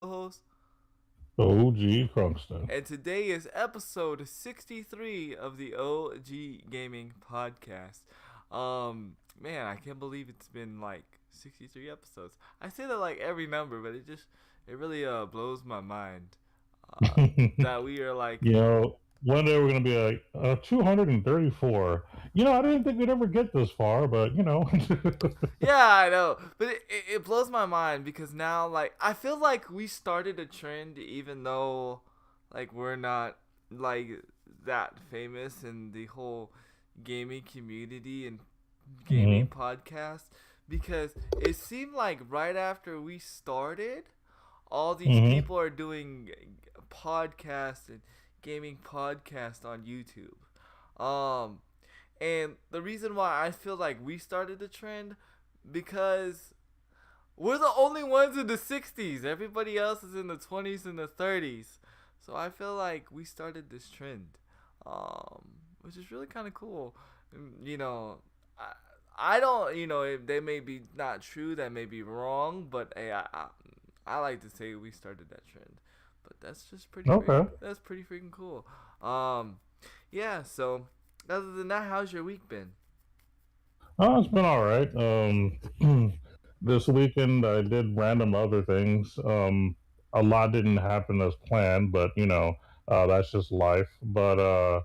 co-host, OG Crunkston. and today is episode 63 of the OG Gaming Podcast. Man, I can't believe it's been like 63 episodes. I say that like every number, but it really blows my mind uh, that we are like. One day we're going to be like 234. I didn't think we'd ever get this far, but Yeah, I know, but it blows my mind because now like I feel like we started a trend even though like we're not like that famous in the whole gaming community and gaming Mhm. podcast because it seemed like right after we started all these Mhm. people are doing podcasts and gaming podcasts on YouTube. Um and the reason why I feel like we started the trend because we're the only ones in the 60s. Everybody else is in the 20s and the 30s. So I feel like we started this trend, which is really kind of cool. I don't, they may be not true, that may be wrong, but hey, I like to say we started that trend. But that's just Okay. that's pretty freaking cool. Um, yeah. So other than that, how's your week been? It's been all right. This weekend I did random other things. A lot didn't happen as planned, but that's just life. But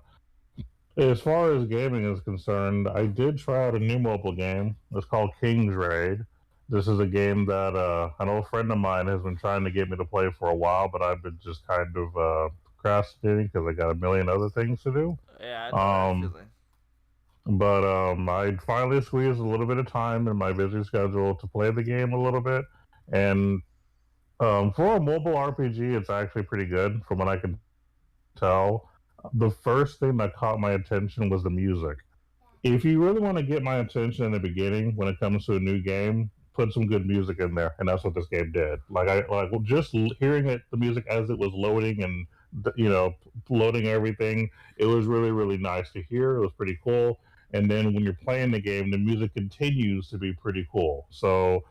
as far as gaming is concerned, I did try out a new mobile game. It's called King's Raid. This is a game that an old friend of mine has been trying to get me to play for a while, but I've been just kind of procrastinating because I got a million other things to Yeah, I do. know that feeling. But I finally squeezed a little bit of time in my busy schedule to play the game a little bit. And for a mobile RPG, it's actually pretty good from what I can tell. The first thing that caught my attention was the music. If you really want to get my attention in the beginning when it comes to a new game, put some good music in there, and that's what this game did. Just hearing it, the music as it was loading and loading everything, it was really really nice to hear. It was pretty cool. And then when you're playing the game, the music continues to be pretty cool. So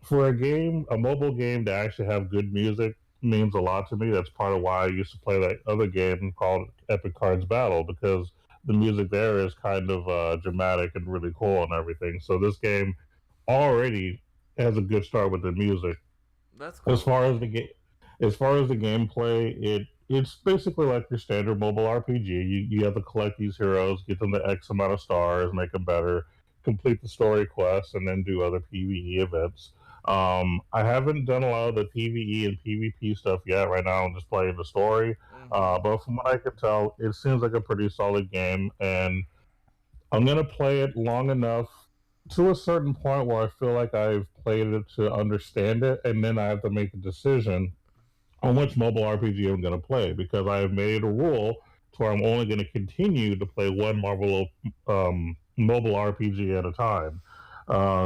for a mobile game to actually have good music means a lot to me. That's part of why I used to play that other game called Epic Cards Battle because the music there is kind of dramatic and really cool and everything. So this game already has a good start with the music. That's As cool. far as the game, as far as the gameplay, it's basically like your standard mobile RPG. You have to collect these heroes, get them to X amount of stars, make them better, complete the story quests, and then do other PVE events. I haven't done a lot of the PVE and PvP stuff yet. Right now, I'm just playing the story. Mm-hmm. But from what I can tell, it seems like a pretty solid game, and I'm gonna play it long enough to a certain point where I feel like I've played it to understand it, and then I have to make a decision on which mobile RPG I'm going to play because I have made a rule to where I'm only going to continue to play one Marvel mobile RPG at a time.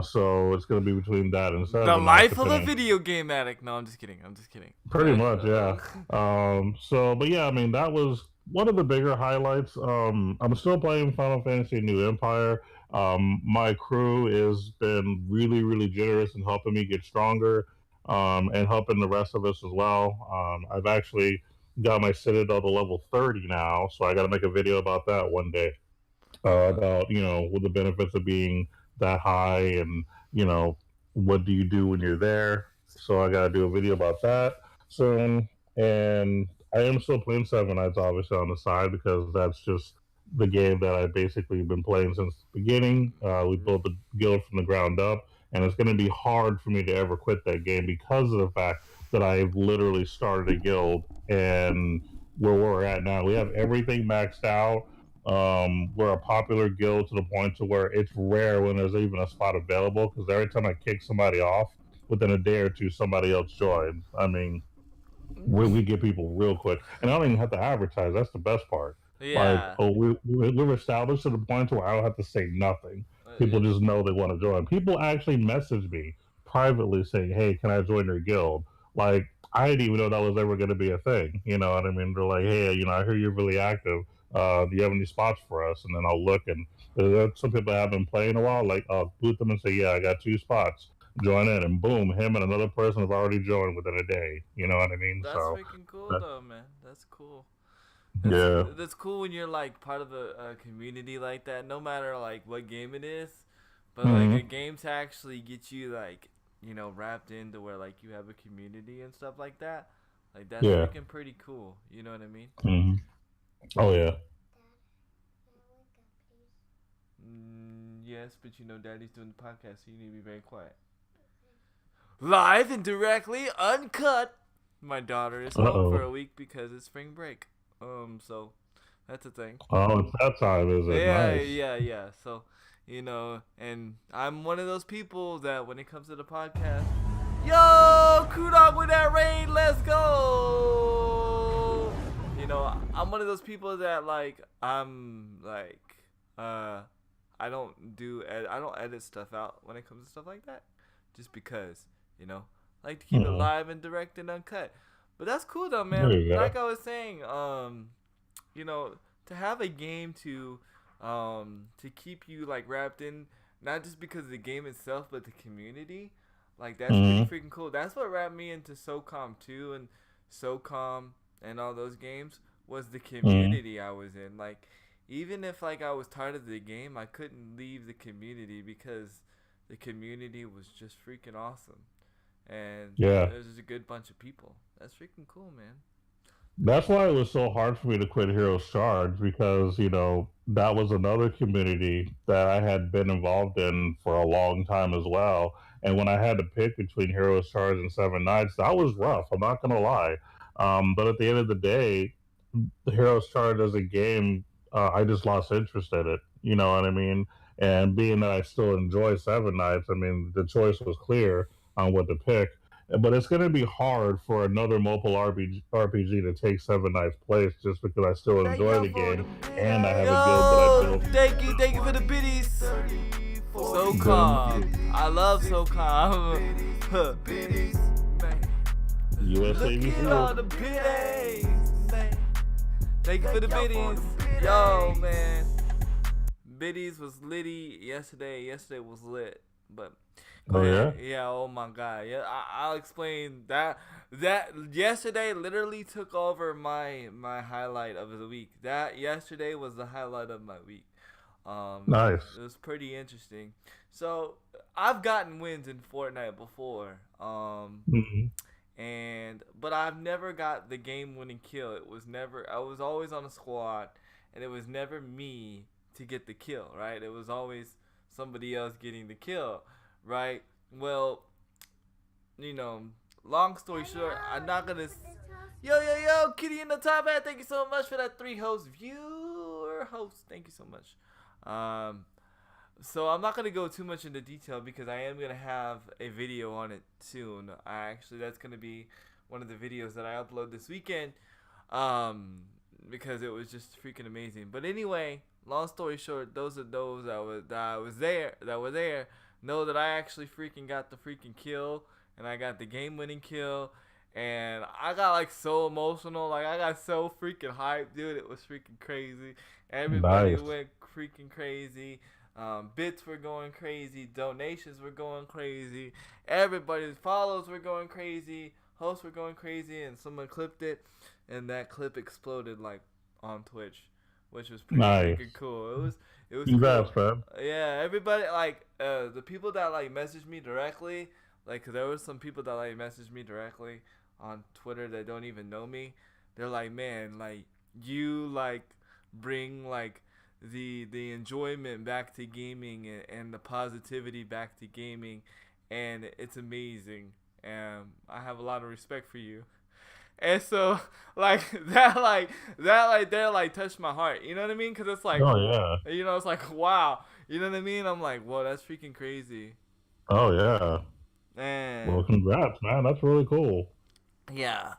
So it's going to be between that and The seven now, life of a depending. video game addict. No, I'm just kidding. I'm just kidding. Pretty much, yeah. But yeah, I mean, that was one of the bigger highlights. I'm still playing Final Fantasy New Empire. My crew has been really, really generous in helping me get stronger, and helping the rest of us as well. I've actually got my Citadel to level 30 now, so I got to make a video about that one day. About what the benefits of being that high, and you know what do you do when you're there. So I got to do a video about that soon. And I am still playing Seven Nights obviously on the side because that's just the game that I've basically been playing since the beginning. We built the guild from the ground up, and it's going to be hard for me to ever quit that game because of the fact that I've literally started a guild. And where we're at now, we have everything maxed out. We're a popular guild to the point to where it's rare when there's even a spot available because every time I kick somebody off, within a day or two, somebody else joins. I mean, we get people real quick, and I don't even have to advertise. That's the best part. Like, Yeah. oh, we're established to the point where I don't have to say nothing. People just know they want to join. People actually message me privately saying, "Hey, can I join your guild?" Like, I didn't even know that was ever going to be a thing. You know what I mean? They're like, "Hey, I hear you're really active. Do you have any spots for us?" And then I'll look, and some people have been playing a while. Like, I'll boot them and say, "Yeah, I got two spots." join in, and boom, him and another person have already joined within a day. You know what I mean? That's So, freaking cool that, though, man. That's cool. yeah. That's cool when you're like part of a community like that. No matter like what game it is, but like a Hmm. game to actually get you like wrapped into where like you have a community and stuff like that. Like that's Yeah. freaking pretty cool. You know what I mean? Hmm. Oh yeah. Yes, but Daddy's doing the podcast, so you need to be very quiet. Live and directly, uncut. My daughter is Uh home for a oh. week because it's spring break. So that's a thing. Oh, it's that time, is it? Yeah, Nice. yeah, yeah. So, and I'm one of those people that when it comes to the podcast, yo, Kudok with that rain, let's go. I'm one of those people that like I'm like I don't edit stuff out when it comes to stuff like that, just because I like to keep it Hmm. live and direct and uncut. But that's cool though, There man. you go. Like I was saying, you know, to have a game to keep you like wrapped in, not just because of the game itself, but the community. Like that's pretty Hmm. freaking cool. That's what wrapped me into SOCOM 2 and SOCOM and all those games was the Hmm. community I was in. Like even if like I was tired of the game, I couldn't leave the community because the community was just freaking awesome. And Yeah. there's just a good bunch of people. That's freaking cool, man. That's why it was so hard for me to quit Heroes Charge, because that was another community that I had been involved in for a long time as well. And when I had to pick between Heroes Charge and Seven Knights, that was rough. I'm not gonna lie. But at the end of the day, the Heroes Charge as a game, I just lost interest in it. You know what I mean? And being that I still enjoy Seven Knights, I mean, the choice was clear on what to pick. But it's going to be hard for another mobile RPG to take Seven Knights' place, just because I still Thank enjoy you the for the game biddies. and I have a guild that I Yo, built. thank you for the biddies. So Then calm. I love so calm. Man, USA look be at all fueled. the biddies. Man, thank you for the biddies. Yo, man, biddies was litty yesterday. Yesterday was lit, but go Oh ahead. yeah, Yeah. Oh my God. Yeah. I'll explain that. That yesterday literally took over my highlight of the week. That yesterday was the highlight of my week. nice. It was pretty interesting. So I've gotten wins in Fortnite before. Hmm. But I've never got the game winning kill. It was never. I was always on a squad, and it was never me to get the kill. Right? It was always somebody else getting the kill. Right? Well, you know, long story short, I'm not gonna. Yo, Kitty in the top hat. Thank you so much for that 3 host viewer host. Thank you so much. Um, so I'm not gonna go too much into detail because I am gonna have a video on it soon. That's gonna be one of the videos that I upload this weekend. Um, because it was just freaking amazing. But anyway, long story short, those are those that were there know that I actually freaking got the freaking kill and I got the game winning kill. And I got like so emotional, like I got so freaking hyped, dude. It was freaking crazy. Everybody Nice. went freaking crazy. Bits were going crazy. Donations were going crazy. Everybody's follows were going crazy. Hosts were going crazy, and someone clipped it, and that clip exploded like on Twitch, which was pretty freaking Nice. cool. It was cool. Congrats, man. Yeah, everybody like the people that like messaged me directly, like 'cause there was some people that like messaged me directly on Twitter that don't even know me. They're like, man, like you like bring like the enjoyment back to gaming and the positivity back to gaming, and it's amazing. And I have a lot of respect for you. And so like that there like touched my heart. You know what I mean? Cause it's like Oh yeah. it's like wow. You know what I mean? I'm like, whoa, that's freaking crazy. Oh yeah. Well, And congrats, man. That's really cool. yeah,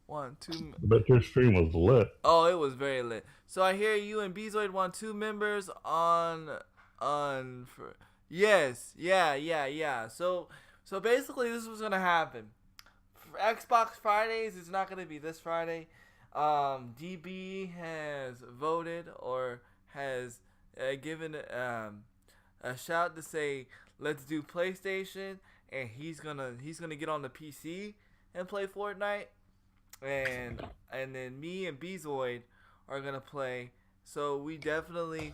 one, two. I bet your stream was lit. Oh, it was very lit. So I hear you and Bezoid want 2 members on for yes, yeah. So basically, this was gonna happen. For Xbox Fridays, it's not gonna be this Friday. DB has voted or has given a shout to say let's do PlayStation, and he's gonna get on the PC and play Fortnite, and then me and Bezoid are gonna play. So we definitely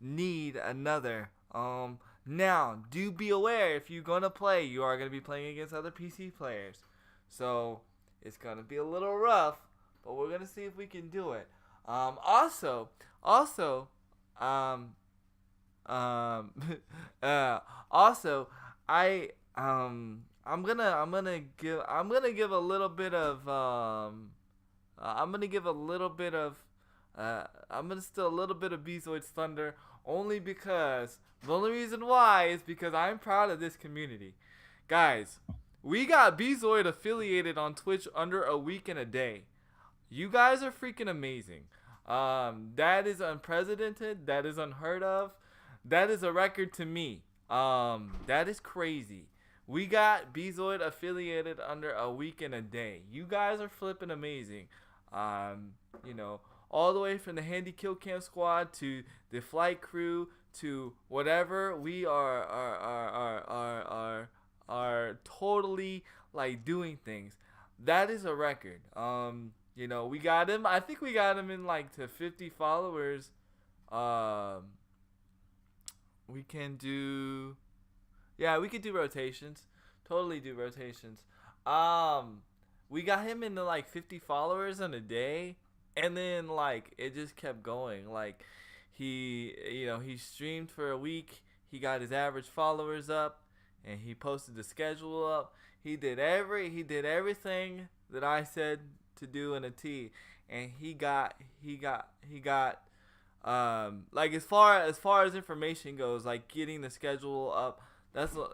need another. Now do be aware, if you're gonna play, you are gonna be playing against other PC players. So it's gonna be a little rough, but we're gonna see if we can do it. Also, um, um, also, I I'm gonna give a little bit of I'm gonna give a little bit of I'm gonna steal a little bit of Bezoid's thunder, only because the only reason why is because I'm proud of this community, guys. We got Bezoid affiliated on Twitch under a week and a day. You guys are freaking amazing. That is unprecedented. That is unheard of. That is a record to me. That is crazy. We got Bezoid affiliated under a week and a day. You guys are flipping amazing. You know, all the way from the Handy Kill Cam squad to the flight crew to whatever, we are totally like doing things. That is a record. You know, we got him. I think we got him in like to 50 followers. We can do, yeah, we could do rotations. Totally do rotations. We got him into like 50 followers in a day, and then like it just kept going. Like he streamed for a week. He got his average followers up, and he posted the schedule up. He did everything that I said to do in a T, and he got like as far as information goes, like getting the schedule up,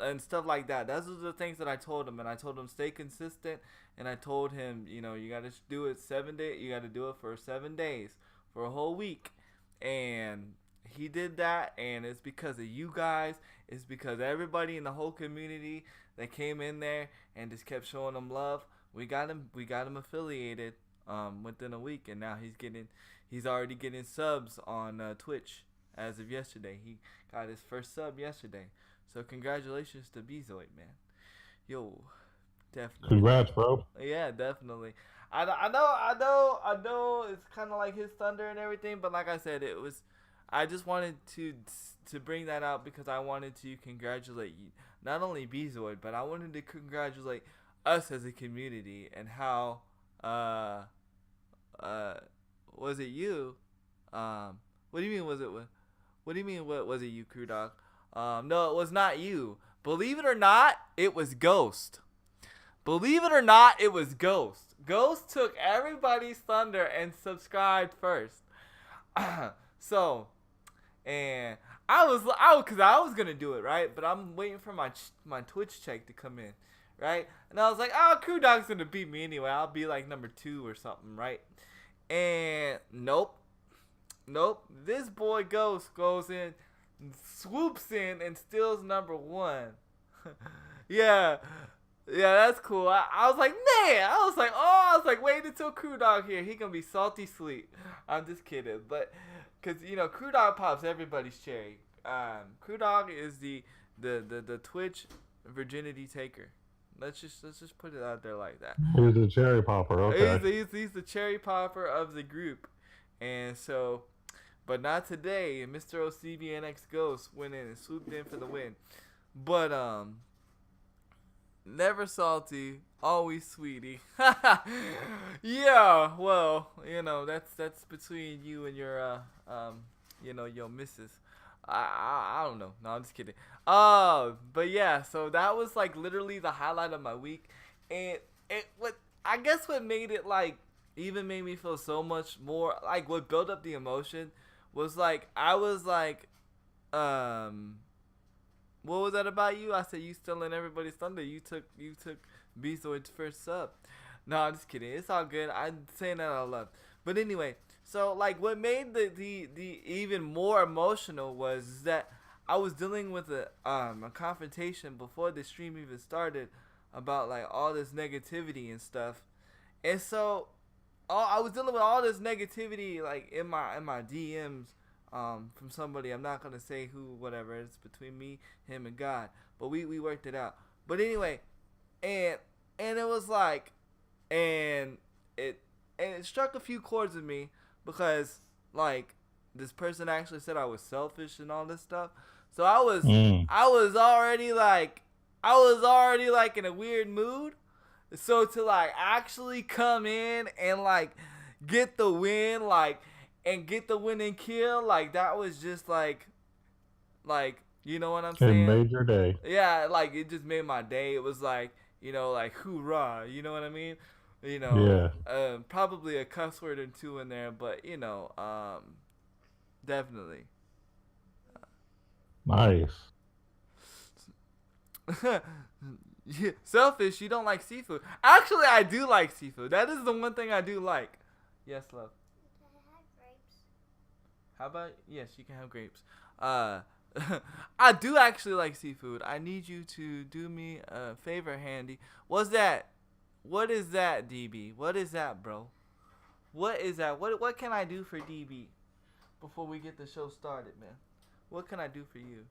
and stuff like that. Those are the things that I told him, and I told him stay consistent, and I told him, you know, you got to do it 7 days. You got to do it for 7 days, for a whole week, and he did that, and it's because of you guys. It's because everybody in the whole community that came in there and just kept showing him love. We got him affiliated within a week, and now he's already getting subs on Twitch as of yesterday. He got his first sub yesterday. So congratulations to Bezoid, man. Yo, definitely. Congrats, bro. Yeah, definitely. I know. It's kind of like his thunder and everything, but like I said, I just wanted to bring that out because I wanted to congratulate you, not only Bezoid, but I wanted to congratulate us as a community, and how was it you? What do you mean was it? What do you mean what was it you, Crew Dog? No, it was not you. Believe it or not, it was Ghost. Believe it or not, it was Ghost. Ghost took everybody's thunder and subscribed first. So, and I was gonna do it, right? But I'm waiting for my Twitch check to come in, right? And I was like, oh, Crew Dog's gonna beat me anyway. I'll be like number 2 or something, right? And nope. This boy Ghost goes in, swoops in, and steals number 1. Yeah, that's cool. I was like, man. I was like, wait until Crew Dog here. He gonna be salty sweet. I'm just kidding, but because Crew Dog pops everybody's cherry. Crew Dog is the Twitch virginity taker. Let's just put it out there like that. He's the cherry popper. Okay. He's the cherry popper of the group, and so, but not today. Mr. OCBNX Ghost went in and swooped in for the win. But never salty, always sweetie. Yeah, well, that's between you and your your missus. I don't know. No, I'm just kidding. But yeah, so that was like literally the highlight of my week, and what made it like even made me feel so much more like what built up the emotion was like I was like, what was that about you? I said you stealing everybody's thunder. You took Bezoid's first sub. No, I'm just kidding. It's all good. I'm saying that out loud. But anyway, so like what made the even more emotional was that I was dealing with a confrontation before the stream even started about like all this negativity and stuff, and so I was dealing with all this negativity like in my DMs from somebody. I'm not gonna say who, whatever. It's between me, him, and God. But we worked it out. But anyway, and it was like, and it struck a few chords with me because like this person actually said I was selfish and all this stuff. So I was already like in a weird mood. So to like actually come in and like get the win, like and get the winning kill, like that was just like you know what I'm It saying? made your day. Yeah, like it just made my day. It was like, like hoorah, you know what I mean? Yeah. Probably a cuss word or two in there, but definitely. Nice. Yeah, selfish, you don't like seafood. Actually, I do like seafood. That is the one thing I do like. Yes, love. Can I have grapes? How about yes, you can have grapes. I do actually like seafood. I need you to do me a favor, Handy. What's that? What is that, DB? What is that, bro? What is that? What can I do for DB before we get the show started, man? What can I do for you?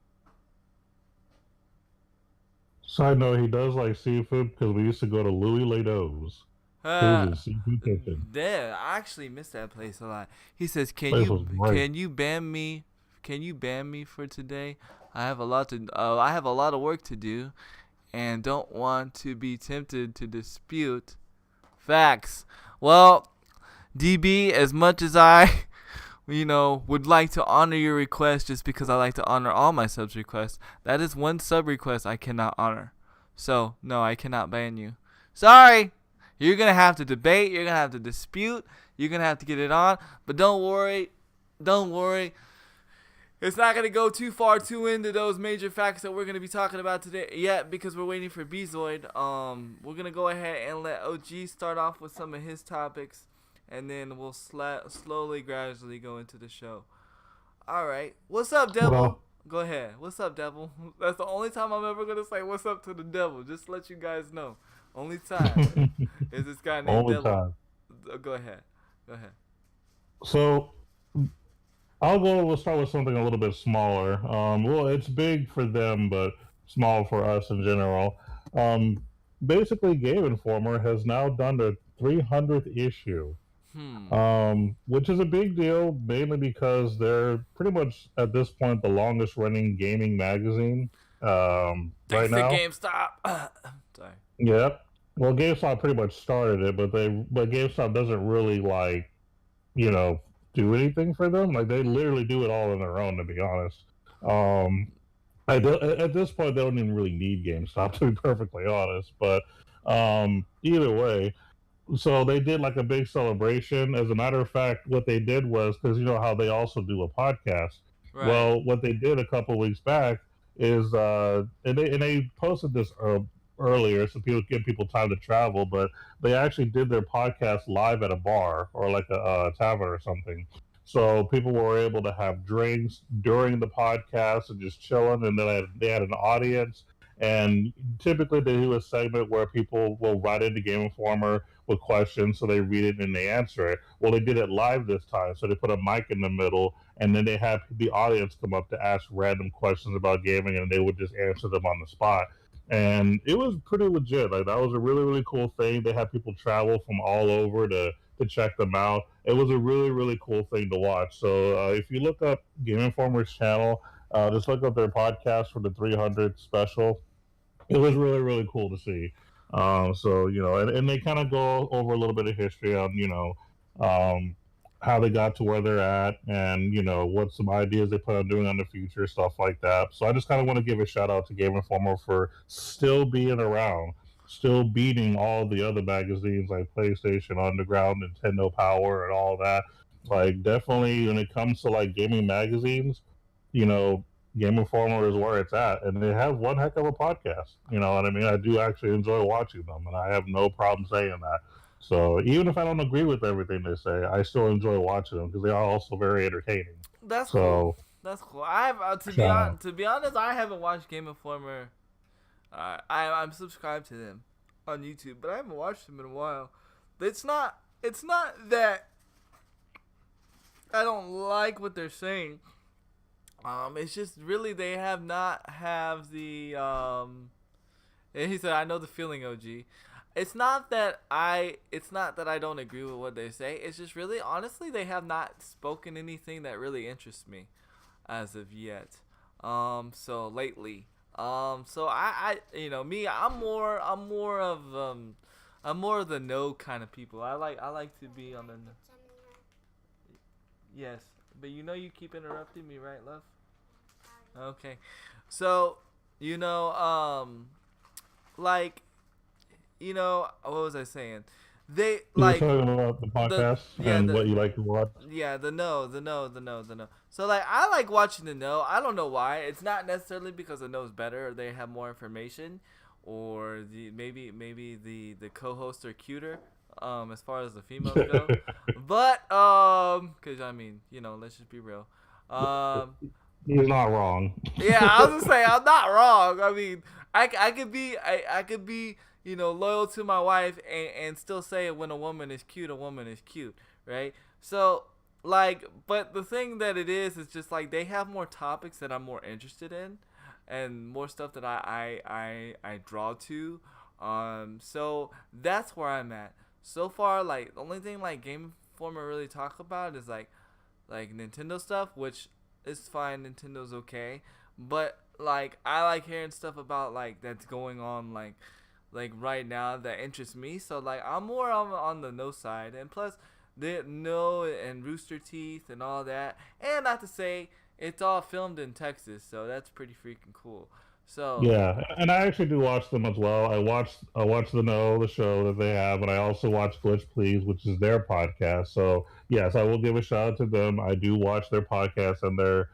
Side note, he does like seafood because we used to go to Louis Lado's. Uh, Cruises, seafood kitchen. there. I actually miss that place a lot. He says, Place was great. can you ban me? Can you ban me for today? I have a lot of work to do, and don't want to be tempted to dispute facts. Well, DB, as much as I, would like to honor your request, just because I like to honor all my subs requests, that is one sub request I cannot honor. So no, I cannot ban you. Sorry. You're going to have to debate. You're going to have to dispute. You're going to have to get it on. But don't worry. Don't worry. It's not going to go too far too into those major facts that we're going to be talking about today yet because we're waiting for Bezoid. We're going to go ahead and let OG start off with some of his topics. And then we'll slowly, gradually go into the show. All right. What's up, Devil? Well, Go ahead. What's up, Devil? That's the only time I'm ever going to say what's up to the Devil. Just to let you guys know. Only time is this guy named only Devil. time. Go ahead. So we'll start with something a little bit smaller. Well, it's big for them, but small for us in general. Basically, Game Informer has now done their 300th issue, which is a big deal, mainly because they're pretty much at this point the longest running gaming magazine right Thanks to now. GameStop. Sorry. Yep. Well, GameStop pretty much started it, but GameStop doesn't really you know, do anything for them. Like they literally do it all on their own, to be honest. At this point, they don't even really need GameStop, to be perfectly honest. But either way, so they did like a big celebration. As a matter of fact, what they did was because you know how they also do a podcast. Right. Well, what they did a couple weeks back is and they posted this earlier so people give people time to travel, but they actually did their podcast live at a bar or like a tavern or something. So people were able to have drinks during the podcast and just chilling, and then they had an audience. And typically they do a segment where people will write into Game Informer with questions, so they read it and they answer it. Well, they did it live this time, so they put a mic in the middle, and then they had the audience come up to ask random questions about gaming, and they would just answer them on the spot. And it was pretty legit. Like that was a really, really cool thing. They had people travel from all over to check them out. It was a really, really cool thing to watch. So if you look up Game Informer's channel, just look up their podcast for the 300th special. It was really, really cool to see. So and they kind of go over a little bit of history on um, how they got to where they're at, and what some ideas they plan on doing on the future, stuff like that. So I just kind of want to give a shout out to Game Informer for still being around, still beating all the other magazines like PlayStation Underground, Nintendo Power, and all that. Like definitely when it comes to like gaming magazines, you know, Game Informer is where it's at, and they have one heck of a podcast. You know what I mean? I do actually enjoy watching them, and I have no problem saying that. So even if I don't agree with everything they say, I still enjoy watching them because they are also very entertaining. That's so, cool. That's cool. I have to be honest, I haven't watched Game Informer. I'm subscribed to them on YouTube, but I haven't watched them in a while. It's not that I don't like what they're saying. It's just really they have not have the And he said, "I know the feeling, OG." It's not that I don't agree with what they say. It's just really, honestly, they have not spoken anything that really interests me as of yet. So lately, so me, I'm more of the no kind of people. I like to be on the yes, but you keep interrupting me, right, love? Okay, so you know, like what was I saying? They You were like talking about the the podcast yeah and the what you like to watch. yeah the no. So like I like watching the no. I don't know why. It's not necessarily because the no's better or they have more information, or maybe the co-hosts are cuter. As far as the females go, but cause I mean let's just be real. Um, He's not wrong. yeah, I was gonna say I'm not wrong. I mean, I could be I could be loyal to my wife and still say when a woman is cute, right? So like, but the thing that it is just like they have more topics that I'm more interested in, and more stuff that I draw to. So that's where I'm at so far. Like the only thing like Game Informer really talk about is like Nintendo stuff, which is fine. Nintendo's okay, but like I like hearing stuff about like that's going on like right now that interests me. So like I'm more on the no side, and plus the no and Rooster Teeth and all that. And not to say it's all filmed in Texas, so that's pretty freaking cool. So Yeah, and I actually do watch them as well. I watch the show that they have, and I also watch Glitch Please, which is their podcast. So yes, I will give a shout out to them. I do watch their podcast and their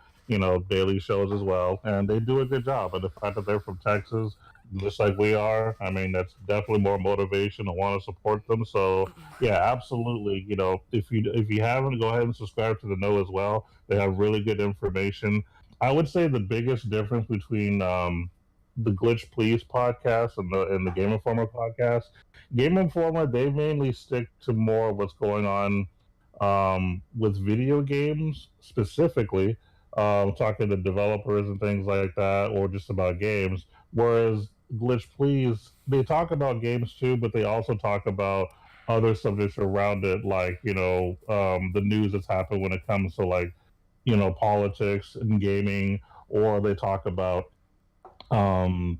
daily shows as well, and they do a good job. And the fact that they're from Texas, just like we are, I mean, that's definitely more motivation to want to support them. So yeah, absolutely. If you haven't, go ahead and subscribe to the Know as well. They have really good information. I would say the biggest difference between the Glitch Please podcast and the Game Informer podcast. Game Informer, they mainly stick to more of what's going on with video games specifically, talking to developers and things like that, or just about games. Whereas Glitch Please, they talk about games too, but they also talk about other subjects around it, like the news that's happened when it comes to like politics and gaming, or they talk about um,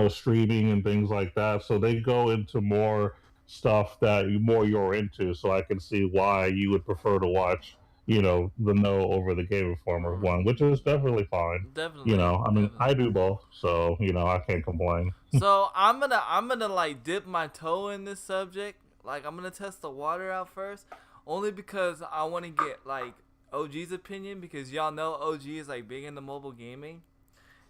streaming and things like that. So they go into more stuff that you're into. So I can see why you would prefer to watch, the No over the Game Informer one, which is definitely fine. definitely, I mean, I definitely. do both, so I can't complain. So I'm gonna like dip my toe in this subject. Like I'm gonna test the water out first, only because I want to get like OG's opinion, because y'all know OG is like big into mobile gaming,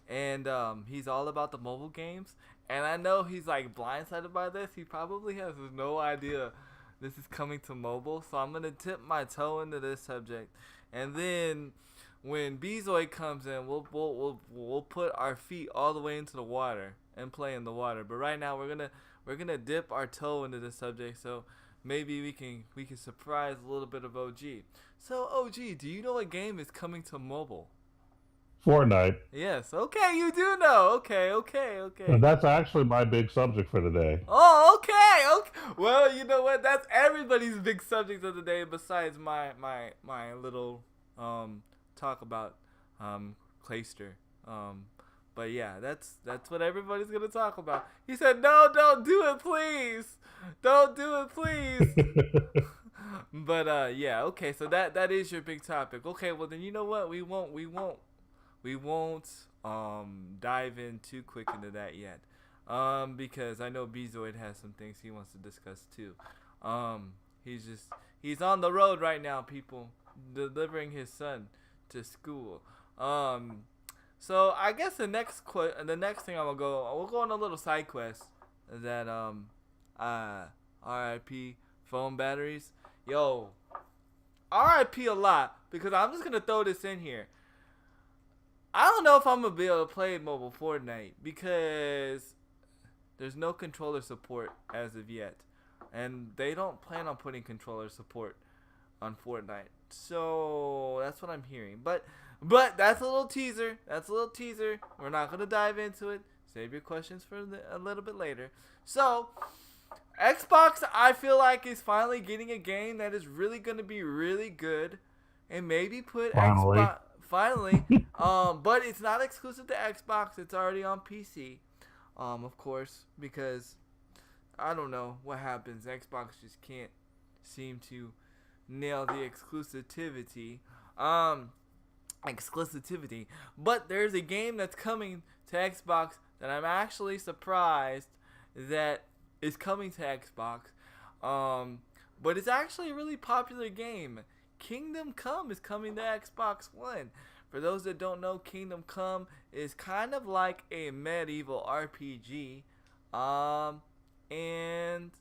and he's all about the mobile games. And I know he's like blindsided by this. He probably has no idea this is coming to mobile. So I'm gonna tip my toe into this subject, and then when Bezoid comes in, we'll put our feet all the way into the water and play in the water. But right now we're gonna dip our toe into the subject, so maybe we can surprise a little bit of OG. So OG, do you know what game is coming to mobile? Fortnite. Yes. Okay, you do know. Okay, okay, okay. And that's actually my big subject for the day. Oh, okay, okay. Well, you know what? That's everybody's big subject of the day, besides my little talk about clayster. But yeah, that's what everybody's gonna talk about. He said, "No, don't do it, please. Don't do it, please." But yeah, okay. So that is your big topic. Okay, well then you know what? We won't dive in too quick into that yet. Because I know Bezoid has some things he wants to discuss too. He's on the road right now, people, delivering his son to school. So I guess the next thing we'll go on a little side quest that RIP phone batteries. Yo, RIP a lot, because I'm just gonna throw this in here. I don't know if I'm gonna be able to play mobile Fortnite because there's no controller support as of yet, and they don't plan on putting controller support on Fortnite. So that's what I'm hearing. But that's a little teaser. That's a little teaser. We're not gonna dive into it. Save your questions for a little bit later. So Xbox, I feel like, is finally getting a game that is really gonna be really good, and maybe put Finally. Xbox finally. But it's not exclusive to Xbox. It's already on PC. Of course, because I don't know what happens. Xbox just can't seem to nail the exclusivity. Exclusivity. But there's a game that's coming to Xbox that I'm actually surprised that is coming to Xbox. But it's actually a really popular game. Kingdom Come is coming to Xbox One. For those that don't know, Kingdom Come is kind of like a medieval RPG. And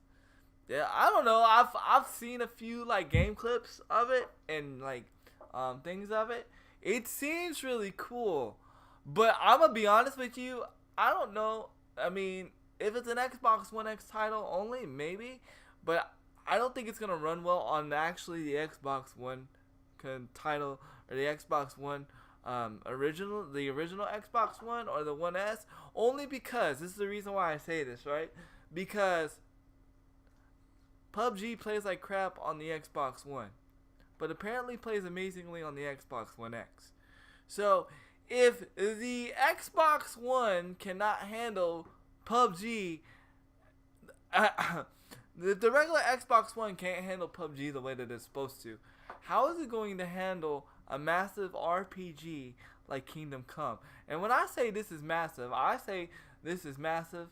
yeah, I don't know. I've seen a few like game clips of it and like things of it. It seems really cool. But I'm gonna be honest with you, I don't know. I mean, if it's an Xbox One X title only, maybe, but I don't think it's gonna run well on actually the Xbox One title or the Xbox One the original Xbox One or the One S. Only because this is the reason why I say this, right? Because PUBG plays like crap on the Xbox One, but apparently plays amazingly on the Xbox One X. So if the Xbox One cannot handle PUBG, the regular Xbox One can't handle PUBG the way that it's supposed to, how is it going to handle a massive RPG like Kingdom Come? And when I say this is massive, I say this is massive.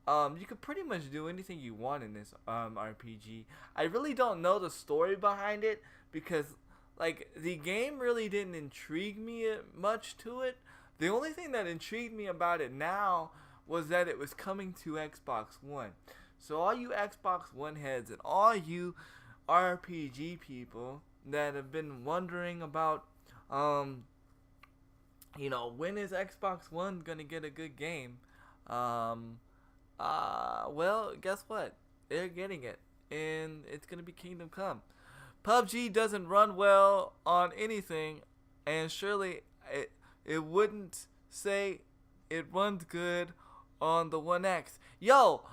You could pretty much do anything you want in this RPG. I really don't know the story behind it because like the game really didn't intrigue me much to it. The only thing that intrigued me about it now was that it was coming to Xbox One. So all you Xbox One heads and all you RPG people that have been wondering about when is Xbox One gonna get a good game? Well, guess what? They're getting it, and it's gonna be Kingdom Come. PUBG doesn't run well on anything, and surely it wouldn't say it runs good on the One X. Yo,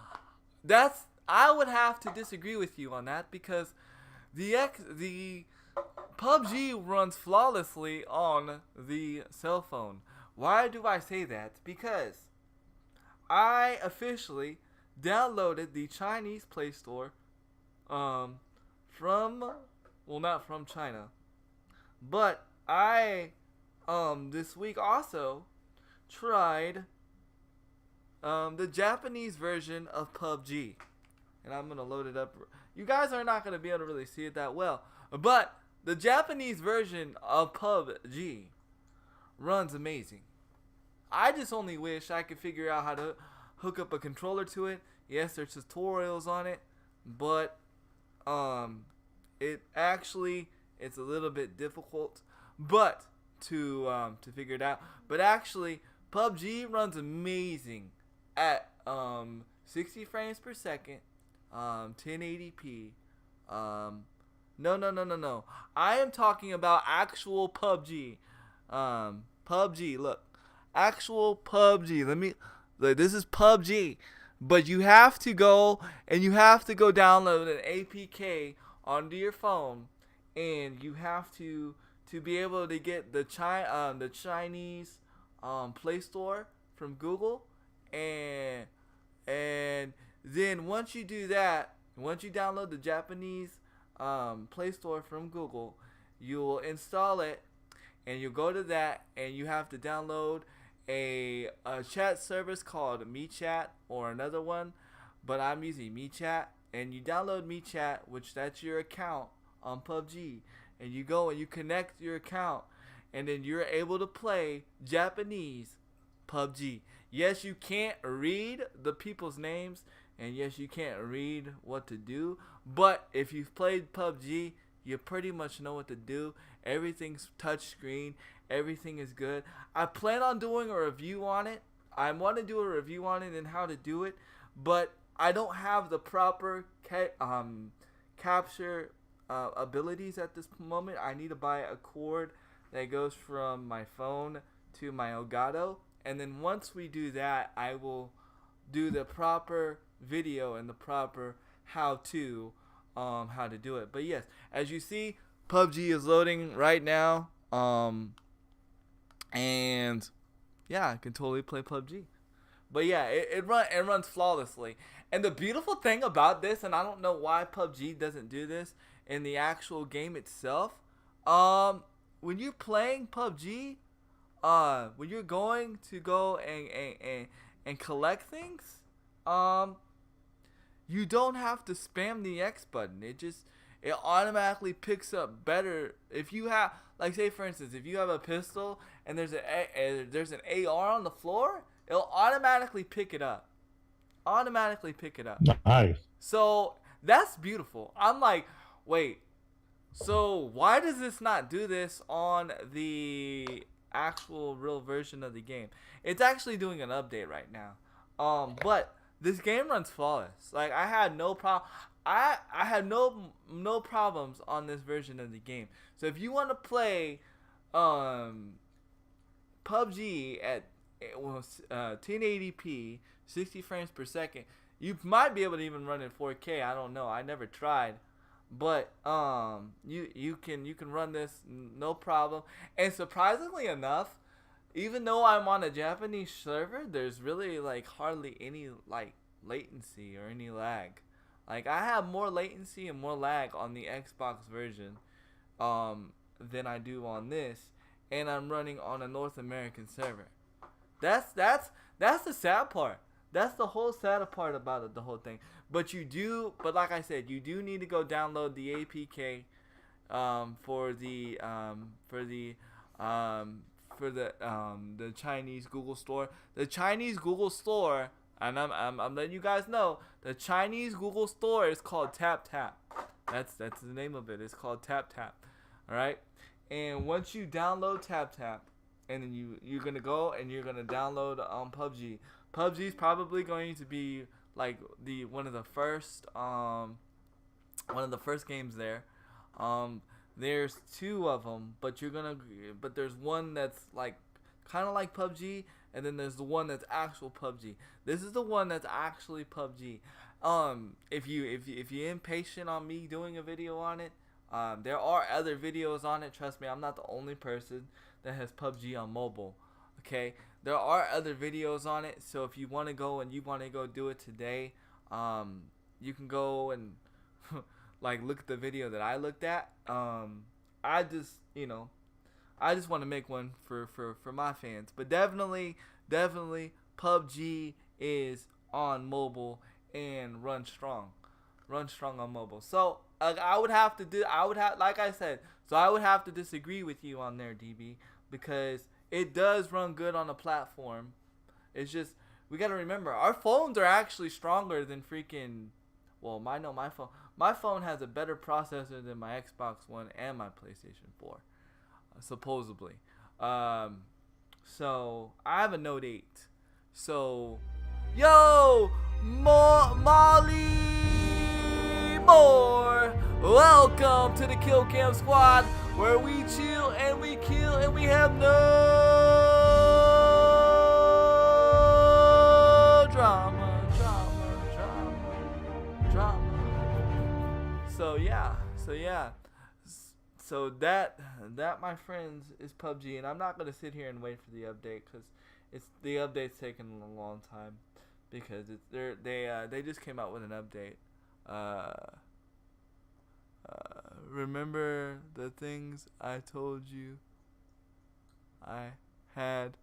I would have to disagree with you on that because the PUBG runs flawlessly on the cell phone. Why do I say that? Because I officially downloaded the Chinese Play Store not from China, but I this week also tried the Japanese version of PUBG, and I'm gonna load it up. You guys are not gonna be able to really see it that well, but the Japanese version of PUBG runs amazing. I just only wish I could figure out how to hook up a controller to it. Yes, there's tutorials on it, but it's a little bit difficult, but to figure it out. But actually, PUBG runs amazing at 60 frames per second, 1080p. No. I am talking about actual PUBG. PUBG. Look, actual PUBG. This is PUBG, but you have to go download an APK onto your phone, and you have to be able to get the Chinese Play Store from Google, and then once you do that, once you download the Japanese Play Store from Google, you'll install it, and you'll go to that, and you have to download a chat service called MeChat or another one, but I'm using MeChat, and you download MeChat, which that's your account on PUBG, and you go and you connect your account, and then you're able to play Japanese PUBG. Yes, you can't read the people's names, and yes, you can't read what to do, but if you've played PUBG, you pretty much know what to do. Everything's touchscreen. Everything is good. I plan on doing a review on it. I want to do a review on it and how to do it, but I don't have the proper capture abilities at this moment. I need to buy a cord that goes from my phone to my Elgato, and then once we do that, I will do the proper video and the proper how to do it. But yes, as you see, PUBG is loading right now. And yeah, I can totally play PUBG. But yeah, it runs flawlessly. And the beautiful thing about this, and I don't know why PUBG doesn't do this in the actual game itself, when you're playing PUBG, when you're going to go and collect things, you don't have to spam the X button. It automatically picks up better if you have, like, say for instance, if you have a pistol and there's an AR on the floor, it'll automatically pick it up. Nice. So that's beautiful. I'm like, wait, so why does this not do this on the actual real version of the game? It's actually doing an update right now. But this game runs flawless. Like, I had no problem. I had no problems on this version of the game. So if you want to play PUBG at 1080p, 60 frames per second, you might be able to even run in 4K. I don't know. I never tried. But you can run this no problem. And surprisingly enough, even though I'm on a Japanese server, there's really like hardly any like latency or any lag. Like, I have more latency and more lag on the Xbox version than I do on this, and I'm running on a North American server. That's the sad part. That's the whole sad part about it, the whole thing. But like I said, you do need to go download the APK for the Chinese Google Store. The Chinese Google Store, and I'm letting you guys know, the Chinese Google Store is called Tap Tap. That's the name of it. It's called Tap Tap. All right. And once you download Tap Tap, and then you're gonna go and you're gonna download PUBG. PUBG is probably going to be like one of the first games there. There's two of them, but there's one that's like kind of like PUBG, and then there's the one that's actual PUBG. This is the one that's actually PUBG. If you're impatient on me doing a video on it, there are other videos on it. Trust me, I'm not the only person that has PUBG on mobile. Okay, there are other videos on it. So if you want to go do it today, you can go and like look at the video that I looked at. I just want to make one for my fans. But definitely PUBG is on mobile and run strong on mobile. So I would have to disagree with you on there, DB, because it does run good on a platform. It's just, we got to remember, our phones are actually stronger than freaking, well, my phone has a better processor than my Xbox One and my PlayStation 4, supposedly. So I have a Note 8. So, yo, Molly Moore, welcome to the Kill Cam Squad, where we chill and we kill and we have no drama. So that my friends is PUBG, and I'm not gonna sit here and wait for the update because the update's taking a long time because they just came out with an update. Remember the things I told you I had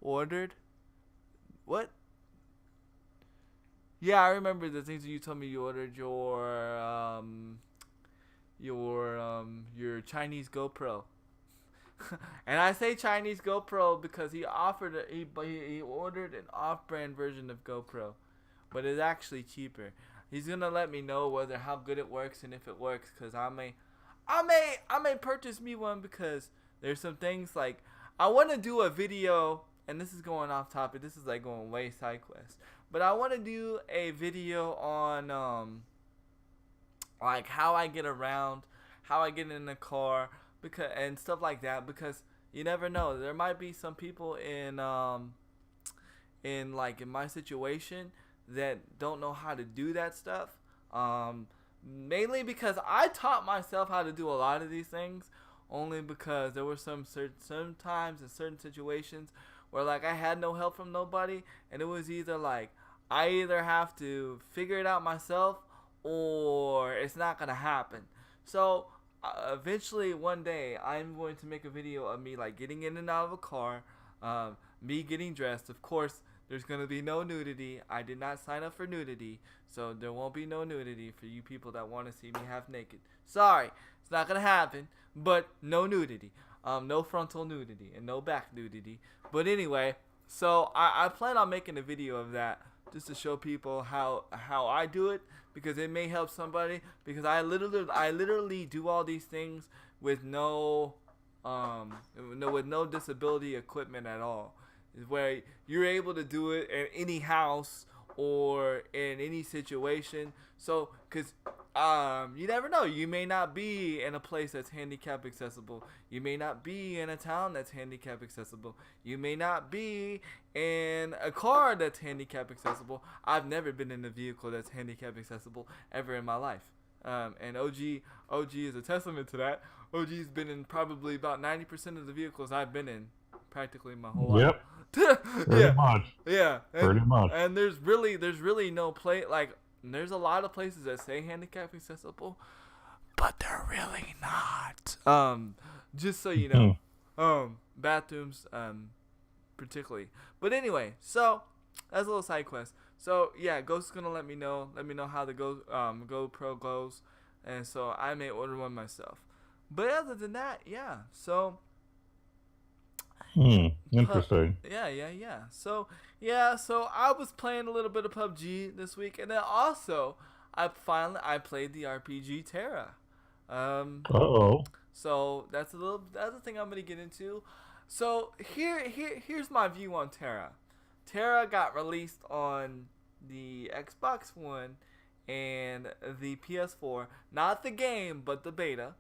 ordered? What? Yeah, I remember the things that you told me you ordered your Chinese GoPro. And I say Chinese GoPro because he ordered an off-brand version of GoPro, but it's actually cheaper. He's gonna let me know how good it works and if it works, because I may purchase me one, because there's some things like I want to do a video, and this is going off topic. This is like going way side quest, but I want to do a video on like how I get around, how I get in the car, because and stuff like that. Because you never know, there might be some people in my situation that don't know how to do that stuff. Mainly because I taught myself how to do a lot of these things, only because there were certain times in certain situations where like I had no help from nobody, and it was either like I either have to figure it out myself or it's not gonna happen. So eventually one day I'm going to make a video of me like getting in and out of a car, me getting dressed. Of course, there's gonna be no nudity. I did not sign up for nudity, so there won't be no nudity for you people that want to see me half naked. Sorry, it's not gonna happen. But no nudity, no frontal nudity, and no back nudity. But anyway, so I plan on making a video of that just to show people how I do it, because it may help somebody. Because I literally do all these things with with no disability equipment at all. Is where you're able to do it in any house or in any situation. So, cause you never know. You may not be in a place that's handicap accessible. You may not be in a town that's handicap accessible. You may not be in a car that's handicap accessible. I've never been in a vehicle that's handicap accessible ever in my life. And OG is a testament to that. OG's been in probably about 90% of the vehicles I've been in practically my whole life. Yep. Pretty much. Yeah. Pretty much. And there's really no place, like, there's a lot of places that say handicap accessible, but they're really not. Just so you know. Bathrooms, particularly. But anyway, so that's a little side quest. So yeah, Ghost is gonna let me know how the GoPro goes, and so I may order one myself. But other than that, yeah. So interesting. Yeah. So I was playing a little bit of PUBG this week, and then also I played the RPG Terra. So that's a thing I'm gonna get into. So here's my view on Terra. Terra got released on the Xbox One and the PS4. Not the game, but the beta.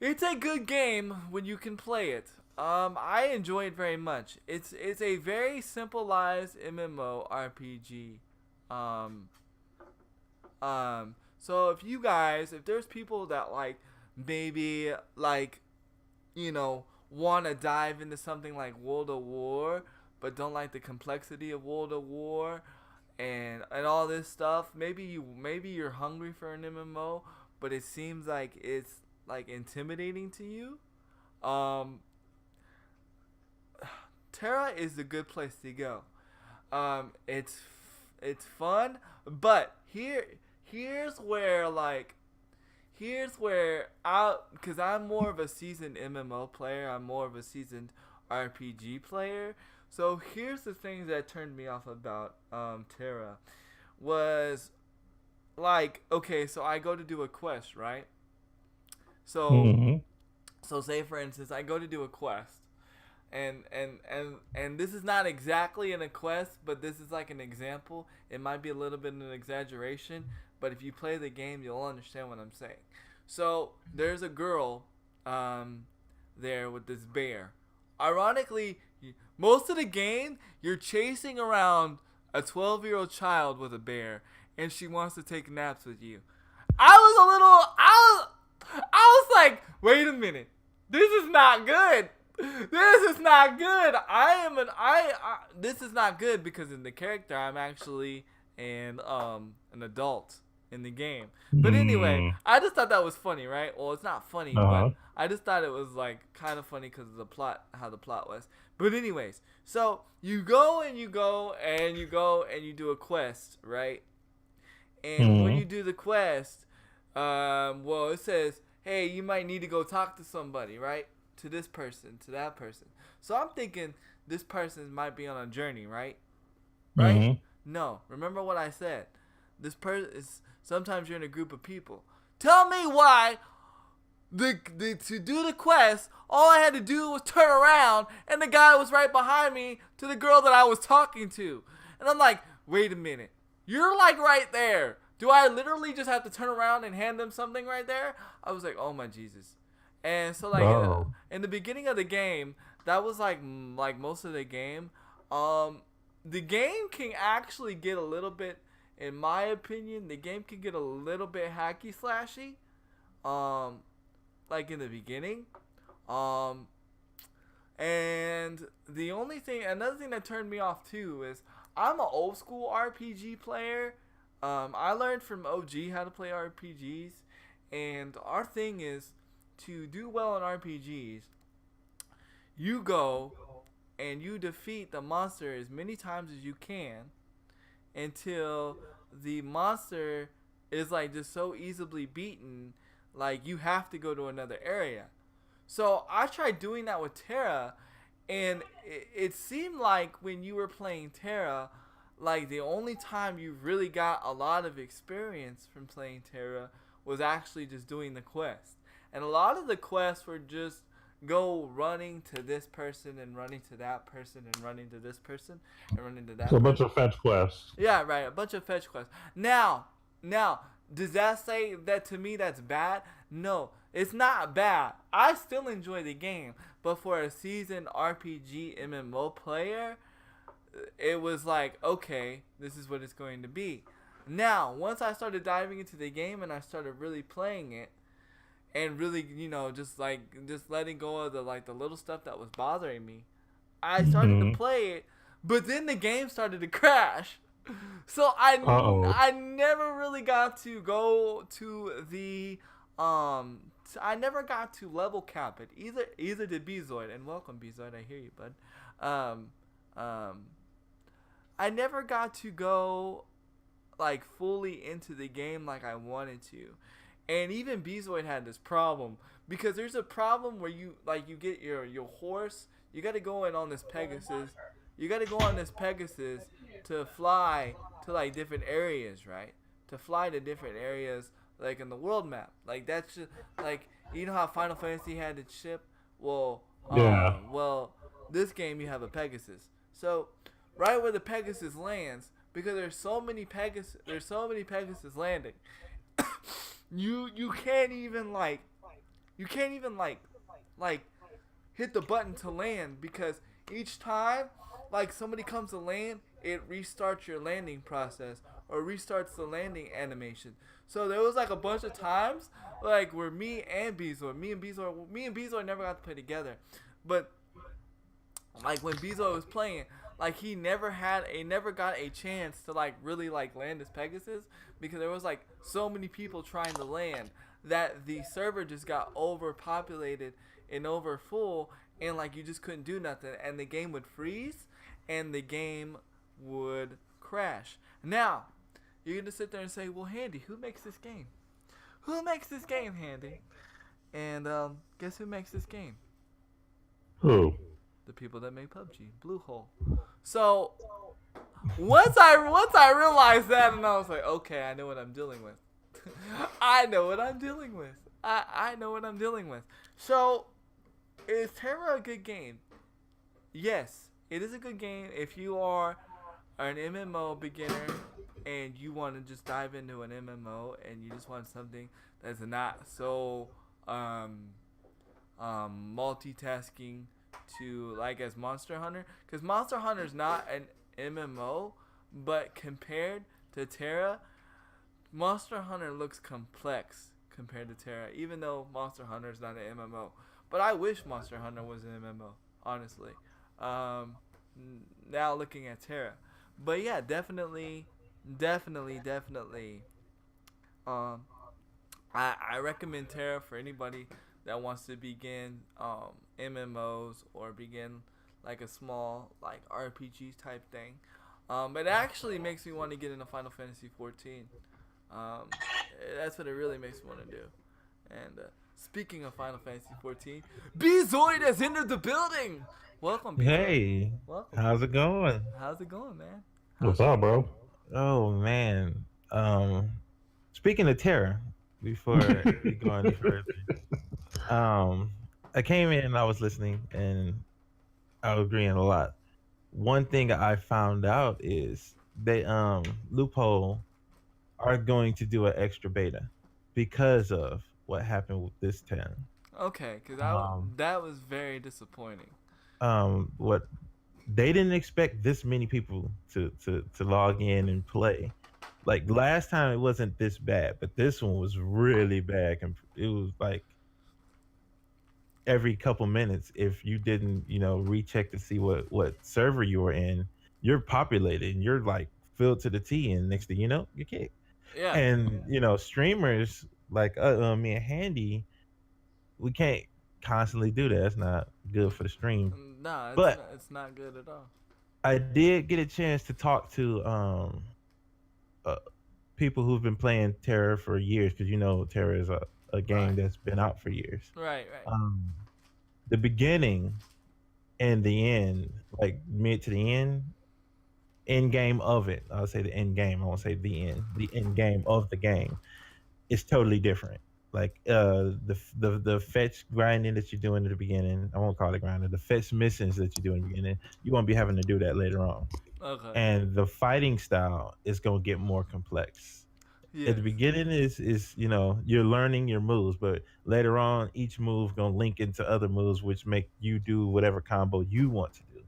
It's a good game when you can play it. I enjoy it very much. It's a very simplified MMO RPG. So if there's people that like maybe like, want to dive into something like World of War, but don't like the complexity of World of War and all this stuff, maybe you're hungry for an MMO, but it seems like it's like intimidating to you. Terra is a good place to go. It's fun, but here's where because I'm more of a seasoned MMO player, I'm more of a seasoned RPG player. So here's the things that turned me off about Terra was like, okay, so I go to do a quest, right? So so say for instance I go to do a quest, and this is not exactly a quest, but this is like an example. It might be a little bit of an exaggeration, but if you play the game, you'll understand what I'm saying. So there's a girl there with this bear. Ironically, most of the game you're chasing around a 12-year-old child with a bear, and she wants to take naps with you. I was like, wait a minute, this is not good. This is not good. This is not good because in the character I'm actually an adult in the game. But anyway, I just thought that was funny, right? Well, it's not funny, but I just thought it was like kind of funny because of the plot, how the plot was. But anyways, so you go and you do a quest, right? And when you do the quest, it says, hey, you might need to go talk to somebody, right? To this person, to that person. So I'm thinking this person might be on a journey, right? Right? No. Remember what I said. This person is, sometimes you're in a group of people. Tell me why to do the quest, all I had to do was turn around and the guy was right behind me to the girl that I was talking to. And I'm like, wait a minute. You're like right there. Do I literally just have to turn around and hand them something right there? I was like, oh my Jesus. And so like Oh. in the beginning of the game, that was like most of the game. The game can actually get a little bit, in my opinion, the game can get a little bit hacky slashy. Um, like in the beginning. Um, and another thing that turned me off too is I'm an old school RPG player. I learned from OG how to play RPGs, and our thing is to do well in RPGs. You go and you defeat the monster as many times as you can until the monster is like just so easily beaten, like you have to go to another area. So I tried doing that with Terra, and it seemed like when you were playing Terra, like the only time you really got a lot of experience from playing Terra was actually just doing the quest. And a lot of the quests were just go running to this person and running to that person and running to this person and running to that So a bunch person. of fetch quests. Yeah, right. A bunch of fetch quests. Now, does that say that to me that's bad? No, it's not bad. I still enjoy the game, but for a seasoned RPG MMO player, it was like, okay, this is what it's going to be. Now, once I started diving into the game and I started really playing it, and really, just letting go of the little stuff that was bothering me, I started to play it, but then the game started to crash. So I never really got to go to the I never got to level cap it. Either did Bezoid, and welcome Bezoid, I hear you, bud. I never got to go like fully into the game like I wanted to. And even Bezoid had this problem, because there's a problem where you get your horse, you got to go in on this Pegasus. You got to go on this Pegasus to fly to like different areas, right? To fly to different areas like in the world map. Like that's just like, you know how Final Fantasy had its ship? Well, Yeah. this game you have a Pegasus. So, right where the Pegasus lands, because there's so many Pegasus landing. you can't even hit the button to land, because each time like somebody comes to land, it restarts your landing process or restarts the landing animation. So there was like a bunch of times like where me and Bezoid never got to play together, but like when Bezoid was playing, like he never got a chance to like really like land his Pegasus, because there was like so many people trying to land that the server just got overpopulated and over full, and like you just couldn't do nothing, and the game would freeze and the game would crash. Now you're gonna sit there and say, well, Handy, who makes this game? Who makes this game, Handy? And guess who makes this game? Who? The people that make PUBG, Bluehole. So once I realized that, and I was like, okay, I know what I'm dealing with. I know what I'm dealing with. I know what I'm dealing with. So is Terra a good game? Yes, it is a good game if you are an MMO beginner and you want to just dive into an MMO and you just want something that's not so multitasking to like as Monster Hunter, because Monster Hunter is not an MMO, but compared to Terra, Monster Hunter looks complex compared to Terra, even though Monster Hunter is not an MMO. But I wish Monster Hunter was an MMO, honestly. Now looking at Terra, but yeah, definitely. I recommend Terra for anybody that wants to begin MMOs or begin like a small like RPG type thing. It actually makes me want to get into Final Fantasy 14. That's what it really makes me want to do. And speaking of Final Fantasy 14, Bezoid has entered the building. Welcome, Bezoid. Hey, Welcome. how's it going? How's it going, man? What's up, bro? Oh man. Speaking of Terra, before we go any further, I came in and I was listening and I was agreeing a lot. One thing I found out is they loophole are going to do an extra beta because of what happened with this 10. Okay, because Um, that was very disappointing. what they didn't expect this many people to log in and play. Like last time, it wasn't this bad, but this one was really bad. It was like every couple minutes, if you didn't, recheck to see what server you were in, you're populated and you're like filled to the T, and next thing you know, you're kicked. Yeah. And streamers like me and Handy, we can't constantly do that. It's not good for the stream. Nah, But it's not good at all. I did get a chance to talk to uh, people who've been playing Terra for years, because Terra is a game Right. that's been out for years. Right. Right. The beginning and the end, like mid to the end game of it. I'll say the end game. I won't say the end. The end game of the game is totally different. Like the fetch grinding that you're doing at the beginning, I won't call it grinding. The fetch missions that you do in the beginning, you won't be having to do that later on. Okay. And the fighting style is gonna get more complex. At Yes. the beginning is you're learning your moves, but later on each move gonna link into other moves, which make you do whatever combo you want to do.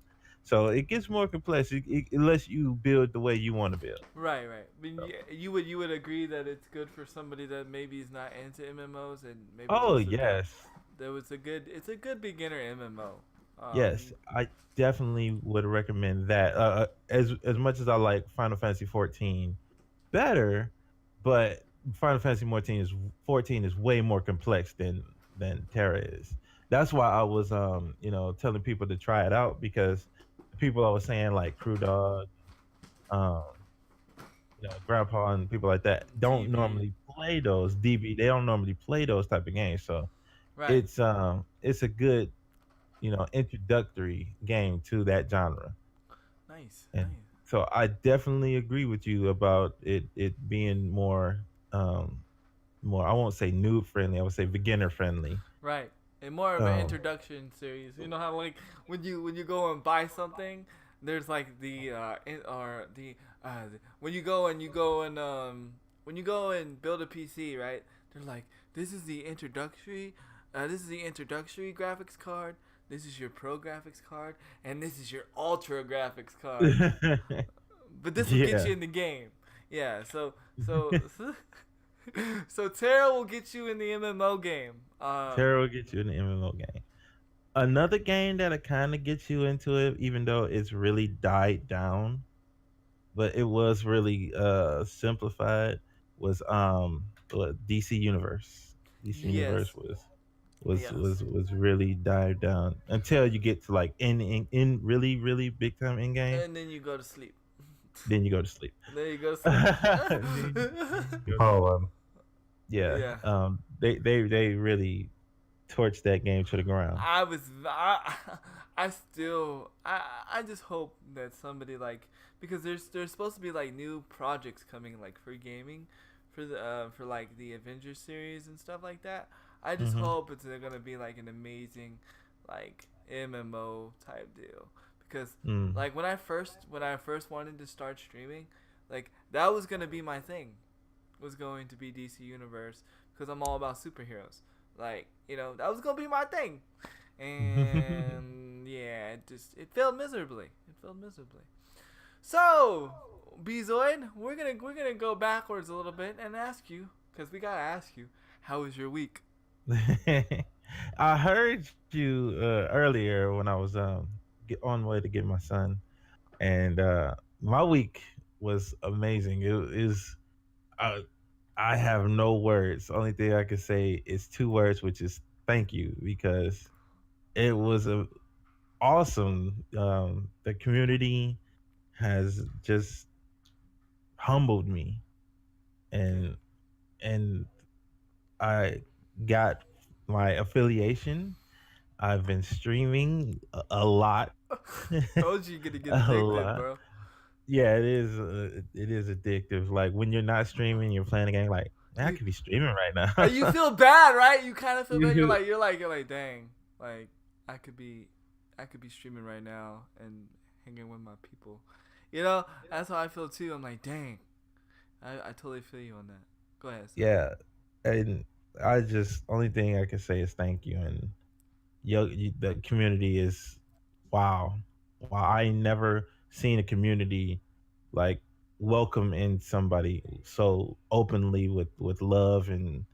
So it gets more complex. It lets you build the way you want to build. Right. Right. I mean, So, you would agree that it's good for somebody that maybe is not into MMOs and maybe oh wants to yes, there was a good it's a good beginner MMO. yes, I definitely would recommend that. As much as I like Final Fantasy 14 better, but Final Fantasy 14 is way more complex than Terra is. That's why I was telling people to try it out, because the people I was saying, like Crew Dog, um Grandpa and people like that, don't DB. normally play those DB. They don't normally play those type of games. So Right. it's a good introductory game to that genre. Nice. And Nice. so I definitely agree with you about it being more, I won't say noob friendly, I would say beginner friendly. Right. And more of an Um introduction series. You know how like when you go and buy something, there's like the or when you go and build a PC, right? They're like, this is the introductory graphics card. This is your pro graphics card, and this is your ultra graphics card. But this will get yeah. you in the game. Yeah. So Terra will get you in the MMO game. Terror will get you in the MMO game. Another game that'll kind of get you into it, even though it's really died down, but it was really simplified, was DC Universe. DC Universe. Universe was Yes. was was really died down until you get to like in really really big time in game. And then you go to sleep. Then you go to sleep. Then you go to Then you go to Oh, sleep. Yeah. Yeah. They really torched that game to the ground. I still I just hope that somebody like because there's supposed to be like new projects coming like for gaming for like the Avengers series and stuff like that. I just Hmm. hope they're gonna be like an amazing like MMO type deal because Mm. like when I first wanted to start streaming, like that was gonna be my thing, was going to be DC Universe because I'm all about superheroes. Like that was gonna be my thing, and yeah, it failed miserably. It failed miserably. So, Bezoid, we're gonna go backwards a little bit and ask you because we gotta ask you, how was your week? I heard you earlier when I was on the way to get my son, and my week was amazing. It is. Uh, I have no words. Only thing I can say is two words, which is thank you, because it was awesome. The community has just humbled me, Good. and and I got my affiliation. I've been streaming a lot, Told you you're gonna get a addicted, lot. bro. Yeah, it is addictive. Like when you're not streaming, you're playing a game. Like, man, I You could be streaming right now. you feel bad, right? You kind of feel bad. You're You- like you're like dang, like I could be I could be streaming right now and hanging with my people. That's how I feel too. I'm like, dang, I totally feel you on that. Go ahead, son. Yeah, and I just only thing I can say is thank you. And the community is wow, wow. I ain't never seen a community like welcome in somebody so openly with love and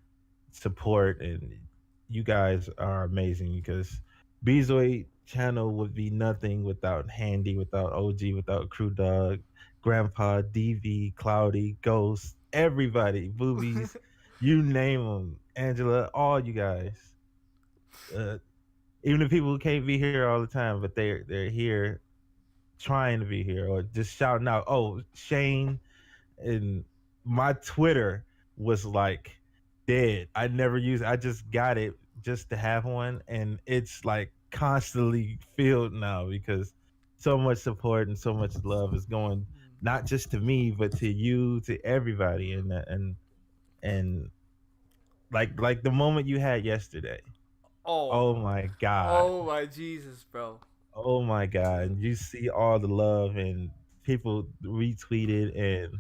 support. And you guys are amazing because Bezoid channel would be nothing without Handy, without OG, without Crew Dog, Grandpa, DV, Cloudy, Ghost, everybody, Boobies, you name them, Angela, all you guys. Uh, Even the people who can't be here all the time, but they're here trying to be here or just shouting out. Oh, Shane, and my Twitter was like dead. I never used it. I just got it just to have one, and it's like constantly filled now because so much support and so much love is going not just to me but to you, to everybody. And like the moment you had yesterday. Oh, Oh my god. oh my Jesus, bro. Oh my god. And you see all the love and people retweeted, and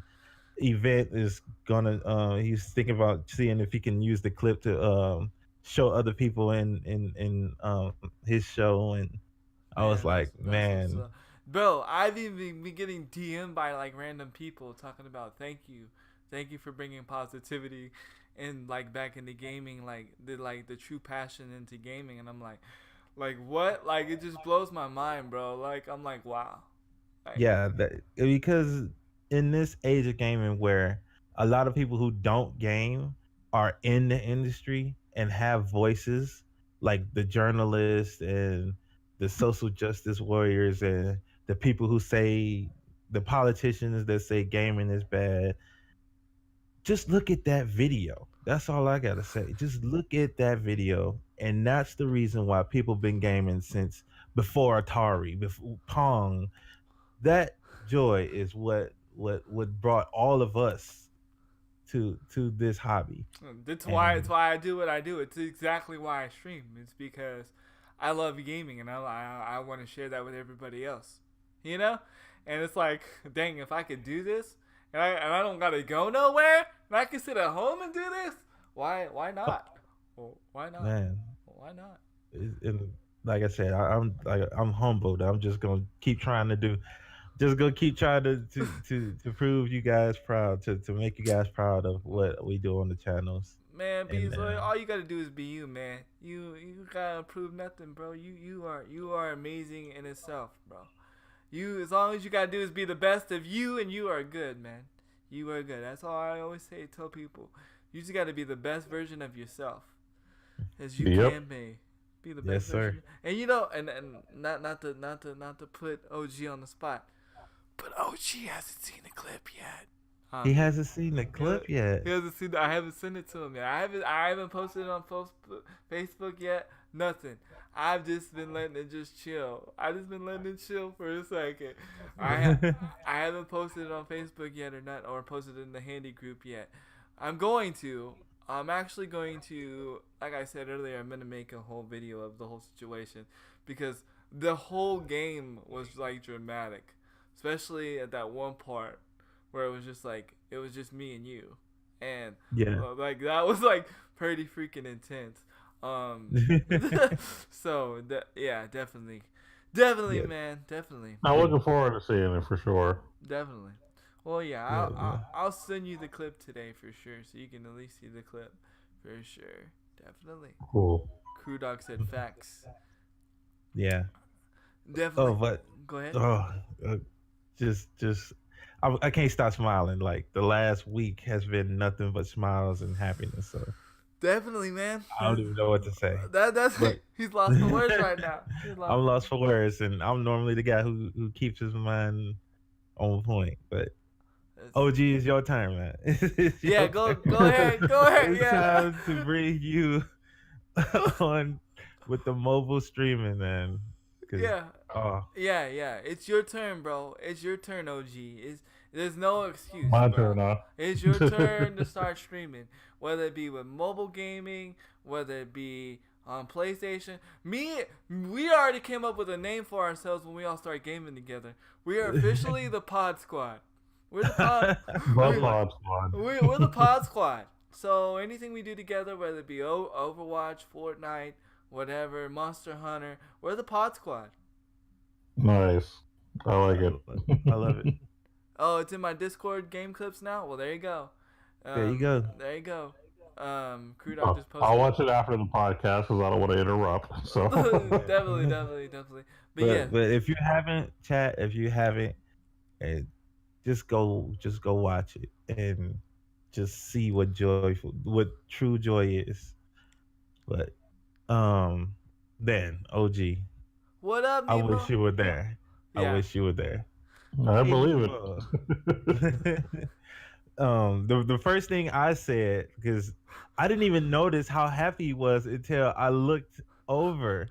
event is gonna he's thinking about seeing if he can use the clip to show other people in his show. And I was Man, like, that's what's man, up. Bro, I've even been getting DM'd by like random people talking about thank you for bringing positivity and like back into gaming, like the true passion into gaming, and I'm like what? Like it just blows my mind, bro. Like I'm like wow, like yeah, because in this age of gaming where a lot of people who don't game are in the industry and have voices, like the journalists and the social justice warriors and the people who say, the politicians that say gaming is bad, just look at that video. That's all I gotta say. Just look at that video, and that's the reason why people been gaming since before Atari, before Pong. That joy is what brought all of us to this hobby. That's And why I do what I do. It's exactly why I stream. It's because I love gaming and I want to share that with everybody else. You know? And it's like, dang, if I could do this and I don't gotta go nowhere and I can sit at home and do this, why not? Well, why not? man, Why not? and like I said, I'm humbled. I'm just gonna keep trying to do. Just gonna keep trying to prove you guys proud, to make you guys proud of what we do on the channels. Man, And Beasley, all you gotta do is be you, man. You gotta prove nothing, bro. You are amazing in itself, bro. You as long as you gotta do is be the best of you, and you are good, man. You are good. That's all I always say. Tell people, you just gotta be the best version of yourself as you Yep. can be. Be the yes, best sir. version. And you know, and not to put OG on the spot, but OG hasn't seen the clip yet. He hasn't seen the He clip yet. hasn't seen. I haven't sent it to him yet. I haven't posted it on Facebook yet. Nothing. I've just been letting it just chill. I just been letting it chill for a second. I haven't posted it on Facebook yet or posted it in the handy group yet. I'm going to. I'm actually going to. Like I said earlier, I'm gonna make a whole video of the whole situation because the whole game was like dramatic, especially at that one part where it was just like it was just me and you, and Yeah. like that was like pretty freaking intense. So yeah, definitely, Yeah. man, definitely, I'm looking forward to seeing it for sure. definitely. Well, yeah, Yeah, yeah. I'll send you the clip today for sure, so you can at least see the clip for sure. Definitely. Cool. Crew Dog said facts. Yeah. Definitely. Oh, but Go ahead. uh, just I can't stop smiling. Like the last week has been nothing but smiles and happiness. So Definitely, man. I don't even know what to say. That's But he's lost for words right now. I'm lost for words, and I'm normally the guy who keeps his mind on point. But OG, it's your turn, man. It's Yeah, your go turn. ahead, go ahead. It's Yeah. time to bring you on with the mobile streaming, man. 'Cause, Yeah. oh, Yeah. It's your turn, bro. It's your turn, OG. There's no excuse. My bro. turn, huh? It's your turn to start streaming, whether it be with mobile gaming, whether it be on PlayStation. We already came up with a name for ourselves when we all start gaming together. We are officially the Pod Squad. We're the pod. The we're, Pod Squad. we're the pod squad. So anything we do together, whether it be Overwatch, Fortnite, whatever, Monster Hunter, we're the pod squad. Nice. I like it. I love it. Oh, it's in my Discord game clips now. Well, there you go. There you go. There you go. Crew Dog just posted. I'll watch it after the podcast because I don't want to interrupt. So definitely. But if you haven't, chat, and just go watch it and just see what true joy is. But then OG, What up, I Nemo? wish you were there. Yeah. I wish you were there. I believe it. The first thing I said, because I didn't even notice how happy he was until I looked over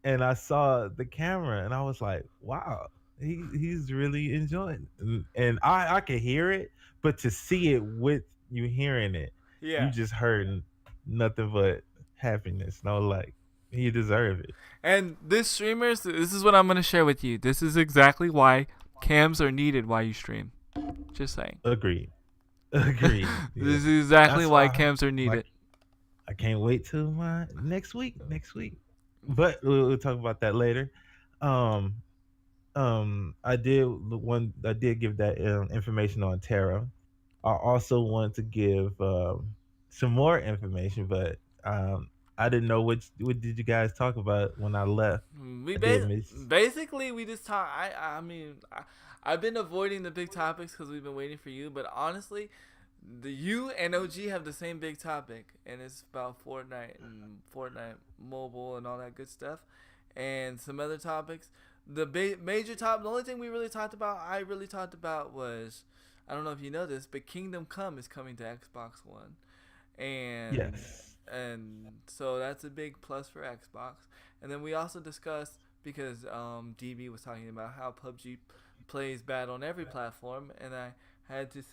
and I saw the camera, and I was like, wow, he's really enjoying it. And I can hear it, but to see it with you hearing it, Yeah. you just heard nothing but happiness. No, like, he deserved it. And this streamers, this is what I'm going to share with you. This is exactly why cams are needed while you stream. Just saying. Agreed. This is exactly why cams are needed. I can't wait till my next week. But we'll talk about that later. I did give that information on Terra. I also want to give some more information, but I didn't know what did you guys talk about when I left. Basically we just talk. I've been avoiding the big topics because we've been waiting for you, but honestly, you and OG have the same big topic, and it's about Fortnite and Fortnite mobile and all that good stuff, and some other topics. The major topic, the only thing I really talked about was, I don't know if you know this, but Kingdom Come is coming to Xbox One, and yes, and so that's a big plus for Xbox. And then we also discussed, because DB was talking about how PUBG plays bad on every platform, and I had to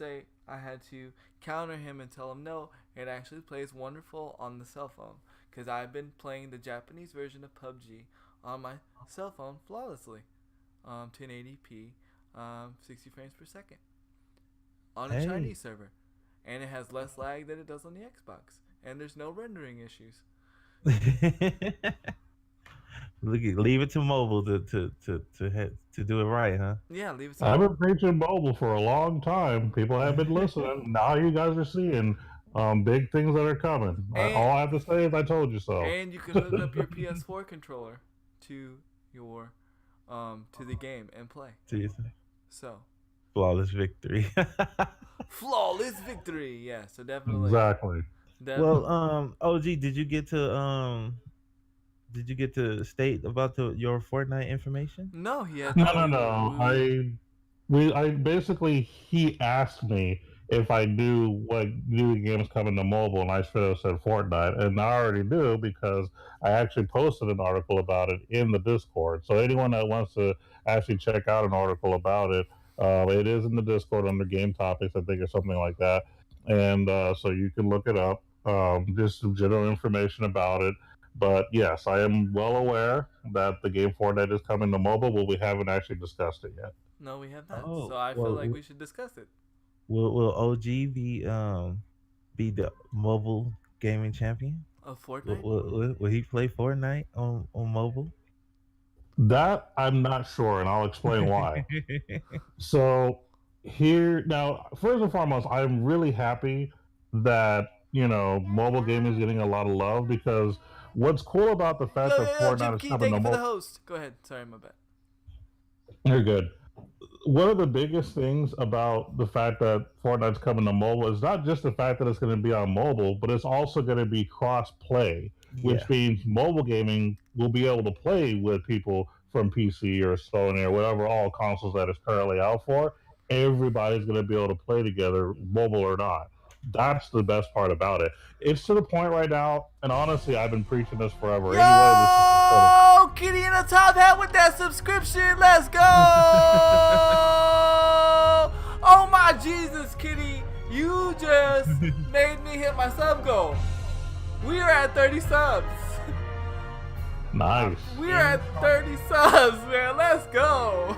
counter him and tell him no, it actually plays wonderful on the cell phone, because I've been playing the Japanese version of PUBG on my cell phone flawlessly, 1080p, 60 frames per second on a Chinese server, and it has less lag than it does on the Xbox, and there's no rendering issues. Leave it to mobile to do it right, huh? Yeah, leave it to I've been preaching mobile for a long time. People have been listening. Now you guys are seeing big things that are coming. All I have to say is I told you so. And you can hook up your PS4 controller to your to the game and play. So flawless victory. Flawless victory. Yeah, so definitely. Exactly. Well, OG, did you get to state about your Fortnite information? No, he had No. I basically, he asked me if I knew what new games coming to mobile, and I should have said Fortnite, and I already do because I actually posted an article about it in the Discord. So anyone that wants to actually check out an article about it, it is in the Discord under Game Topics, I think, or something like that, and so you can look it up. Just some general information about it. But yes, I am well aware that the game Fortnite is coming to mobile, but we haven't actually discussed it yet. No, we have not. So I feel like we should discuss it. Will OG be the mobile gaming champion of Fortnite? Will he play Fortnite on mobile? That I'm not sure, and I'll explain why. So here now, first and foremost, I'm really happy that mobile gaming is getting a lot of love, because what's cool about the fact that Fortnite is coming to mobile. For the host. Go ahead. Sorry, my bad. You're good. One of the biggest things about the fact that Fortnite's coming to mobile is not just the fact that it's going to be on mobile, but it's also going to be cross-play, which means mobile gaming will be able to play with people from PC or Sony or whatever all consoles that it's currently out for. Everybody's going to be able to play together, mobile or not. That's the best part about it. It's to the point right now, and honestly, I've been preaching this forever. Yo, Kitty in a top hat with that subscription. Let's go! Oh my Jesus, Kitty, you just made me hit my sub goal. We are at 30 subs. Nice. We are at 30 subs, man. Let's go.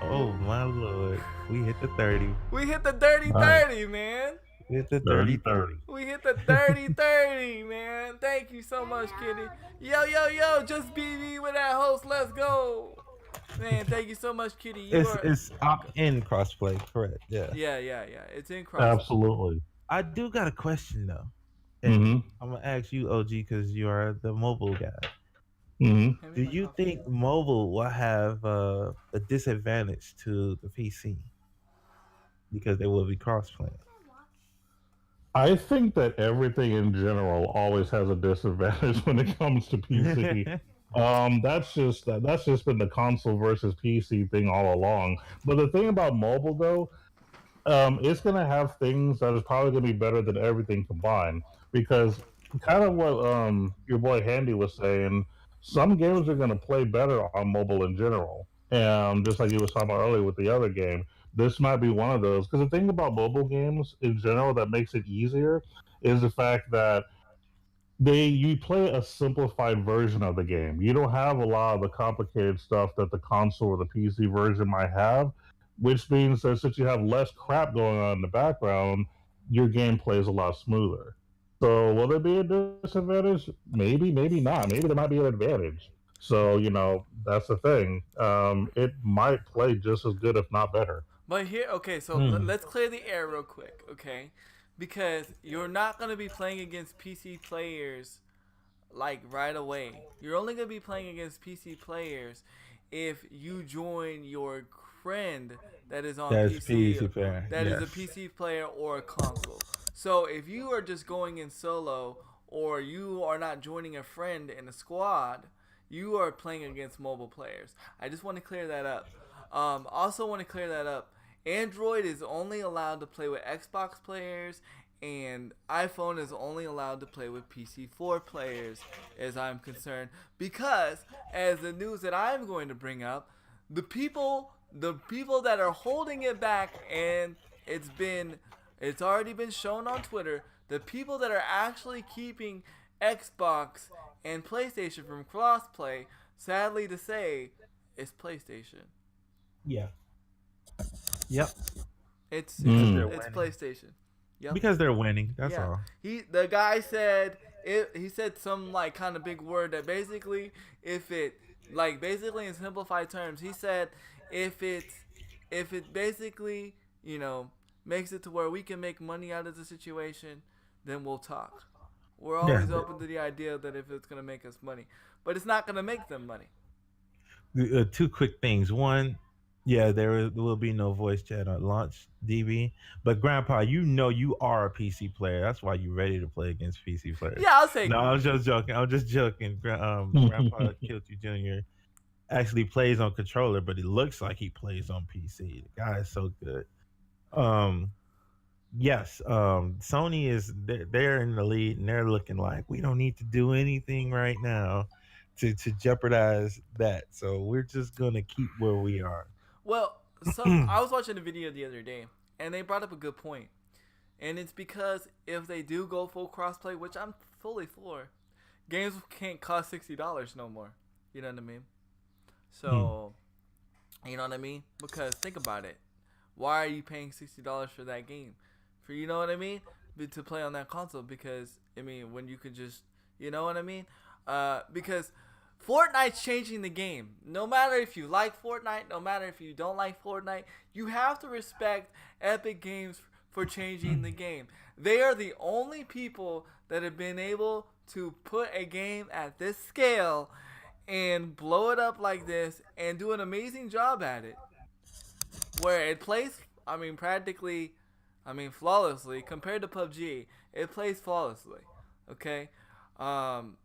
Oh my Lord. We hit the 30. We hit the dirty Nice. 30, man. We hit the 30 30 30. 30. We hit the 30 30, man. Thank you so much, Kitty. Yo, yo, yo, just beat me with that host. Let's go. Man, thank you so much, Kitty. You are. It's opt-in crossplay, correct? Yeah. Yeah, yeah, yeah. It's in cross. Absolutely. I do got a question though, and Mm-hmm. I'm gonna ask you, OG, because you are the mobile guy. Mm-hmm. Hand Do me my you coffee. think mobile will have a disadvantage to the PC because they will be cross-playing? I think that everything in general always has a disadvantage when it comes to PC. That's just been the console versus PC thing all along. But the thing about mobile though, it's gonna have things that is probably gonna be better than everything combined. Because kind of what your boy Handy was saying, some games are gonna play better on mobile in general. And just like you was talking about earlier with the other game, this might be one of those. Because the thing about mobile games in general that makes it easier is the fact that you play a simplified version of the game. You don't have a lot of the complicated stuff that the console or the PC version might have, which means that since you have less crap going on in the background, your game plays a lot smoother. So will there be a disadvantage? Maybe, maybe not. Maybe there might be an advantage. So that's the thing. It might play just as good, if not better. But here, okay, so Hmm. let's clear the air real quick, okay? Because you're not going to be playing against PC players like right away. You're only going to be playing against PC players if you join your friend that is on That's PC, PC player. that is a Yes. PC player or a console. So if you are just going in solo or you are not joining a friend in a squad, you are playing against mobile players. I just want to clear that up. Also want to clear that up. Android is only allowed to play with Xbox players, and iPhone is only allowed to play with PC4 players, as I'm concerned. Because, as the news that I'm going to bring up, the people that are holding it back, and it's already been shown on Twitter, the people that are actually keeping Xbox and PlayStation from crossplay, sadly to say, is PlayStation. Yeah. Yep. It's Because it's they're Mm. it's winning. PlayStation. Yep. Because they're winning. That's Yeah. all. The guy said he said some like kind of big word that basically if it like basically in simplified terms, he said if it if it basically, makes it to where we can make money out of the situation, then we'll talk. We're Yeah. always open to the idea that if it's going to make us money, but it's not going to make them money. Two quick things. One, yeah, will be no voice chat at launch, DB. But Grandpa, you are a PC player. That's why you're ready to play against PC players. Yeah, I'll say No, I'm just joking. I'm just joking. Grandpa Kilty Jr. actually plays on controller, but it looks like he plays on PC. The guy is so good. Um, yes, Sony is they're in the lead, and they're looking like we don't need to do anything right now to jeopardize that. So we're just gonna keep where we are. Well, I was watching a video the other day, and they brought up a good point. And it's because if they do go full crossplay, which I'm fully for, games can't cost $60 no more. You know what I mean? So, you know what I mean? Because think about it. Why are you paying $60 for that game? For you know what I mean? To play on that console, because I mean when you could just, you know what I mean? Because Fortnite's changing the game. No matter if you like Fortnite, no matter if you don't like Fortnite, you have to respect Epic Games for changing the game. They are the only people that have been able to put a game at this scale and blow it up like this and do an amazing job at it. Where it plays, I mean, practically, I mean, flawlessly compared to PUBG. It plays flawlessly. Okay? Um,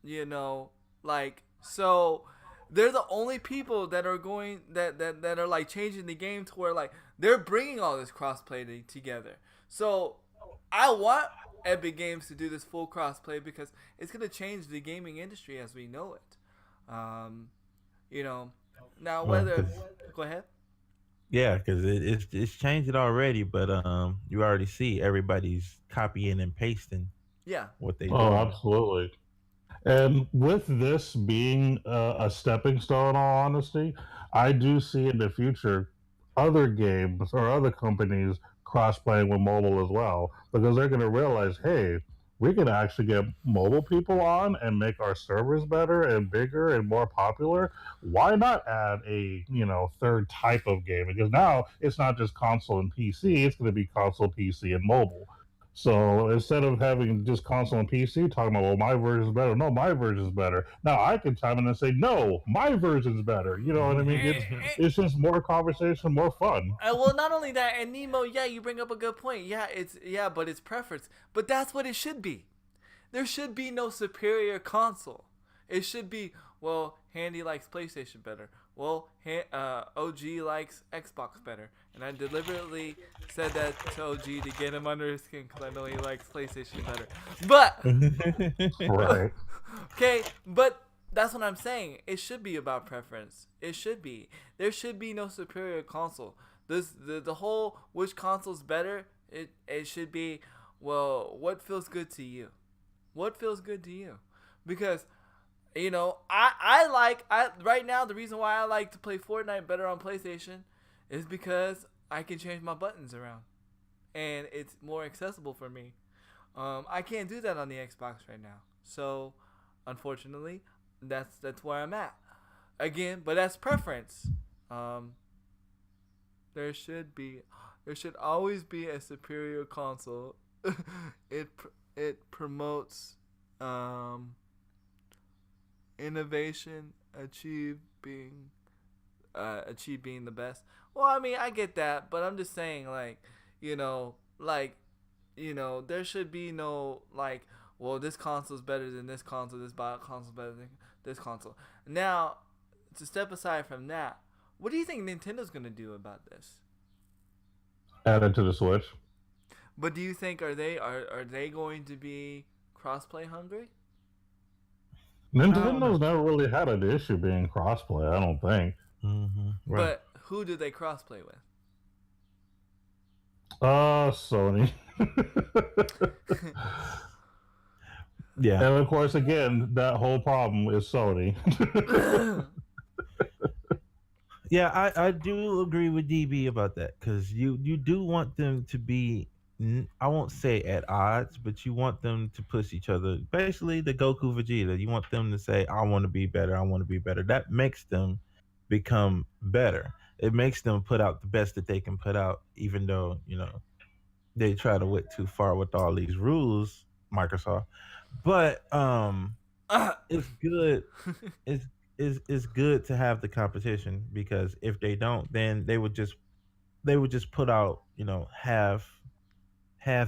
you know, like, so they're the only people that are going that are like changing the game to where like they're bringing all this crossplay together. So I want Epic Games to do this full crossplay because it's gonna change the gaming industry as we know it. Um, you know, now Well, whether 'cause- go ahead. yeah, because it's changed it already, but you already see everybody's copying and pasting Yeah, what they Oh, do. absolutely. And with this being a stepping stone, in all honesty, I do see in the future other games or other companies cross playing with mobile as well, because they're going to realize, hey, we can actually get mobile people on and make our servers better and bigger and more popular. Why not add a third type of game? Because now it's not just console and PC; it's going to be console, PC, and mobile. So instead of having just console and PC talking about, well, my version is better, no, my version is better. Now I can chime in and say, no, my version's better. You know what I mean? And, It's just more conversation, more fun. well, not only that, and Nemo, yeah, you bring up a good point. But it's preference. But that's what it should be. There should be no superior console. It should be, well, Handy likes PlayStation better. Well, OG likes Xbox better. And I deliberately said that to OG to get him under his skin because I know he likes PlayStation better. But, Right. okay, but that's what I'm saying. It should be about preference. It should be. There should be no superior console. The whole which console's better, it should be, well, what feels good to you? What feels good to you? Because I right now the reason why I like to play Fortnite better on PlayStation is because I can change my buttons around and it's more accessible for me. I can't do that on the Xbox right now. So, unfortunately, that's where I'm at. Again, but that's preference. Um, there should always be a superior console. It promotes innovation, achieve being the best. Well, I mean, I get that, but I'm just saying, there should be no well, this console's better than this console, this console's better than this console. Now, to step aside from that, what do you think Nintendo's gonna do about this? Add it to the Switch. But do you think are they going to be crossplay hungry? Nintendo's never really had an issue being crossplay, I don't think. Right. But who do they crossplay with? Sony. Yeah. And of course, again, that whole problem is Sony. Yeah, I do agree with DB about that because you do want them to be, I won't say at odds, but you want them to push each other. Basically, the Goku Vegeta, you want them to say, I want to be better, I want to be better. That makes them become better. It makes them put out the best that they can put out, even though, they try to went too far with all these rules, Microsoft. But it's good. It's good to have the competition because if they don't, then they would just put out half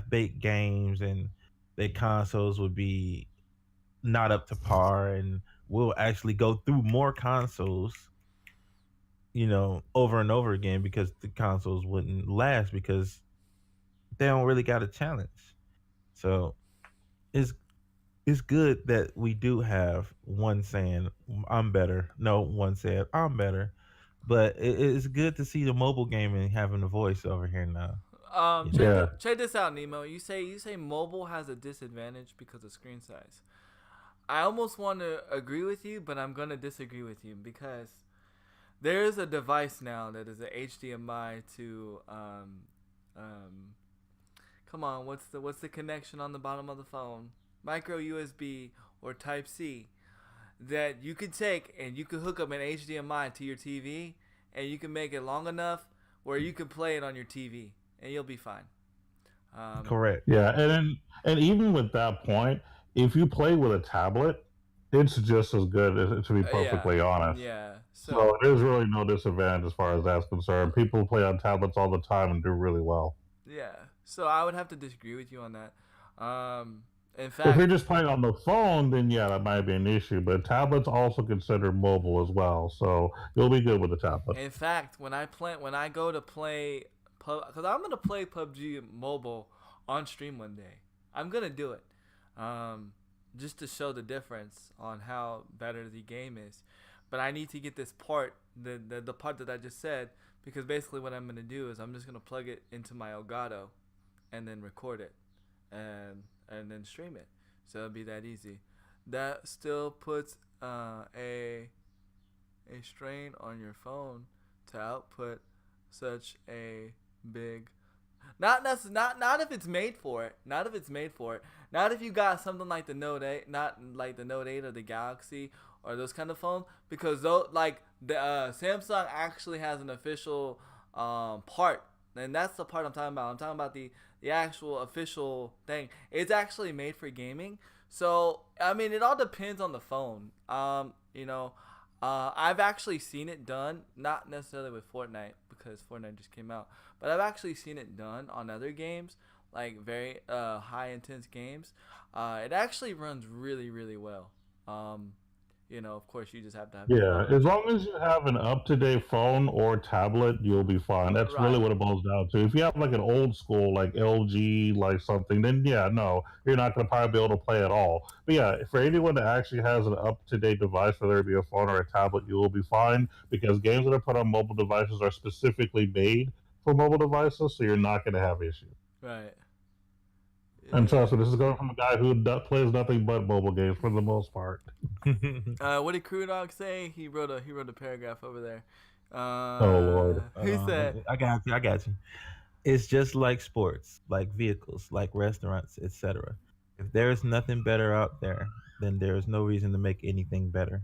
baked games and their consoles would be not up to par and we'll actually go through more consoles over and over again because the consoles wouldn't last because they don't really got a challenge. So it's it's good that we do have one saying I'm better. No one said I'm better. But it's good to see the mobile gaming having a voice over here now. Yeah. Check this out, Nemo. You say mobile has a disadvantage because of screen size. I almost want to agree with you, but I'm gonna disagree with you because there is a device now that is a HDMI to come on, what's the connection on the bottom of the phone? Micro USB or Type C that you could take and you could hook up an HDMI to your TV and you can make it long enough where you can play it on your TV and you'll be fine. Correct. Yeah, and even with that point, if you play with a tablet, it's just as good, to be perfectly honest. Yeah. So there's really no disadvantage as far as that's concerned. People play on tablets all the time and do really well. Yeah. So I would have to disagree with you on that. In If fact, you're just playing on the phone, then yeah, that might be an issue. But tablets also considered mobile as well, so you'll be good with a tablet. when I go to play because I'm gonna play PUBG Mobile on stream one day. I'm gonna do it, just to show the difference on how better the game is. But I need to get this part, the part that I just said, because basically what I'm gonna do is I'm just gonna plug it into my Elgato, and then record it, and then stream it. So it'll be that easy. That still puts a strain on your phone to output such a big. Not if it's made for it. Not if it's made for it. Not if you got something like the Note 8, not like the Note 8 or the Galaxy or those kind of phones, because those like the Samsung actually has an official part, and that's the part I'm talking about. I'm talking about the actual official thing. It's actually made for gaming. So I mean, it all depends on the phone. I've actually seen it done, not necessarily with Fortnite because Fortnite just came out, but I've actually seen it done on other games, like very high intense games. It actually runs really really well. Of course, you just have to have your Yeah, phone as with you. long as you have an up-to-date phone or tablet, you'll be fine. That's really Right. what it boils down to. If you have like an old school, like LG, like something, then yeah, no, you're not going to probably be able to play at all. But yeah, for anyone that actually has an up-to-date device, whether it be a phone or a tablet, you will be fine because games that are put on mobile devices are specifically made for mobile devices, so you're not going to have issues. Right. And Yeah. trust me, this is going from a guy who plays nothing but mobile games for the most part. What did Crew Dog say? He wrote a paragraph over there. Oh Lord. He said, I got you. I got you. It's just like sports, like vehicles, like restaurants, etc. If there is nothing better out there, then there is no reason to make anything better.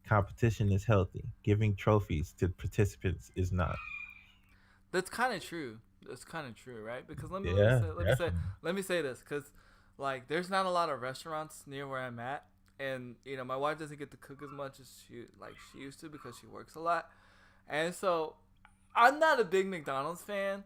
Competition is healthy. Giving trophies to participants is not. "That's kind of true. That's kind of true, right? Because Yeah, definitely. let me say this, because like there's not a lot of restaurants near where I'm at, and my wife doesn't get to cook as much as she used to because she works a lot, and so I'm not a big McDonald's fan,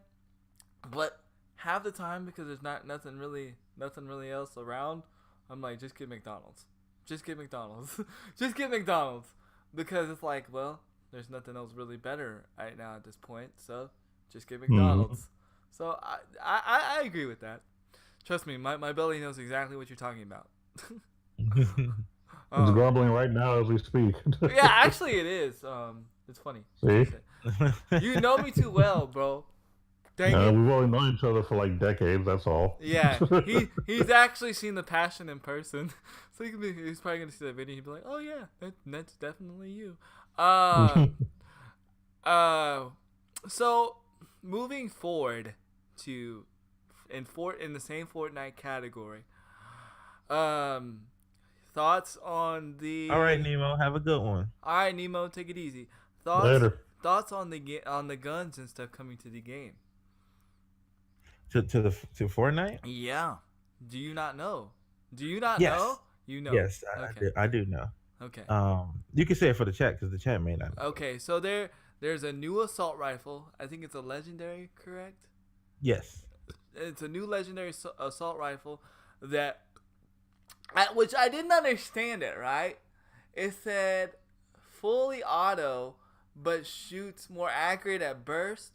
but half the time because there's not nothing really else around, I'm like, just get McDonald's, just get McDonald's, just get McDonald's, because it's like, well, there's nothing else really better right now at this point, so just get Hmm. McDonald's. So I agree with that. Trust me, my belly knows exactly what you're talking about. It's um, grumbling right now as we speak. yeah, actually it is. It's funny that you See? say. You know me too well, bro. Dang it. We've only known each other for like decades, that's all. Yeah, he's actually seen the passion in person, so he's probably gonna see that video. He'd be like, "Oh yeah, that's definitely you." Um, uh, so moving forward to in the same Fortnite category. Um, thoughts on All right, the. Nemo, have a good one. All right, Nemo, take it easy. Thoughts Later. thoughts on the guns and stuff coming to the game. To Fortnite. Yeah. Do you not know? Do you not Yes, know? You know. yes, I Okay. do. I do know. Okay. You can say it for the chat because the chat may not know. Okay. So there's a new assault rifle. I think it's a legendary, correct? Yes. It's a new legendary assault rifle that, which I didn't understand it, right? It said fully auto, but shoots more accurate at burst,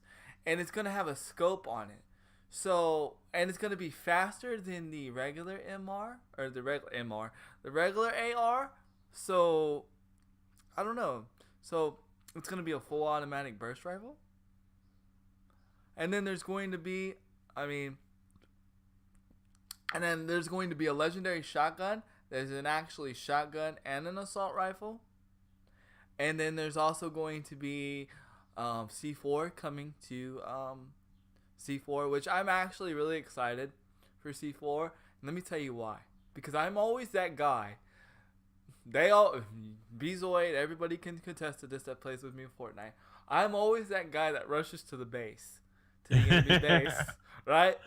and it's gonna have a scope on it. So, and it's gonna be faster than the regular MR or the regular MR, the regular AR. So, I don't know. So, it's gonna be a full automatic burst rifle, and then there's going to be, I mean, and then there's going to be a legendary shotgun. There's an actually shotgun and an assault rifle. And then there's also going to be C4 coming to C4, which I'm actually really excited for C4. And let me tell you why. Because I'm always that guy. They all, Bezoid, everybody can contest to this that plays with me in Fortnite. I'm always that guy that rushes to the base, to the enemy base, right?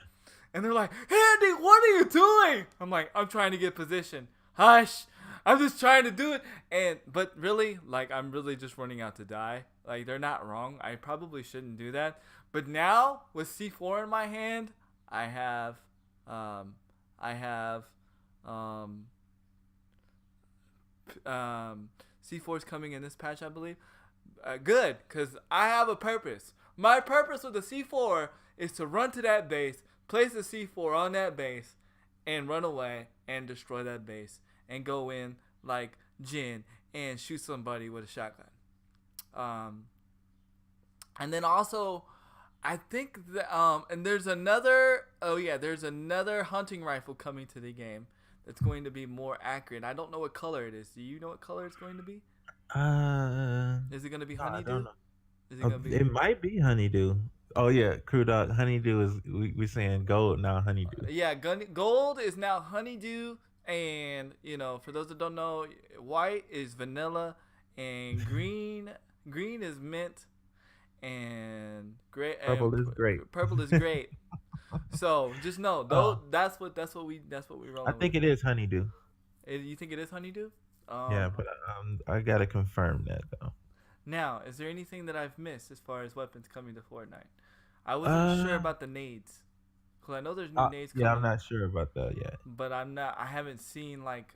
And they're like, Andy, what are you doing? I'm like, I'm trying to get position. Hush. I'm just trying to do it. But really, like, I'm really just running out to die. Like, they're not wrong. I probably shouldn't do that. But now, with C4 in my hand, I have, um, C4 is coming in this patch, I believe. Good, because I have a purpose. My purpose with the C4 is to run to that base, place the C4 on that base, and run away and destroy that base and go in like Jin and shoot somebody with a shotgun. And then also, I think that and there's another. Oh yeah, there's another hunting rifle coming to the game that's going to be more accurate. I don't know what color it is. Do you know what color it's going to be? Uh, Is it going to be no, I honeydew? don't know. Is it gonna be? It might be honeydew. Oh yeah, crew dog. Honeydew is we saying gold now. Honeydew. Yeah, gold is now honeydew, and for those that don't know, white is vanilla, and green is mint, and gray Purple and is great. purple is great. So just know, though, that's what we I rolling with. think it is honeydew. You think it is honeydew? Yeah, Um, but I gotta confirm that though. Now, is there anything that I've missed as far as weapons coming to Fortnite? I wasn't sure Uh, about the nades, cause I know there's new nades yeah, I'm coming, not sure about that yet. but I'm not. I haven't seen like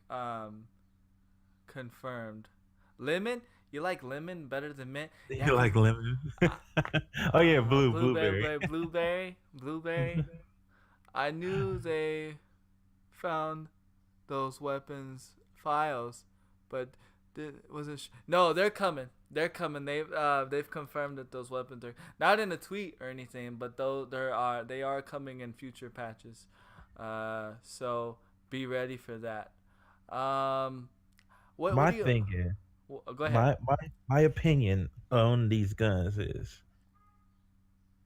confirmed. Lemon? You like lemon better than mint? Yeah, You 'cause like lemon? I, Oh yeah, blueberry, blueberry. blueberry. I knew they found those weapons files, but wasn't. No, they're coming. They're coming. They've confirmed that those weapons are not in a tweet or anything, but though they are coming in future patches. So be ready for that. Um, what My do you? thing is Go ahead. my opinion on these guns is,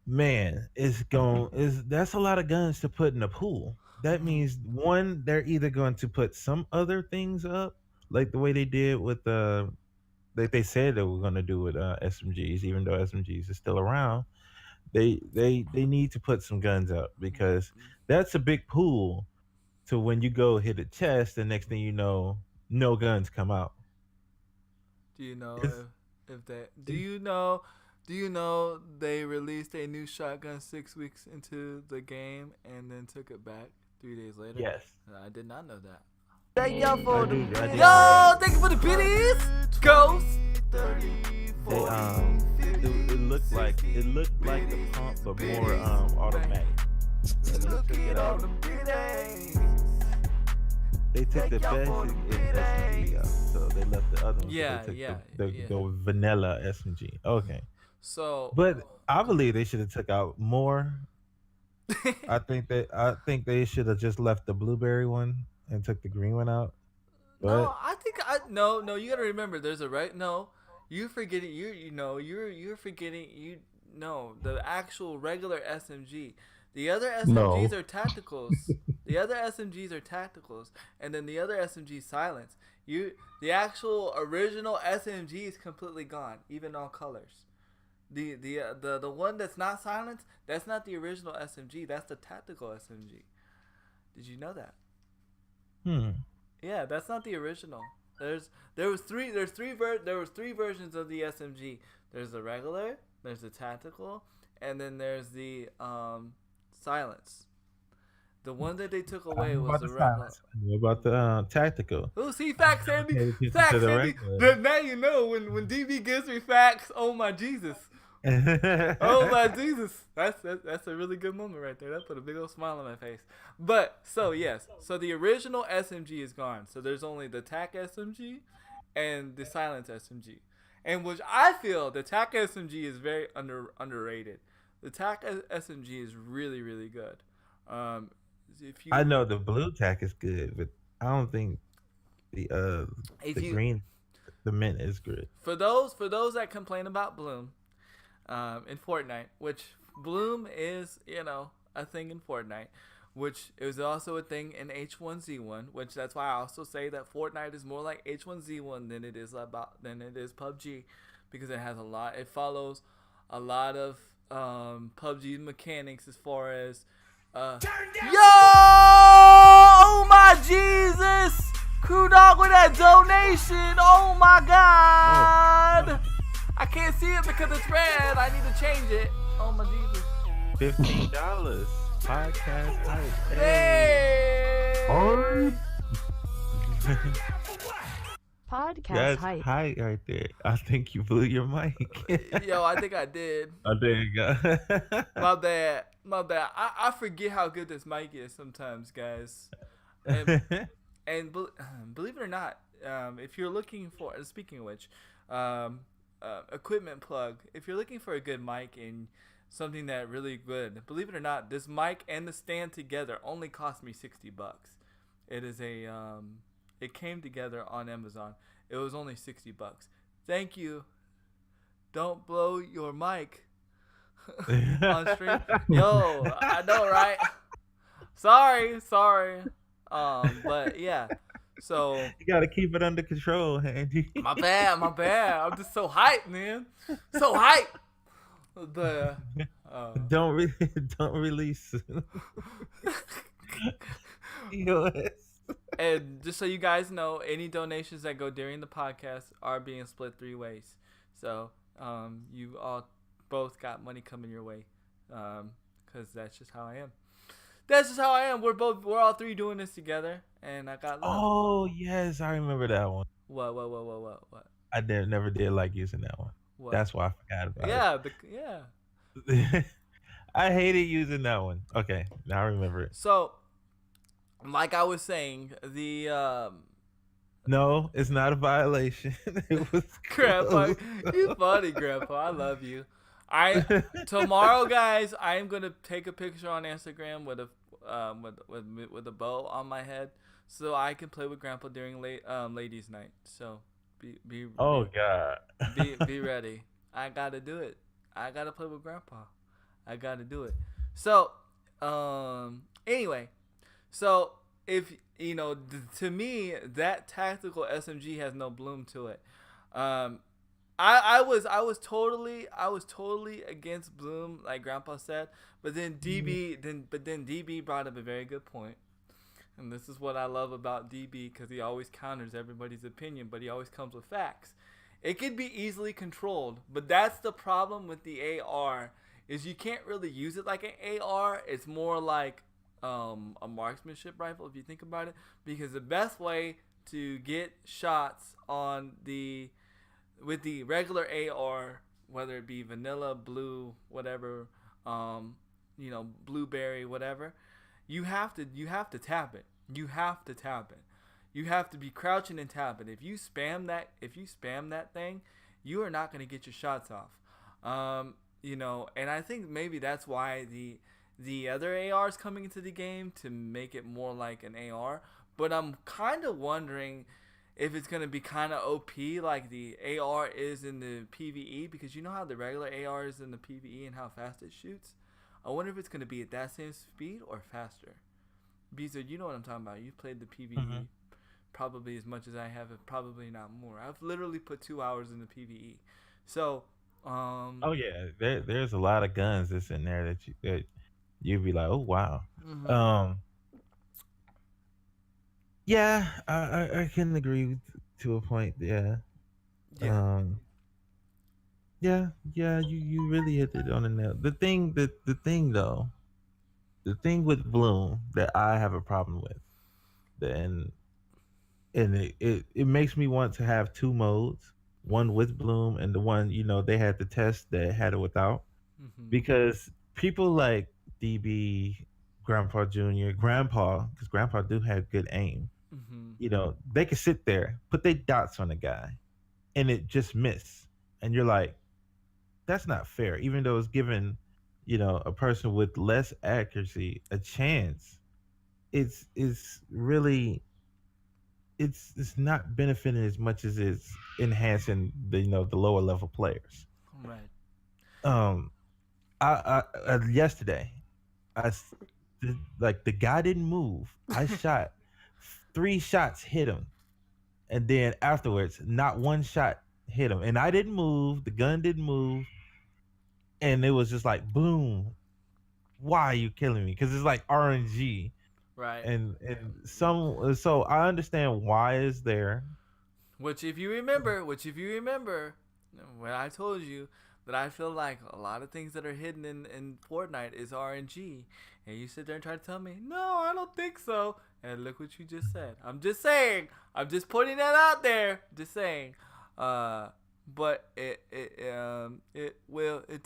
man, that's a lot of guns to put in a pool. That means one, they're either going to put some other things up, like the way they did with like they said they were going to do with SMGs, even though SMGs is still around. They need to put some guns up because that's a big pool. To when you go hit a chest, the next thing you know, no guns come out. Do you know It's, if they? Do it's you know? Do you know they released a new shotgun 6 weeks into the game and then took it back 3 days later? yes. I did not know that. Thank y'all for I the do. I did know yo. Thank you for the biddies. Ghost. they it looked like the pump, but more automatic. And they took it out. They took the best in SMG out, so they left the other one. Yeah, So they yeah, took the yeah. the vanilla SMG. Okay, So, but I believe they should have took out more. I think they should have just left the blueberry one and took the green one out. no, But I think no. You gotta remember, there's a right. No, you forgetting. You're forgetting. The actual regular SMG. The other SMGs No. are tacticals. The other SMGs are tacticals, and then the other SMG silence. The actual original SMG is completely gone, even on colors. The one that's not silenced, that's not the original SMG. That's the tactical SMG. Did you know that? hmm, Yeah, that's not the original. There was three versions of the SMG. There's the regular, there's the tactical, and then there's the silence. The one that they took I away know was about the the regular. silence. I know about the tactical. Oh, see, facts, I Andy. paid attention to Facts, the Andy. regular. Now you know when DB gives me facts. Oh my Jesus. Oh my Jesus. That's a really good moment right there. That put a big old smile on my face. But so yes, so the original SMG is gone. So there's only the TAC SMG and the silence SMG, and which I feel the TAC SMG is very underrated. The TAC SMG is really really good. If I you know the blue tack is good, but I don't think the uh if the you green, the mint is good. for those that complain about Bloom, in Fortnite, which Bloom is, a thing in Fortnite, which is also a thing in H1Z1, which that's why I also say that Fortnite is more like H1Z1 than it is PUBG, because it follows a lot of PUBG mechanics as far as yo, oh my Jesus, Crew Dog with that donation, oh my God. I can't see it because it's red. I need to change it. Oh my Jesus. $15 podcast hype. Hey. Podcast That's hype. hype right there. I think you blew your mic. Yo, I think I did. Oh, there you go. My bad. I forget how good this mic is sometimes, guys. And believe it or not, if you're looking for, speaking of which, equipment plug, if you're looking for a good mic and something that really good, believe it or not, this mic and the stand together only cost me $60. It is it came together on Amazon. It was only $60. Thank you don't blow your mic on stream. Yo, I know, right? Sorry. But yeah. So You gotta keep it under control, Andy. my bad. I'm just so hyped, man. So hyped. The Don't don't release EOS. and just so you guys know, any donations that go during the podcast are being split 3 ways. So you all both got money coming your way, because that's just how I am. We're all 3 doing this together, and I got love. Oh yes, I remember that one. What? I never did like using that one. What? That's why I forgot about Yeah. it. I hated using that one. Okay, now I remember it. So, like I was saying, the No, it's not a violation. It was Grandpa, close. you funny, Grandpa. I love you. Tomorrow, guys, I am gonna take a picture on Instagram with a bow on my head, so I can play with Grandpa during ladies' night. So, God. be ready. I gotta do it. I gotta play with Grandpa. I gotta do it. So, anyway, so if you know, to me, that tactical SMG has no bloom to it. I was totally against bloom, like Grandpa said, but then DB brought up a very good point. And this is what I love about DB, because he always counters everybody's opinion, but he always comes with facts. It could be easily controlled, but that's the problem with the AR, is you can't really use it like an AR. It's more like a marksmanship rifle, if you think about it, because the best way to get shots with the regular AR, whether it be vanilla, blue, whatever, blueberry, whatever, you have to tap it. You have to be crouching and tapping. If you spam that thing, you are not going to get your shots off. And I think maybe that's why the other ARs coming into the game, to make it more like an AR. But I'm kind of wondering if it's going to be kind of OP like the AR is in the PvE, because you know how the regular AR is in the PvE and how fast it shoots? I wonder if it's going to be at that same speed or faster. Beezer, you know what I'm talking about. You've played the PvE probably as much as I have, probably not more. I've literally put 2 hours in the PvE. So, Oh yeah, there's a lot of guns that's in there that you'd be like, oh wow. Yeah, I can agree to a point. Yeah. yeah. You really hit it on the nail. The thing though, the thing with Bloom that I have a problem with, and it makes me want to have 2 modes, one with Bloom and the one they had the test that had it without, because people like DB, Grandpa Junior, because Grandpa do have good aim. They could sit there, put their dots on the guy, and it just miss, and you're like, that's not fair. Even though it's giving, a person with less accuracy a chance, it's really it's not benefiting as much as it's enhancing the the lower level players. Right. I yesterday, like the guy didn't move. I shot 3 shots, hit him, and then afterwards, not one shot hit him, and I didn't move. The gun didn't move, and it was just like, boom. Why are you killing me? Because it's like RNG, Right. and so I understand why it's there. Which if you remember, when I told you that I feel like a lot of things that are hidden in Fortnite is RNG, and you sit there and try to tell me, no, I don't think so. And look what you just said. I'm just saying. I'm just putting that out there. Just saying. But it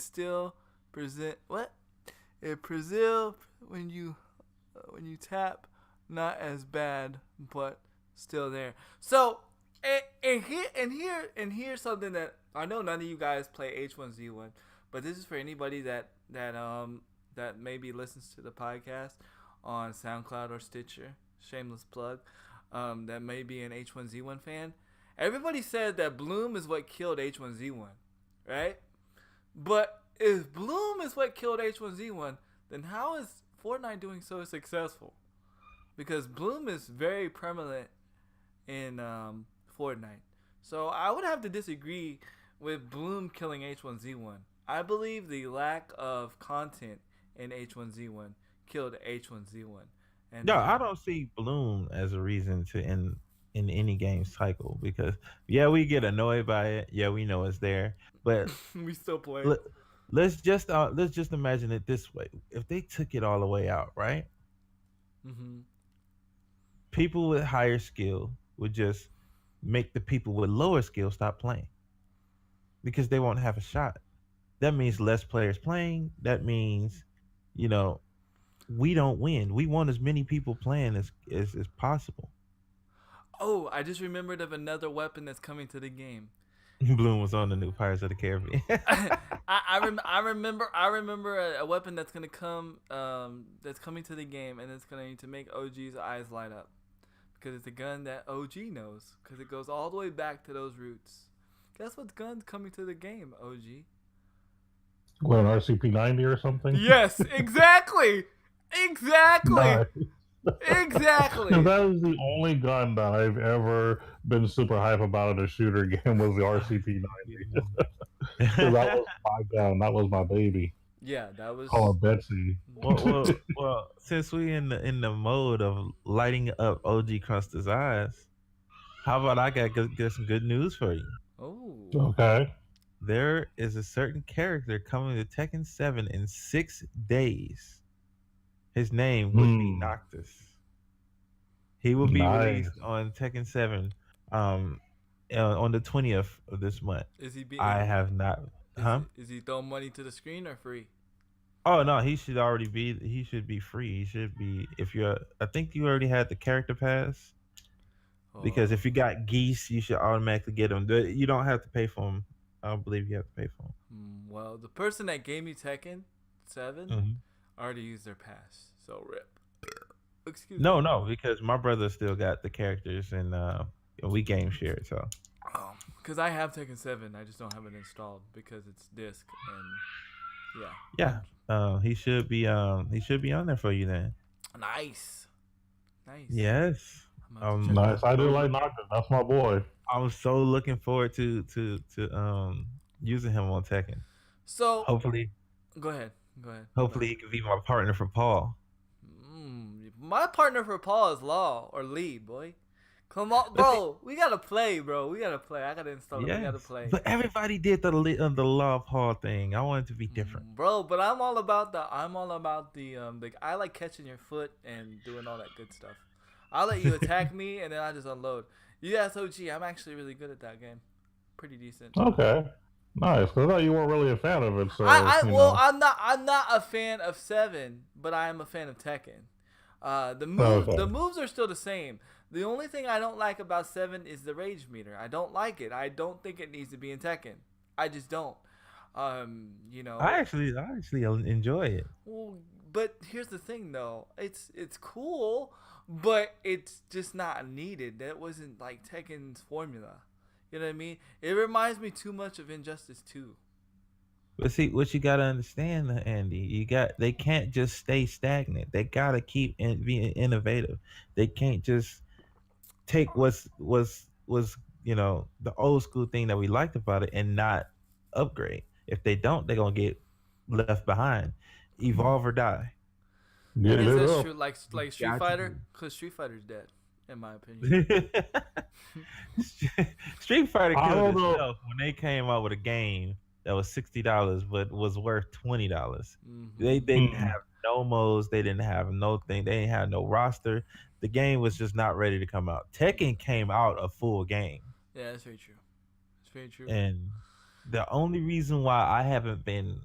still present what? It present when you tap, not as bad, but still there. So and here's something that I know none of you guys play H1Z1, but this is for anybody that maybe listens to the podcast on SoundCloud or Stitcher. Shameless plug. That may be an H1Z1 fan. Everybody said that Bloom is what killed H1Z1. right? But if Bloom is what killed H1Z1, then how is Fortnite doing so successful? Because Bloom is very prevalent in Fortnite. So I would have to disagree with Bloom killing H1Z1. I believe the lack of content in H1Z1 killed H1Z1. And No, I don't see Bloom as a reason to end in any game cycle because yeah, we get annoyed by it. Yeah, we know it's there, but we still play. let, let's just imagine it this way: if they took it all the way out, right? Mm-hmm. People with higher skill would just make the people with lower skill stop playing because they won't have a shot. That means less players playing. That means, you know, we don't win. We want as many people playing as possible. Oh, I just remembered of another weapon that's coming to the game. Bloom was on the new Pirates of the Caribbean. I remember a weapon that's gonna come that's coming to the game, and it's going to make OG's eyes light up because it's a gun that OG knows because it goes all the way back to those roots. Guess what gun's coming to the game, OG? What, an RCP-90 or something? Yes, exactly. Nice. Exactly. That is the only gun that I've ever been super hype about in a shooter game was the RCP-90. So that was my gun. That was my baby. Yeah, that was. Call her Betsy. Well, since we in the mode of lighting up OG Custer's eyes, how about I get some good news for you? Oh. Okay. There is a certain character coming to Tekken 7 in 6 days. His name would be Noctis. He will be released on Tekken 7 on the 20th of this month. Is he I have not. Is he throwing money to the screen or free? Oh no, he should be free. He should be I think you already had the character pass. Because if you got Geese, you should automatically get him. You don't have to pay for him. I don't believe you have to pay for him. Well, the person that gave me Tekken 7 already used their pass, so rip. Excuse me. No, because my brother still got the characters and we game shared, so. Because I have Tekken 7, I just don't have it installed because it's disc and yeah. He should be on there for you then. Nice. Yes. Nice. I do like Noctis. That's my boy. I'm so looking forward to using him on Tekken. So hopefully, go ahead. Hopefully, he can be my partner for Paul. My partner for Paul is Law or Lee, boy. Come on, bro. We gotta play, bro. We gotta play. I gotta install it. We gotta play. But everybody did the Law of Paul thing. I want it to be different, bro. But I'm all about the I like catching your foot and doing all that good stuff. I'll let you attack me and then I just unload. Yes, OG. I'm actually really good at that game. Pretty decent. Okay. Nice. I thought you weren't really a fan of it. So I'm not a fan of 7, but I am a fan of Tekken. The moves are still the same. The only thing I don't like about 7 is the rage meter. I don't like it. I don't think it needs to be in Tekken. I just don't. I actually enjoy it. Well, but here's the thing though. It's cool, but it's just not needed. That wasn't like Tekken's formula. You know what I mean? It reminds me too much of Injustice 2. But see, what you gotta understand, Andy, they can't just stay stagnant. They gotta keep being innovative. They can't just take what's the old school thing that we liked about it and not upgrade. If they don't, they're gonna get left behind. Evolve or die. Yeah, that's true. Like Street Fighter, because Street Fighter's dead, in my opinion. Street Fighter killed itself when they came out with a game that was $60 but was worth $20. They didn't have no modes. They didn't have no thing. They didn't have no roster. The game was just not ready to come out. Tekken came out a full game. Yeah, that's very true. It's very true. And the only reason why I haven't been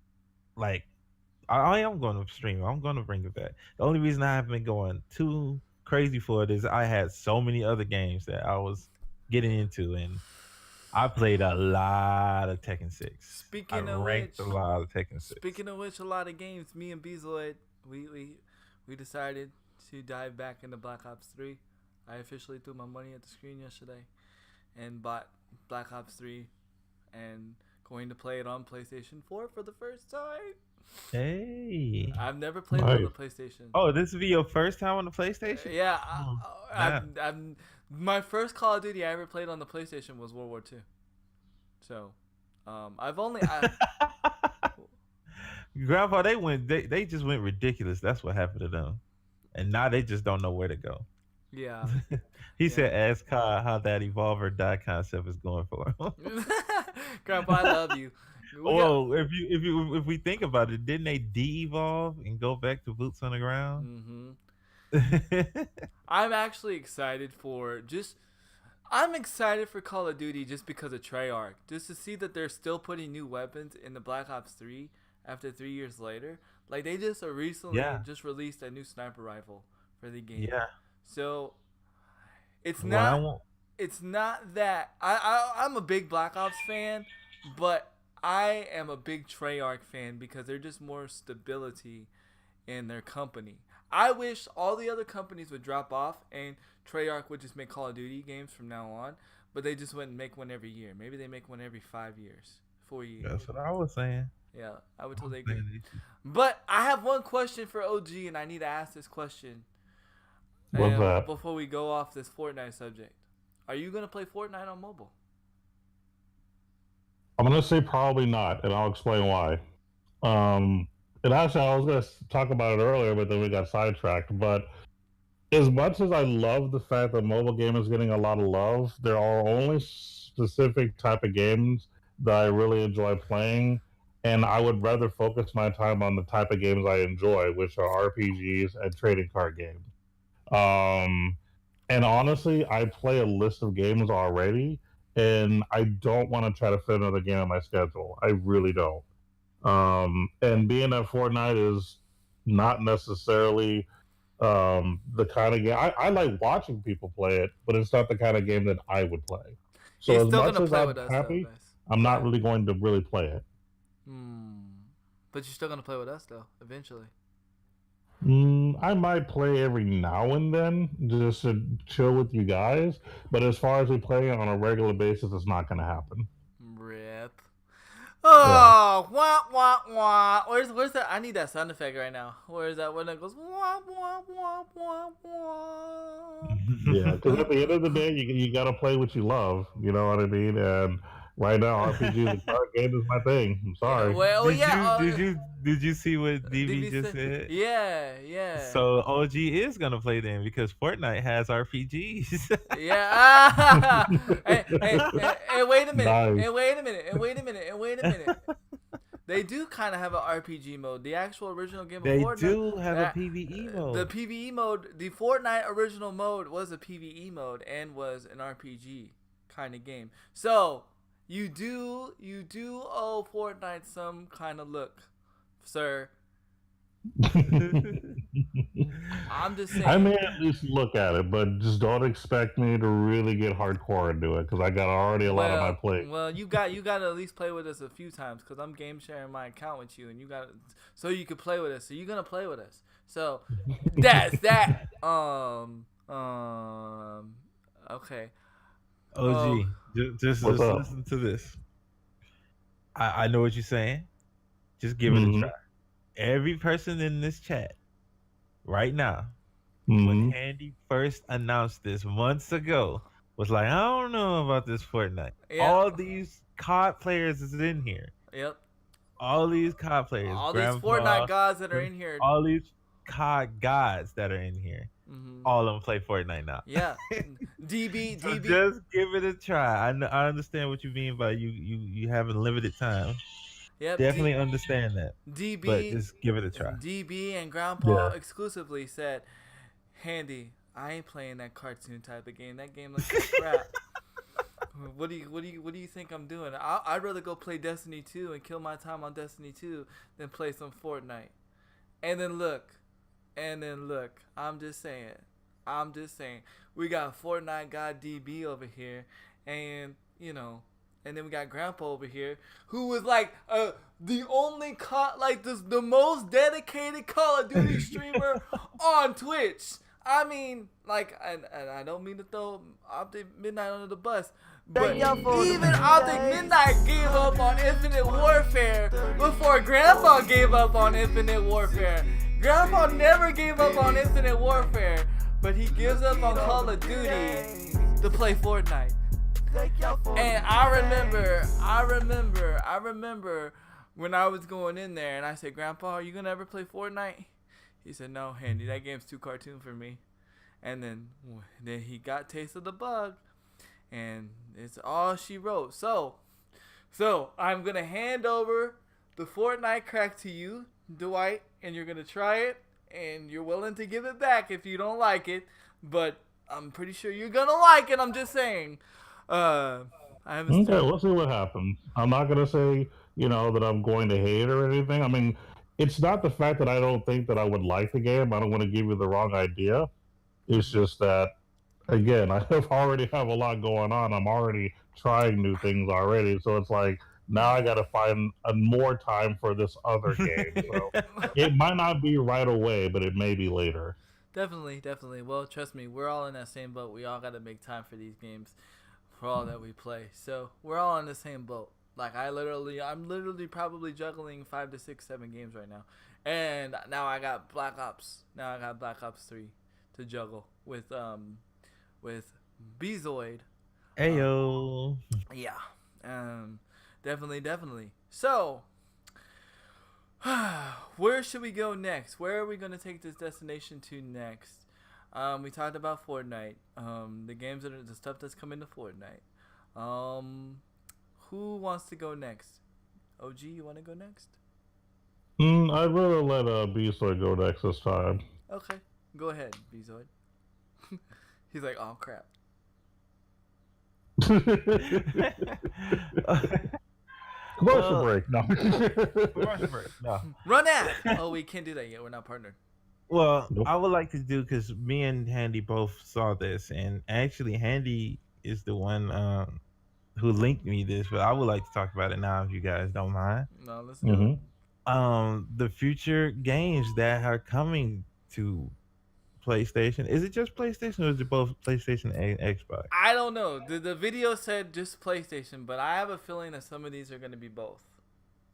like, I am going to stream. I'm going to bring it back. The only reason I haven't been going too crazy for it is I had so many other games that I was getting into, and I played a lot of Tekken 6. A lot of Tekken 6. Speaking of which, a lot of games, me and Bezoid, we decided to dive back into Black Ops 3. I officially threw my money at the screen yesterday and bought Black Ops 3 and Going to play it on PlayStation 4 for the first time. Hey. I've never played it on the Nice. PlayStation. Oh, this will be your first time on the PlayStation? Yeah, Oh, my first Call of Duty I ever played on the PlayStation was World War II. So, I've only Grandpa, they just went ridiculous. That's what happened to them. And now they just don't know where to go. yeah. He Yeah. said, "Ask Kyle how that evolve or die concept is going for him." Grandpa, I love you. Well, if we think about it, didn't they de-evolve and go back to boots on the ground? I'm actually excited for I'm excited for Call of Duty just because of Treyarch. Just to see that they're still putting new weapons in the Black Ops 3 after 3 years later. Like, they just recently just released a new sniper rifle for the game. Yeah. So, it's What I not want, it's not that I'm a big Black Ops fan, but I am a big Treyarch fan because they're just more stability in their company. I wish all the other companies would drop off and Treyarch would just make Call of Duty games from now on, but they just wouldn't make one every year. Maybe they make one every 5 years, 4 years. that's what I was saying. Yeah, I would totally agree. But I have one question for OG, and I need to ask this question. What's that? Before we go off this Fortnite subject. Are you going to play Fortnite on mobile? I'm gonna say probably not, and I'll explain why. And actually, I was gonna talk about it earlier, but then we got sidetracked. But as much as I love the fact that mobile game is getting a lot of love, there are only specific type of games that I really enjoy playing, and I would rather focus my time on the type of games I enjoy, which are RPGs and trading card games. Um, and honestly, I play a list of games already, and I don't want to try to fit another game on my schedule. I really don't. And being that Fortnite is not necessarily the kind of game I like watching people play it, but it's not the kind of game that I would play. So He's as still much gonna as play I'm with us, happy, though, guys. I'm not really going to really play it. But you're still gonna play with us, though, eventually. I might play every now and then just to chill with you guys, but as far as we play it on a regular basis, it's not going to happen. Rip. Oh, wah, wah, wah. Where's that? I need that sound effect right now. Where is that when it goes wah, wah, wah, wah, wah? Yeah, because at the end of the day, you got to play what you love. You know what I mean? And right now, RPG the card game is my thing. I'm sorry. Well, Did you see what DB just said? Yeah. So OG is gonna play then because Fortnite has RPGs. Yeah. Hey, wait a minute. Nice. And wait a minute. They do kind of have an RPG mode. The actual original game of They Fortnite. do have a PvE mode. The PvE mode, the Fortnite original mode was a PvE mode and was an RPG kind of game. So you do owe Fortnite some kind of look, sir. I'm just saying. I may at least look at it, but just don't expect me to really get hardcore into it because I got already a lot on my plate. Well, you got to at least play with us a few times because I'm game sharing my account with you, and you got so you can play with us. So you're gonna play with us. So that's that. Okay. OG, just listen to this. I know what you're saying. Just give it a try. Every person in this chat right now, when Handy first announced this months ago, was like, I don't know about this Fortnite. Yeah. All these COD players is in here. Yep. All these COD players. All these Fortnite gods that are in here. All these COD gods that are in here. All of them play Fortnite now. Yeah. DB. Just give it a try. I understand what you mean by you having limited time. Yep, Definitely understand that. DB, but just give it a try. DB and Grandpa exclusively said, Handy, I ain't playing that cartoon type of game. That game looks like crap. What do you think I'm doing? I'd rather go play Destiny 2 and kill my time on Destiny 2 than play some Fortnite. And then look. I'm just saying. We got Fortnite God DB over here, and and then we got Grandpa over here, who was like the only the most dedicated Call of Duty streamer on Twitch. I mean, like, and I don't mean to throw Optic Midnight under the bus, but even Optic Midnight gave up on Infinite Warfare before Grandpa gave up on Infinite Warfare. Grandpa never gave up on Infinite Warfare, but he gives up on Call of Duty to play Fortnite. And I remember when I was going in there and I said, Grandpa, are you gonna ever play Fortnite? He said, no, Handy, that game's too cartoon for me. And then he got Taste of the Bug, and it's all she wrote. So I'm gonna hand over the Fortnite crack to you, Dwight, and you're gonna try it, and you're willing to give it back if you don't like it, but I'm pretty sure you're gonna like it. I'm just saying. I haven't. Okay, we'll see what happens. I'm not gonna say, that I'm going to hate it or anything. I mean, it's not the fact that I don't think that I would like the game. I don't want to give you the wrong idea. It's just that, again, I already have a lot going on. I'm already trying new things already, so it's like now I got to find more time for this other game. So it might not be right away, but it may be later. Definitely. Well, trust me, we're all in that same boat. We all got to make time for these games, for all that we play. So we're all in the same boat. Like I'm literally probably juggling 5 to 6, 7 games right now, and now I got Black Ops. Now I got Black Ops 3 to juggle with Bezoid. Ayo. Yeah. Definitely. So, where should we go next? Where are we gonna take this destination to next? We talked about Fortnite. The stuff that's coming to Fortnite. Who wants to go next? OG, you want to go next? I'd rather let Beastoy go next this time. Okay, go ahead, Bezoid. He's like, oh crap. Commercial break. No. Commercial break. No. Run ad. Oh, we can't do that yet. We're not partnered. Well, Nope. I would like to do because me and Handy both saw this, and actually Handy is the one who linked me this, but I would like to talk about it now if you guys don't mind. No, let's do it. The future games that are coming to PlayStation. Is it just PlayStation or is it both PlayStation and Xbox? I don't know. The video said just PlayStation, but I have a feeling that some of these are going to be both.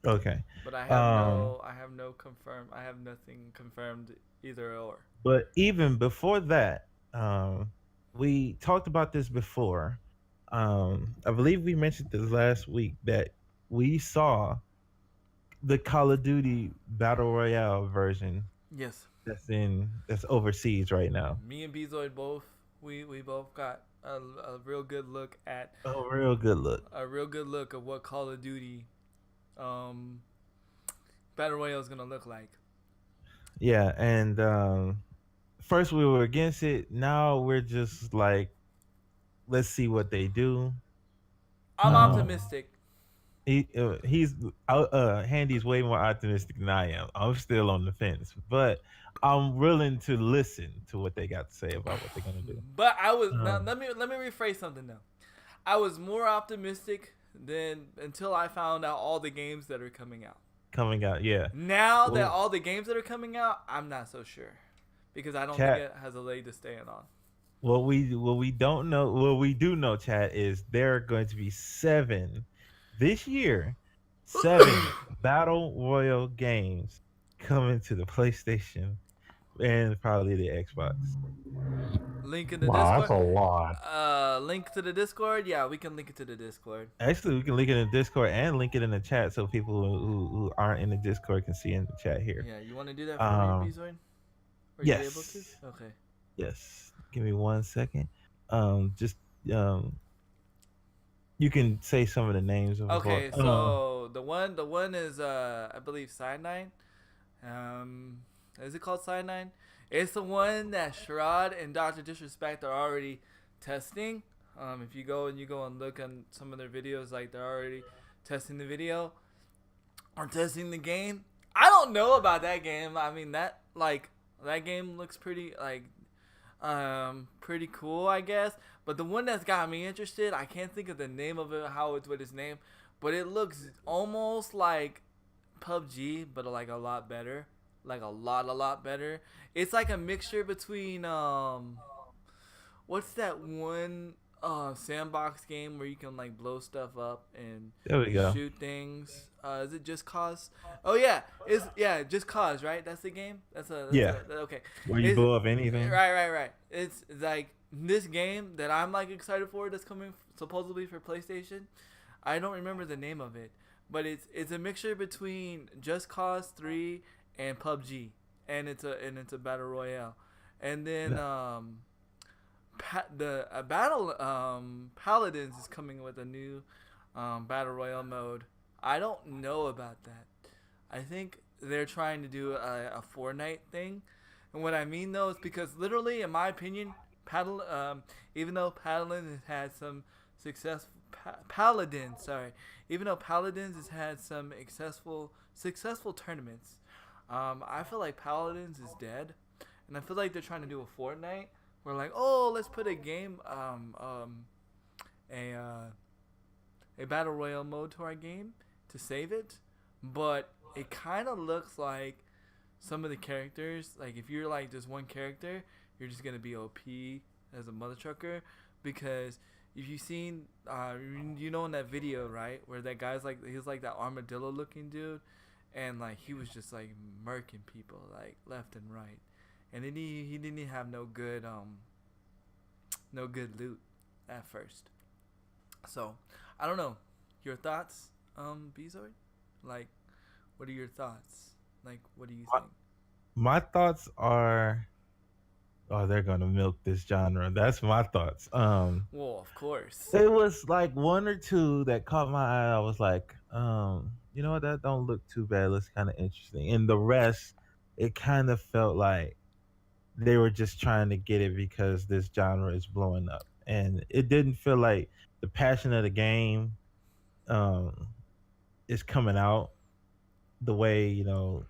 Okay. But I have nothing confirmed either or. But even before that, we talked about this before. I believe we mentioned this last week that we saw the Call of Duty Battle Royale version. Yes. That's overseas right now. Me and Bezoid we both got a real good look at A real good look of what Call of Duty Battle Royale is gonna look like. Yeah, and first we were against it. Now we're just like, let's see what they do. I'm optimistic. He's Handy's way more optimistic than I am. I'm still on the fence, but I'm willing to listen to what they got to say about what they're gonna do. But I was now, let me rephrase something now. I was more optimistic than until I found out all the games that are coming out. Yeah. Now that all the games that are coming out, I'm not so sure because I don't think it has a leg to stand on. What we do know, chat, is there are going to be 7 this year. 7 battle royale games coming to the PlayStation and probably the Xbox. Link in the Wow, Discord. that's a lot. Link to the Discord. Yeah, we can link it to the Discord. Actually, we can link it in the Discord and link it in the chat so people who aren't in the Discord can see in the chat here. Yeah, you want to do that for me, Bezoid? Are you able to? Okay. Yes. Give me 1 second. You can say some of the names of Okay, so the one is I believe Cyanide. Is it called Cyanide? It's the one that Sherrod and Dr. Disrespect are already testing. If you go and look on some of their videos, like they're already testing the video or testing the game. I don't know about that game. I mean that game looks pretty pretty cool, I guess. But the one that's got me interested, I can't think of the name of it, what its name, but it looks almost like PUBG, but like a lot better. like a lot better. It's like a mixture between what's that one sandbox game where you can like blow stuff up and There we go. shoot things? Is it Just Cause? Oh yeah, it's yeah Just Cause, right? That's the game. Yeah, Okay. where you It's, blow up anything. right. It's like this game that I'm like excited for that's coming supposedly for PlayStation. I don't remember the name of it, but it's a mixture between Just Cause 3 and PUBG, and it's a battle royale, and then the battle Paladins is coming with a new battle royale mode. I don't know about that. I think they're trying to do a Fortnite thing, and what I mean though is because literally, in my opinion, even though Paladins has had some successful Paladins, sorry, even though Paladins has had some successful tournaments, I feel like Paladins is dead, and I feel like they're trying to do a Fortnite. Where like, oh, let's put a game, a a battle royale mode to our game to save it, but it kind of looks like some of the characters, like if you're like just one character, you're just gonna be OP as a mother trucker, because if you've seen, you know, in that video, right, where that guy's like, he's like that armadillo looking dude, and like he was just like murking people like left and right, and then he didn't have no good loot at first. So I don't know. Your thoughts, Bezord? Like, what are your thoughts? Like, what do you think? My thoughts are, oh, they're gonna milk this genre. That's my thoughts. Well, of course. There was like one or two that caught my eye. I was like, you know what, that don't look too bad. Looks kind of interesting. And the rest, it kind of felt like they were just trying to get it because this genre is blowing up, and it didn't feel like the passion of the game um, is coming out the way, you know,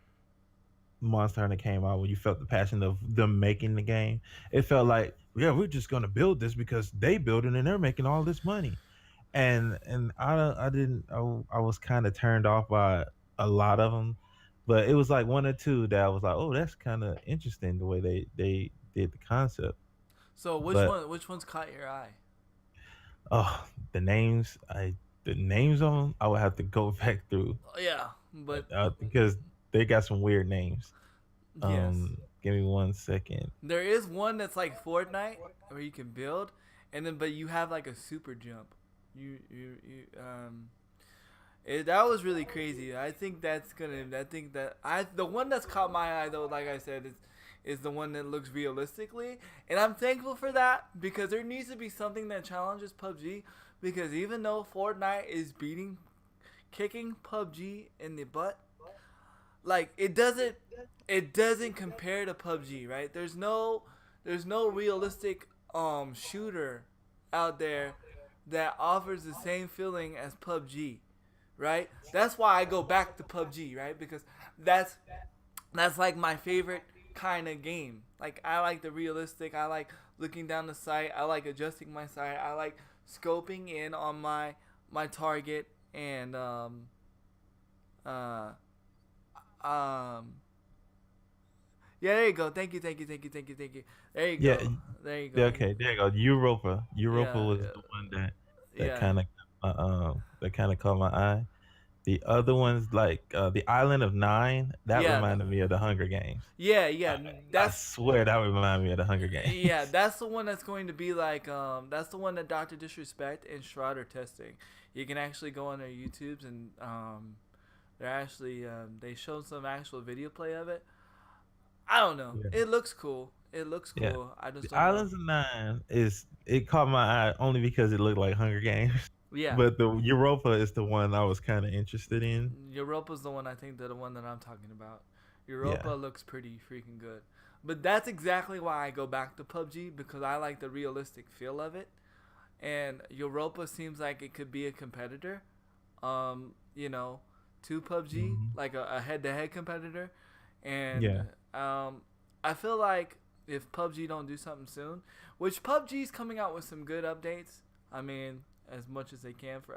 Monster Hunter came out, when you felt the passion of them making the game. It felt like, yeah, we're just gonna build this because they build it and they're making all this money. And I was kind of turned off by a lot of them, but it was like one or two that I was like, oh, that's kind of interesting the way they did the concept. So But which one's caught your eye? oh, the names of them, I would have to go back through Yeah, but because they got some weird names. yes, Give me 1 second. there is one that's like Fortnite where you can build, and then but you have like a super jump. That was really crazy. I think that's gonna. I think that the one that's caught my eye though, like I said, is the one that looks realistically, and I'm thankful for that because there needs to be something that challenges PUBG. Because even though Fortnite is kicking PUBG in the butt, like it doesn't compare to PUBG, right? There's no realistic shooter out there that offers the same feeling as PUBG, right? That's why I go back to PUBG, right? Because that's like my favorite kind of game. Like I like the realistic. I like looking down the sight. I like adjusting my sight. I like scoping in on my target and uh yeah, there you go. Thank you. There you Yeah, go. There you yeah, go. okay, there you go. Europa. Europa Yeah, was the one that yeah, kind of caught my eye. The other ones, like the Island of Nine, that yeah, reminded me of the Hunger Games. yeah. I That's swear that reminded me of the Hunger yeah, Games. that's the one that's going to be like that's the one that Doctor Disrespect and Shroud are testing. You can actually go on their YouTubes and they're actually they showed some actual video play of it. I don't know. Yeah. It looks cool. It looks Yeah. cool. I just The don't know. Islands of Nine it caught my eye only because it looked like Hunger Games. Yeah, But the Europa is the one I was kind of interested in. Europa's the one I think the one that I'm talking about. Europa Yeah. looks pretty freaking good. But that's exactly why I go back to PUBG because I like the realistic feel of it. And Europa seems like it could be a competitor, you know, to PUBG, Mhm. like a head-to-head competitor. And Yeah. I feel like if PUBG don't do something soon, which PUBG's coming out with some good updates. I mean, as much as they can for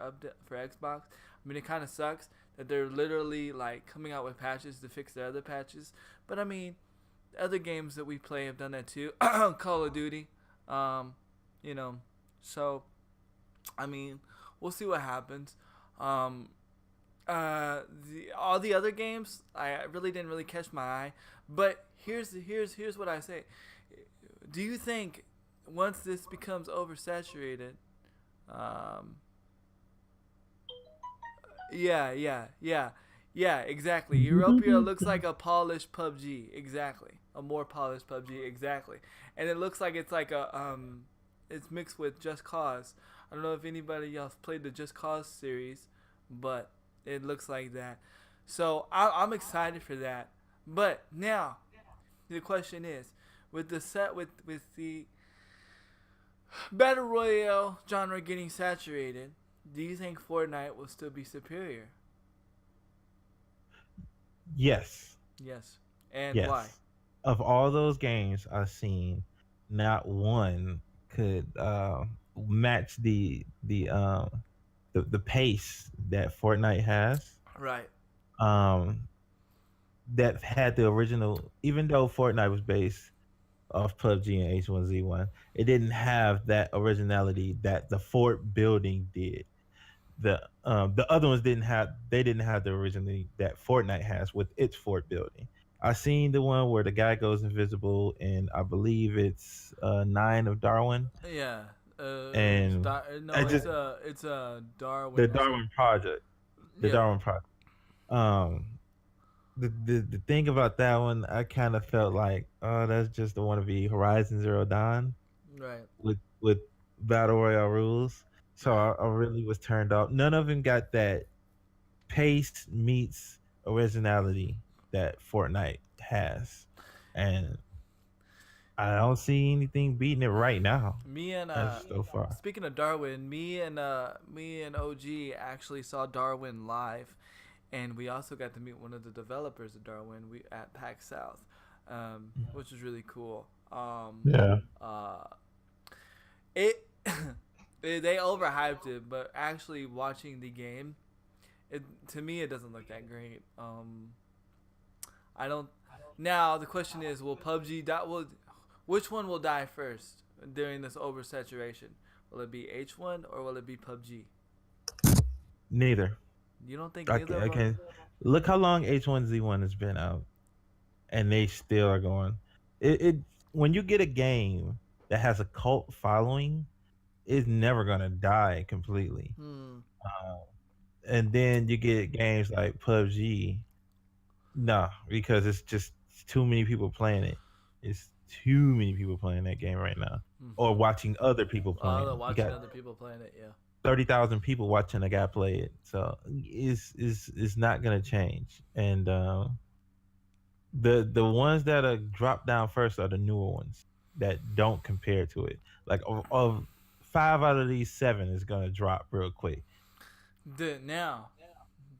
Xbox. I mean, it kind of sucks that they're literally like coming out with patches to fix their other patches. But I mean, other games that we play have done that too. Call of Duty, you know. So, I mean, we'll see what happens. All the other games, I really didn't really catch my eye. But here's what I say. Do you think once this becomes oversaturated, yeah, exactly. Europia looks like a polished PUBG, exactly. A more polished PUBG, exactly. And it looks like it's like it's mixed with Just Cause. I don't know if anybody else played the Just Cause series, but it looks like that. So I'm excited for that. But now, the question is, with the battle royale genre getting saturated, do you think Fortnite will still be superior? Yes. Yes. And Yes. why? Of all those games I've seen, not one could match the pace that Fortnite has. Right. Um, that had the original, even though Fortnite was based off PUBG and H1Z1, it didn't have that originality that the fort building did. The other ones didn't have the originality that Fortnite has with its fort building. I seen the one where the guy goes invisible, and I believe it's 9 of Darwin, Yeah. and No, I just it's a Darwin. the Darwin Project, the Yeah. Darwin Project. Um, the thing about that one, I kind of felt like, oh, that's just the wannabe Horizon Zero Dawn Right. with battle royale rules. So Right. I really was turned off. None of them got that pace meets originality that Fortnite has, and I don't see anything beating it right now. Me and As so far, speaking of Darwin, me and OG actually saw Darwin live, and we also got to meet one of the developers of Darwin. We at PAX South, which was really cool. Yeah. Uh, it they overhyped it, but actually watching the game, to me it doesn't look that great. I don't. Now the question is, will PUBG die? Which one will die first during this oversaturation? Will it be H1 or will it be PUBG? neither. You don't think I, neither I of them? can look how long H1Z1 has been out, and they still are going. It when you get a game that has a cult following, it's never gonna die completely. Uh, and then you get games like PUBG. Nah, because it's just too many people playing it. It's too many people playing that game right now, or watching other people playing. You Watching got other people playing it, yeah. 30,000 people watching a guy play it, so it's not gonna change. And the ones that are dropped down first are the newer ones that don't compare to it. Like of 5 out of these 7 is gonna drop real quick. Now,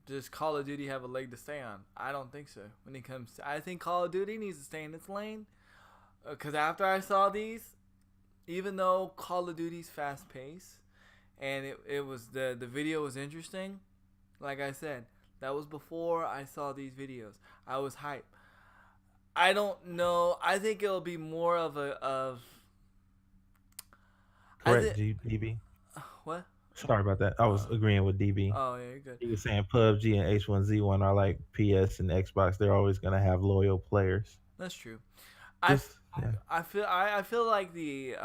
does Call of Duty have a leg to stay on? I don't think so. When it comes to, I think Call of Duty needs to stay in its lane. Because after I saw these, even though Call of Duty's fast paced, and it was the video was interesting, like I said, that was before I saw these videos. I was hyped. I don't know. I think it'll be more of Correct, DB. what? Sorry about that. I was agreeing with DB. Oh yeah, you're good. He was saying PUBG and H1Z1 are like PS and Xbox. They're always gonna have loyal players. That's true. Just, I feel like the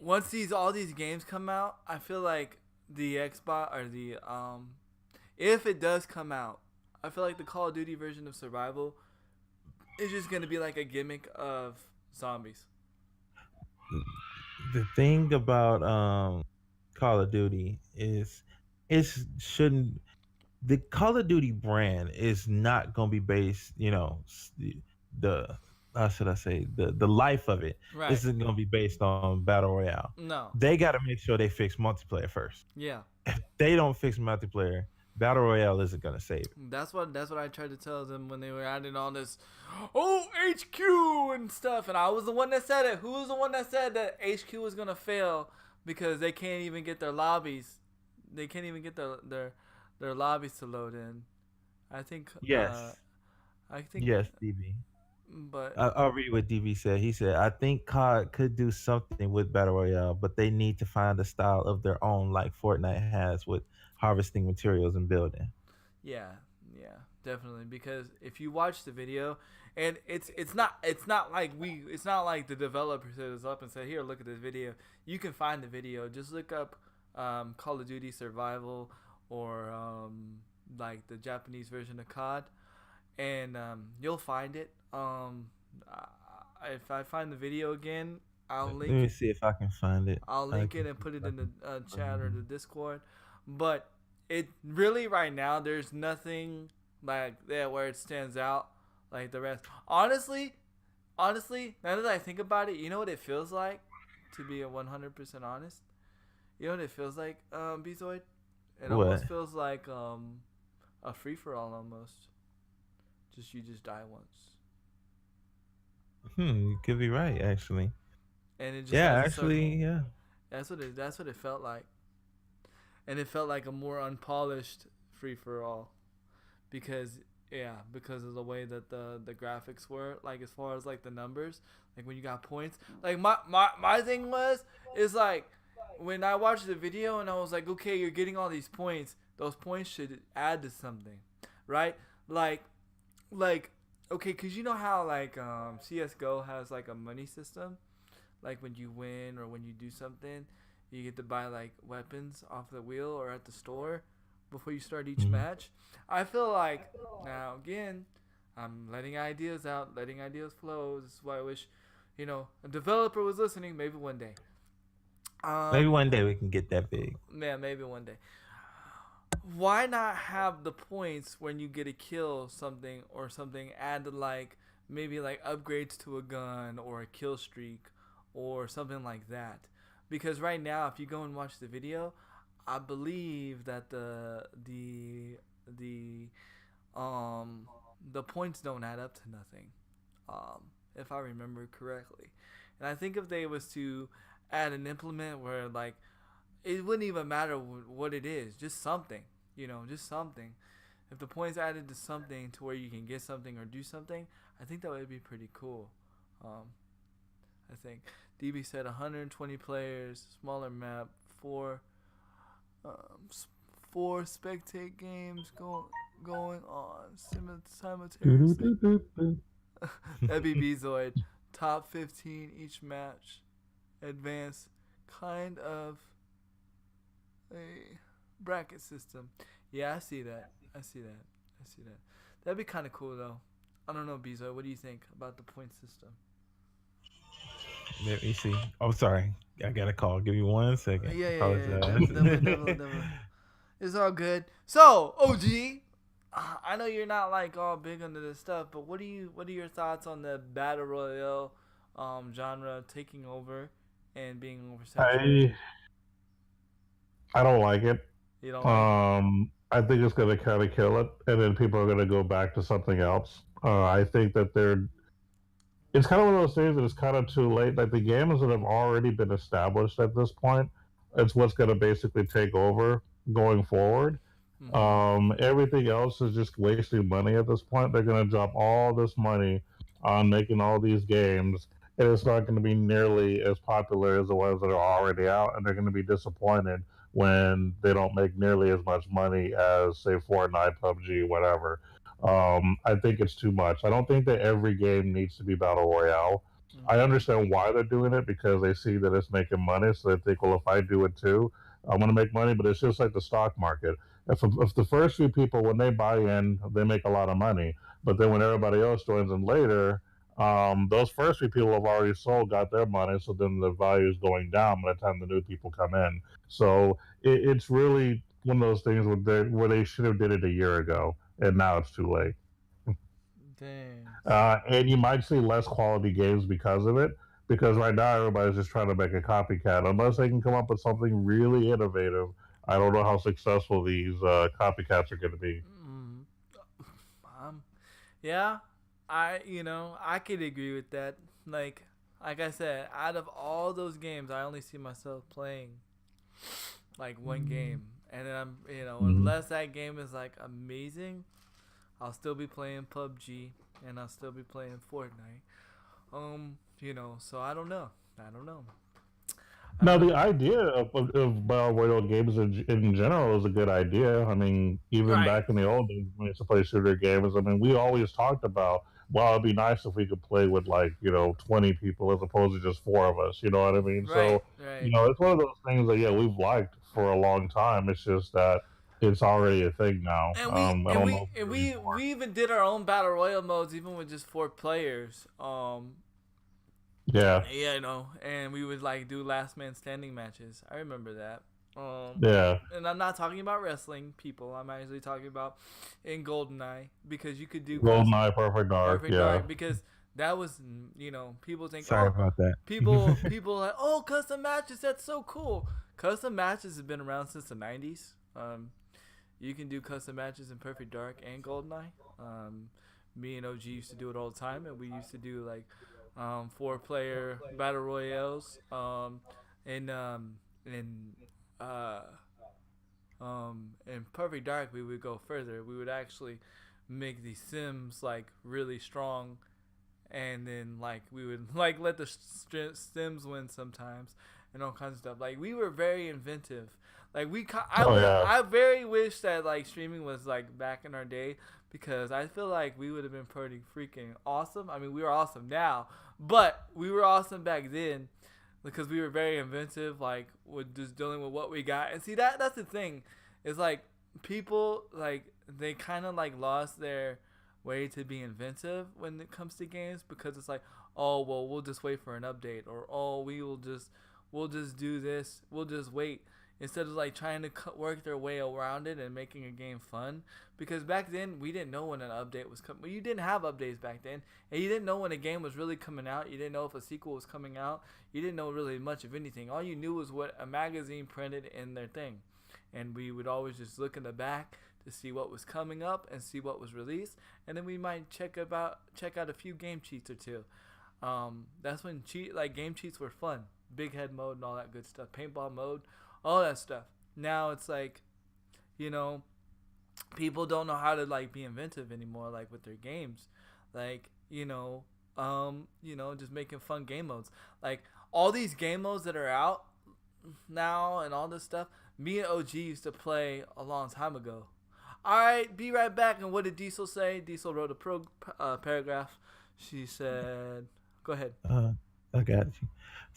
once all these games come out, I feel like the Xbox or the if it does come out, I feel like the Call of Duty version of survival is just gonna be like a gimmick of zombies. the thing about Call of Duty is it shouldn't the Call of Duty brand is not going to be based, the how should I say the life of it Right. isn't going to be based on battle royale. No. They got to make sure they fix multiplayer first. Yeah. If they don't fix multiplayer, battle royale isn't going to save it. That's what I tried to tell them when they were adding all this, HQ and stuff, and I was the one that said it. Who was the one that said that HQ was gonna fail because they can't even get their lobbies. They can't even get their lobbies to load in. I think. Yes, I think. yes, DB. But I'll read what DB said. He said, "I think COD could do something with battle royale, but they need to find a style of their own, like Fortnite has with harvesting materials and building." yeah, yeah, definitely. Because if you watch the video, and it's not like it's not like the developer set us up and said, "Here, look at this video." You can find the video. Just look up Call of Duty Survival or like the Japanese version of COD, and you'll find it. If I find the video again, I'll Let link me it. see if I can find it. I'll I link it can and see put if it I in the can chat or find the Discord. But it really right now there's nothing like that where it stands out like the rest. Honestly, now that I think about it, you know what it feels like to be a 100% honest. You know what it feels like, Bezoid? It what. almost feels like a free for all almost. Just you just die once, You could be right, actually. and it just Yeah, has a circle. actually, yeah. That's what it felt like, and it felt like a more unpolished free for all because because of the way that the graphics were, like as far as like the numbers, like when you got points. Like my thing was is like when I watched the video and I was like, okay, you're getting all these points. Those points should add to something, right? Like like okay, cause you know how like CS:GO has like a money system, like when you win or when you do something, you get to buy like weapons off the wheel or at the store before you start each Mhm. match. I feel like now again, I'm letting ideas out, letting ideas flow. This is why I wish, a developer was listening. Maybe one day. Maybe Um, one day we can get that big. man, maybe one day. Why not have the points when you get a kill something or something add like maybe like upgrades to a gun or a kill streak or something like that? Because right now, if you go and watch the video, I believe that the um the points don't add up to nothing. If I remember correctly, and I think if they was to add an implement where like it wouldn't even matter what it is, just something, just something. If the points added to something to where you can get something or do something, I think that would be pretty cool. Um, I think DB said 120 players, smaller map, um, four spectate games going on simultaneously. Do-do-do-do-do. That'd be Bezoid. Top 15 each match. Advanced, kind of a bracket system. Yeah, I see that. I see that. I see that. That'd be kind of cool though. I don't know, Bezo. What do you think about the point system? Let me see. Oh, sorry. I got a call. Give me 1 second. Yeah. Apologize. Definitely. It's all good. So, OG, I know you're not like all big into this stuff, but what are your thoughts on the battle royale genre taking over and being oversaturated? I I don't like it. You don't like it? I think it's going to kind of kill it, and then people are going to go back to something else. I think that it's kind of one of those things that it's kind of too late. Like the games that have already been established at this point, it's what's going to basically take over going forward. Mm-hmm. Everything else is just wasting money at this point. They're going to drop all this money on making all these games, and it's not going to be nearly as popular as the ones that are already out, and they're going to be disappointed when they don't make nearly as much money as, say, Fortnite, PUBG, whatever. I think it's too much. I don't think that every game needs to be battle royale. I Mm-hmm. understand why they're doing it because they see that it's making money, so they think, well, if I do it too, I'm going to make money. But it's just like the stock market. If the first few people, when they buy in, they make a lot of money, but then when everybody else joins in later, those first few people have already sold, got their money, so then the value is going down by the time the new people come in. So it's really one of those things where they should have did it a year ago, and now it's too late. Dang. And you might see less quality games because of it. Because right now everybody's just trying to make a copycat. Unless they can come up with something really innovative, I don't know how successful these copycats are going to be. Mm. Um, yeah, I could agree with that. Like, like I said, out of all those games, I only see myself playing like one game, and then Hmm. unless that game is like amazing, I'll still be playing PUBG and I'll still be playing Fortnite. So I don't know. I don't know. I Now, don't know. the idea of battle royale games in general is a good idea. I mean, even Right. back in the old days when we used to play shooter games, I mean, we always talked about, well, it'd be nice if we could play with like 20 people as opposed to just four of us. You know what I mean? Right. So, Right. it's one of those things that yeah we've liked for a long time. It's just that it's already a thing now. And we I and don't we know if and it's we anymore. we even did our own battle royale modes, even with just 4 players. Yeah, Yeah, and we would like do last man standing matches. I remember that. Um, yeah. and I'm not talking about wrestling people. I'm actually talking about in GoldenEye because you could do GoldenEye, Perfect Dark. Perfect Yeah. Dark because that was people think Sorry about that. people like custom matches, that's so cool. Custom matches have been around since the 90s. You can do custom matches in Perfect Dark and GoldenEye. Me and OG used to do it all the time, and we used to do like 4 player battle royales. And in uh, in Perfect Dark, we would go further. We would actually make the Sims like really strong, and then like we would like let the Sims win sometimes, and all kinds of stuff. Like we were very inventive. Like Oh yeah. I very wish that like streaming was like back in our day because I feel like we would have been pretty freaking awesome. I mean, we were awesome now, but we were awesome back then because we were very inventive, like with just dealing with what we got. And see that's the thing, is like people like they kind of like lost their way to be inventive when it comes to games because it's like, oh well, we'll just wait for an update, or oh we'll just do this, we'll just wait, instead of like trying to work their way around it and making a game fun. Because back then we didn't know when an update was coming. You didn't have updates back then, and you didn't know when a game was really coming out. You didn't know if a sequel was coming out. You didn't know really much of anything. All you knew was what a magazine printed in their thing, and we would always just look in the back to see what was coming up and see what was released, and then we might check out a few game cheats or two. That's when game cheats were fun. Big head mode and all that good stuff. Paintball mode, all that stuff. Now it's like, you know, people don't know how to like be inventive anymore, like with their games, like just making fun game modes, like all these game modes that are out now and all this stuff. Me and OG used to play a long time ago. All right, be right back. And what did Diesel say? Diesel wrote paragraph. She said, "Go ahead." uh, I got you.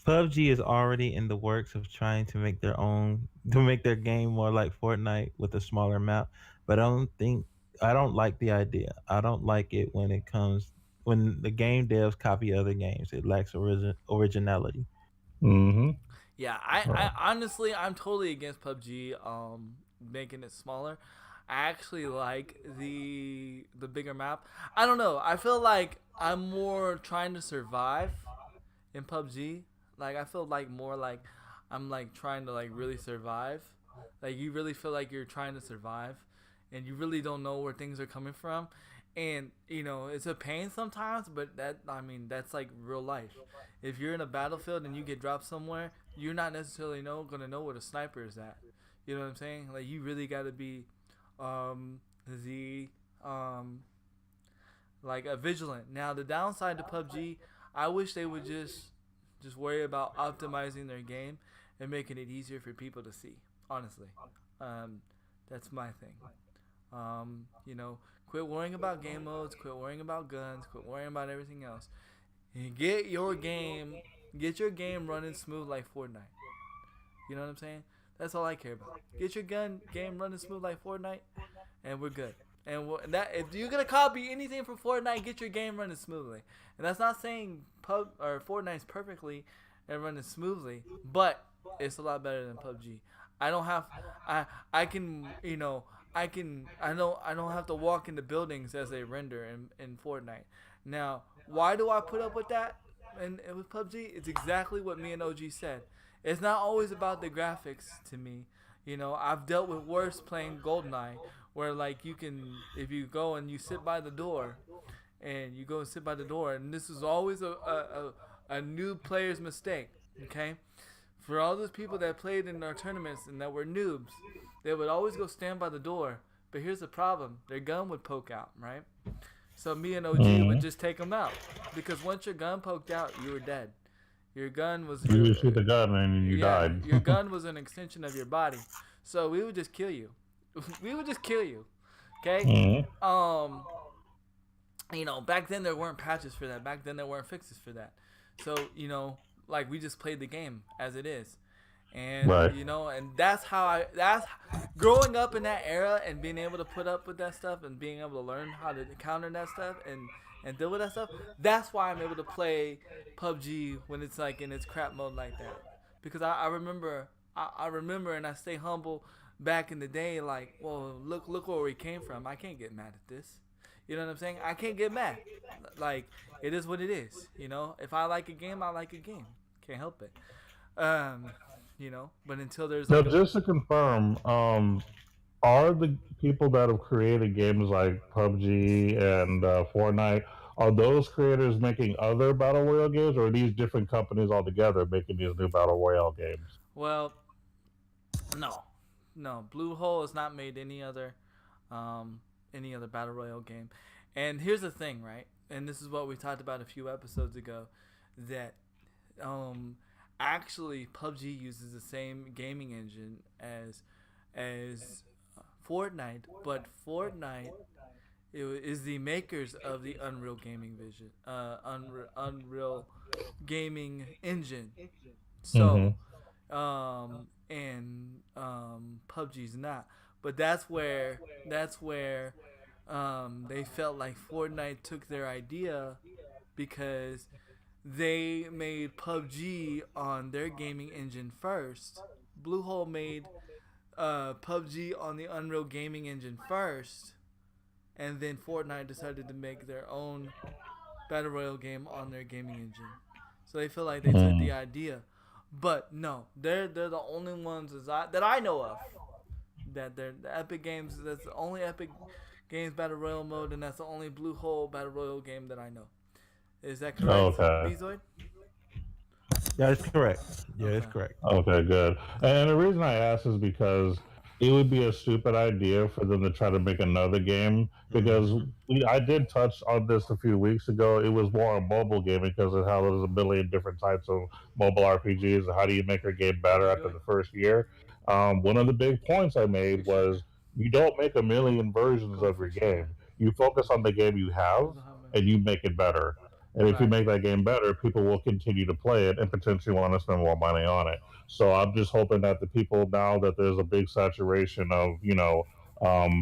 PUBG is already in the works of trying to make their game more like Fortnite with a smaller map, but I don't like the idea. I don't like it when the game devs copy other games. It lacks originality. Mm-hmm. Yeah, I honestly, I'm totally against PUBG making it smaller. I actually like the bigger map. I don't know. I feel like I'm more trying to survive in PUBG. Like I feel like more like I'm like trying to like really survive. Like you really feel like you're trying to survive, and you really don't know where things are coming from, and it's a pain sometimes. But that's like real life. If you're in a battlefield and you get dropped somewhere, you're not necessarily gonna know where the sniper is at. You know what I'm saying? Like you really got to be the like a vigilant. Now the downside to PUBG, I wish they would just worry about optimizing their game and making it easier for people to see. Honestly, um, that's my thing. Quit worrying about game modes, quit worrying about guns, quit worrying about everything else. And get your game running smooth like Fortnite. You know what I'm saying? That's all I care about. Get your game running smooth like Fortnite, and we're good. And that if you're gonna copy anything from Fortnite, get your game running smoothly. And that's not saying Pub or Fortnite's perfectly and running smoothly, but it's a lot better than PUBG. I don't have I can I don't have to walk into buildings as they render in Fortnite. Now, why do I put up with that? And with PUBG, it's exactly what me and OG said. It's not always about the graphics to me. I've dealt with worse playing GoldenEye, where like you can, if you go and you sit by the door, and you go and sit by the door, and this is always a new player's mistake. Okay, for all those people that played in our tournaments and that were noobs, they would always go stand by the door. But here's the problem: their gun would poke out, right? So me and OG would Mm-hmm. just take them out because once your gun poked out, you were dead. Your gun was You your just shoot the gun and you yeah, died. your gun was an extension of your body. So we would just kill you. We would just kill you. Okay? Mm-hmm. Um, back then there weren't patches for that. Back then there weren't fixes for that. So, like we just played the game as it is. And Right. and that's growing up in that era and being able to put up with that stuff and being able to learn how to counter that stuff and deal with that stuff. That's why I'm able to play PUBG when it's like in its crap mode like that. Because I remember I remember and I stay humble back in the day. Like, well, look where we came from. I can't get mad at this. You know what I'm saying? I can't get mad. Like, it is what it is. If I like a game, I like a game. Can't help it. Um, but until there's Now, like just to confirm, are the people that have created games like PUBG and Fortnite, are those creators making other battle royale games, or are these different companies altogether making these new battle royale games? well, no, no. Blue Hole has not made um, any other battle royale game. And here's the thing, right? And this is what we talked about a few episodes ago, that um, actually PUBG uses the same gaming engine as Fortnite, but Fortnite is the makers of the Unreal gaming engine. Mm-hmm. So, and PUBG's not. But that's where they felt like Fortnite took their idea because they made PUBG on their gaming engine first. Bluehole made PUBG on the Unreal Gaming Engine first, and then Fortnite decided to make their own battle royale game on their gaming engine. So they feel like they took Mm. the idea, but no, they're the only ones that I know of that they're the Epic Games. That's the only Epic Games battle royale mode, and that's the only Bluehole battle royale game that I know. Is that correct, Okay. Bezoid? Yeah, it's correct. Yeah, it's Okay. correct. Okay, good. And the reason I ask is because it would be a stupid idea for them to try to make another game. Because Mhm. I did touch on this a few weeks ago. It was more a mobile game because of how there's a million different types of mobile RPGs. And how do you make a game How better you after doing? the first year? One of the big points I made Good shit. was you don't make a million versions Go of for your a share. game. You focus on the game you have Where's the hot and you make it better. And if you Right. make that game better, people will continue to play it and potentially want to spend more money on it. So I'm just hoping that the people, now that there's a big saturation of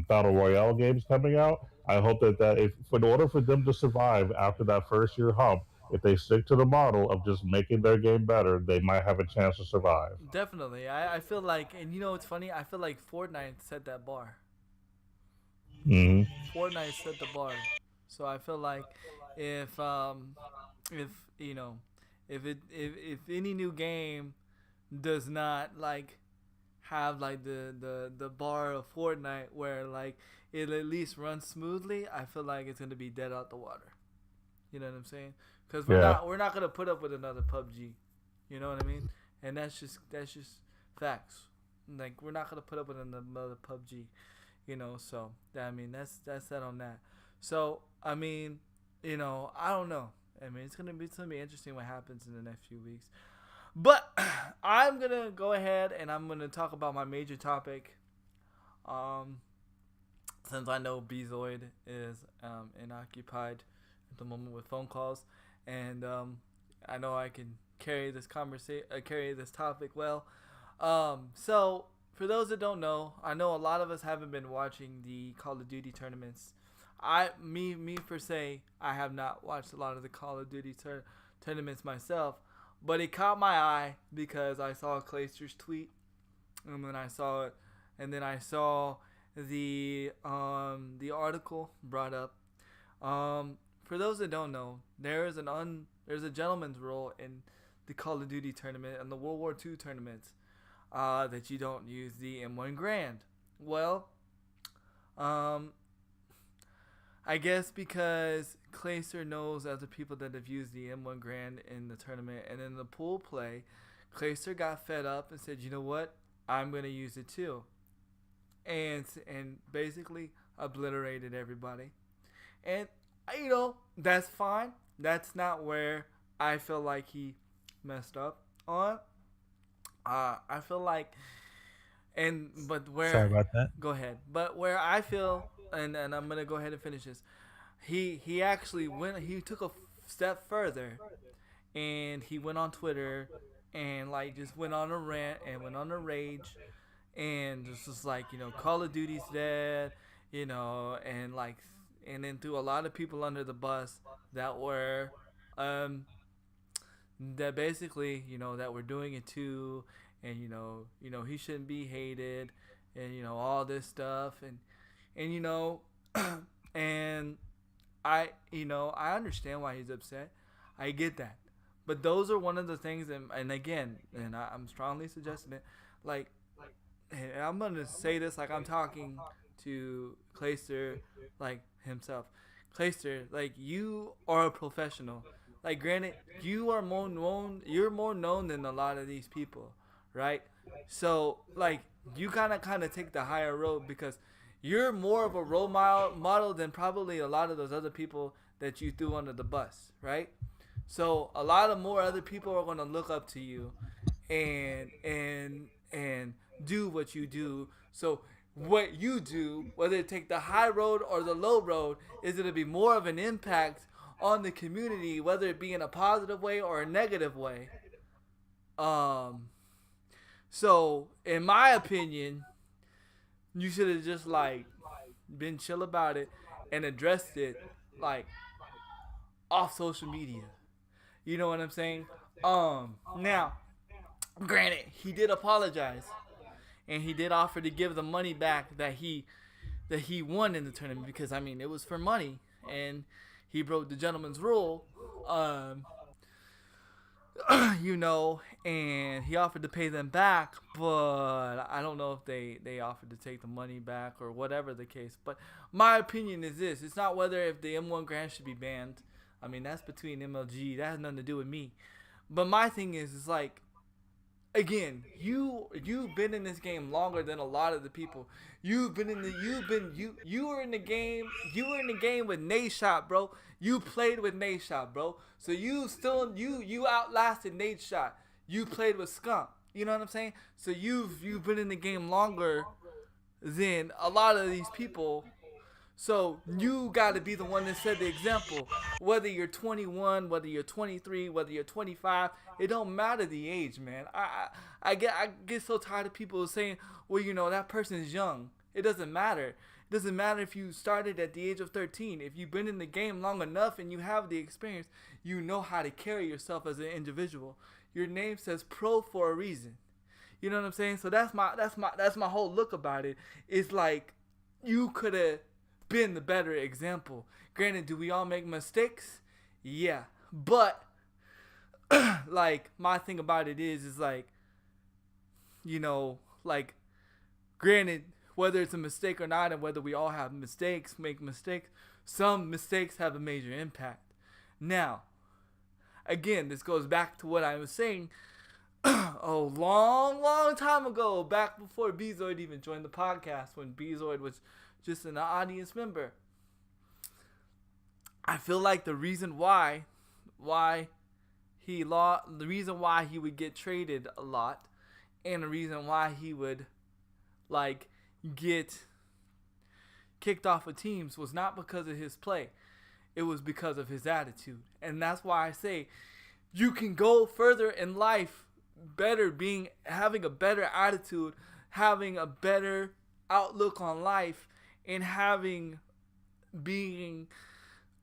battle royale games coming out, I hope that if in order for them to survive after that first year hump, if they stick to the model of just making their game better, they might have a chance to survive. Definitely. I feel like, and it's funny, I feel like Fortnite set that bar. Hmm. Fortnite set the bar. So I feel like if if you know if any new game does not like have like the bar of Fortnite where like it at least runs smoothly, I feel like it's gonna be dead out the water. You know what I'm saying? Because we're Yeah. not we're not gonna put up with another PUBG. You know what I mean? And that's just facts. Like we're not gonna put up with another PUBG. So I mean that's that on that. So I mean, I don't know. I mean it's gonna be interesting what happens in the next few weeks. But I'm gonna go ahead and I'm gonna talk about my major topic. Um, since I know Bezoid is inoccupied at the moment with phone calls, and I know I can carry this topic well. So for those that don't know, I know a lot of us haven't been watching the Call of Duty tournaments. Me per se, I have not watched a lot of the Call of Duty tournaments myself, but it caught my eye because I saw Clayster's tweet, and then I saw it, and then I saw the article brought up. For those that don't know, there's a gentleman's rule in the Call of Duty tournament and the World War II tournaments, that you don't use the M1 Grand. Well, um, I guess because Clayster knows other people that have used the M1 Grand in the tournament and in the pool play, Clayster got fed up and said, "You know what? I'm gonna use it too," and basically obliterated everybody. And that's fine. That's not where I feel like he messed up on. I feel like, but Sorry where, about that. go ahead. But where I feel, and I'm gonna go ahead and finish this. He actually went. He took a step further, and he went on Twitter, and like just went on a rant and went on a rage, and just was like, Call of Duty's dead, and like, and then threw a lot of people under the bus that were, um, that basically, that were doing it too, and he shouldn't be hated, and all this stuff, and and I understand why he's upset. I get that, but those are one of the things, and again, and I'm strongly suggesting it, like, and I'm gonna say this like I'm talking to Clayster, like himself. Clayster, like you are a professional. Like, granted, you are more known. You're more known than a lot of these people, right? So, like, you kind of take the higher road because you're more of a role model than probably a lot of those other people that you threw under the bus, right? So, a lot of more other people are gonna look up to you, and do what you do. So what you do, whether it take the high road or the low road, is going to be more of an impact on the community, whether it be in a positive way or a negative way. Um, so in my opinion, you should have just like been chill about it and addressed it like off social media. You know what I'm saying? Now, granted, he did apologize, and he did offer to give the money back that he won in the tournament, because I mean it was for money, and he broke the gentleman's rule, um, and he offered to pay them back, but I don't know if they offered to take the money back or whatever the case. But my opinion is this: it's not whether if the M1 Grand should be banned. I mean, that's between MLG. That has nothing to do with me. But my thing is like, again, you've been in this game longer than a lot of the people. You were in the game. You were in the game with Nate Shot, bro. You played with Nate Shot, bro. So you outlasted Nate Shot. You played with Skunk. You know what I'm saying? So you've been in the game longer than a lot of these people. So you got to be the one that set the example. Whether you're 21, whether you're 23, whether you're 25, it don't matter the age, man. I get so tired of people saying, well, that person is young. It doesn't matter. It doesn't matter if you started at the age of 13. If you've been in the game long enough and you have the experience, you know how to carry yourself as an individual. Your name says pro for a reason. You know what I'm saying? So that's my whole look about it. It's like you could have been the better example. Granted, do we all make mistakes? Yeah. But like my thing about it is like, like, granted, whether it's a mistake or not, and whether we all have mistakes, make mistakes, some mistakes have a major impact. Now, again, this goes back to what I was saying a long time ago, back before Bezoid even joined the podcast, when Bezoid was just an audience member. I feel like the reason why he lost, the reason why he would get traded a lot, and the reason why he would like get kicked off of teams was not because of his play. It was because of his attitude. And that's why I say you can go further in life better having a better attitude, having a better outlook on life, and being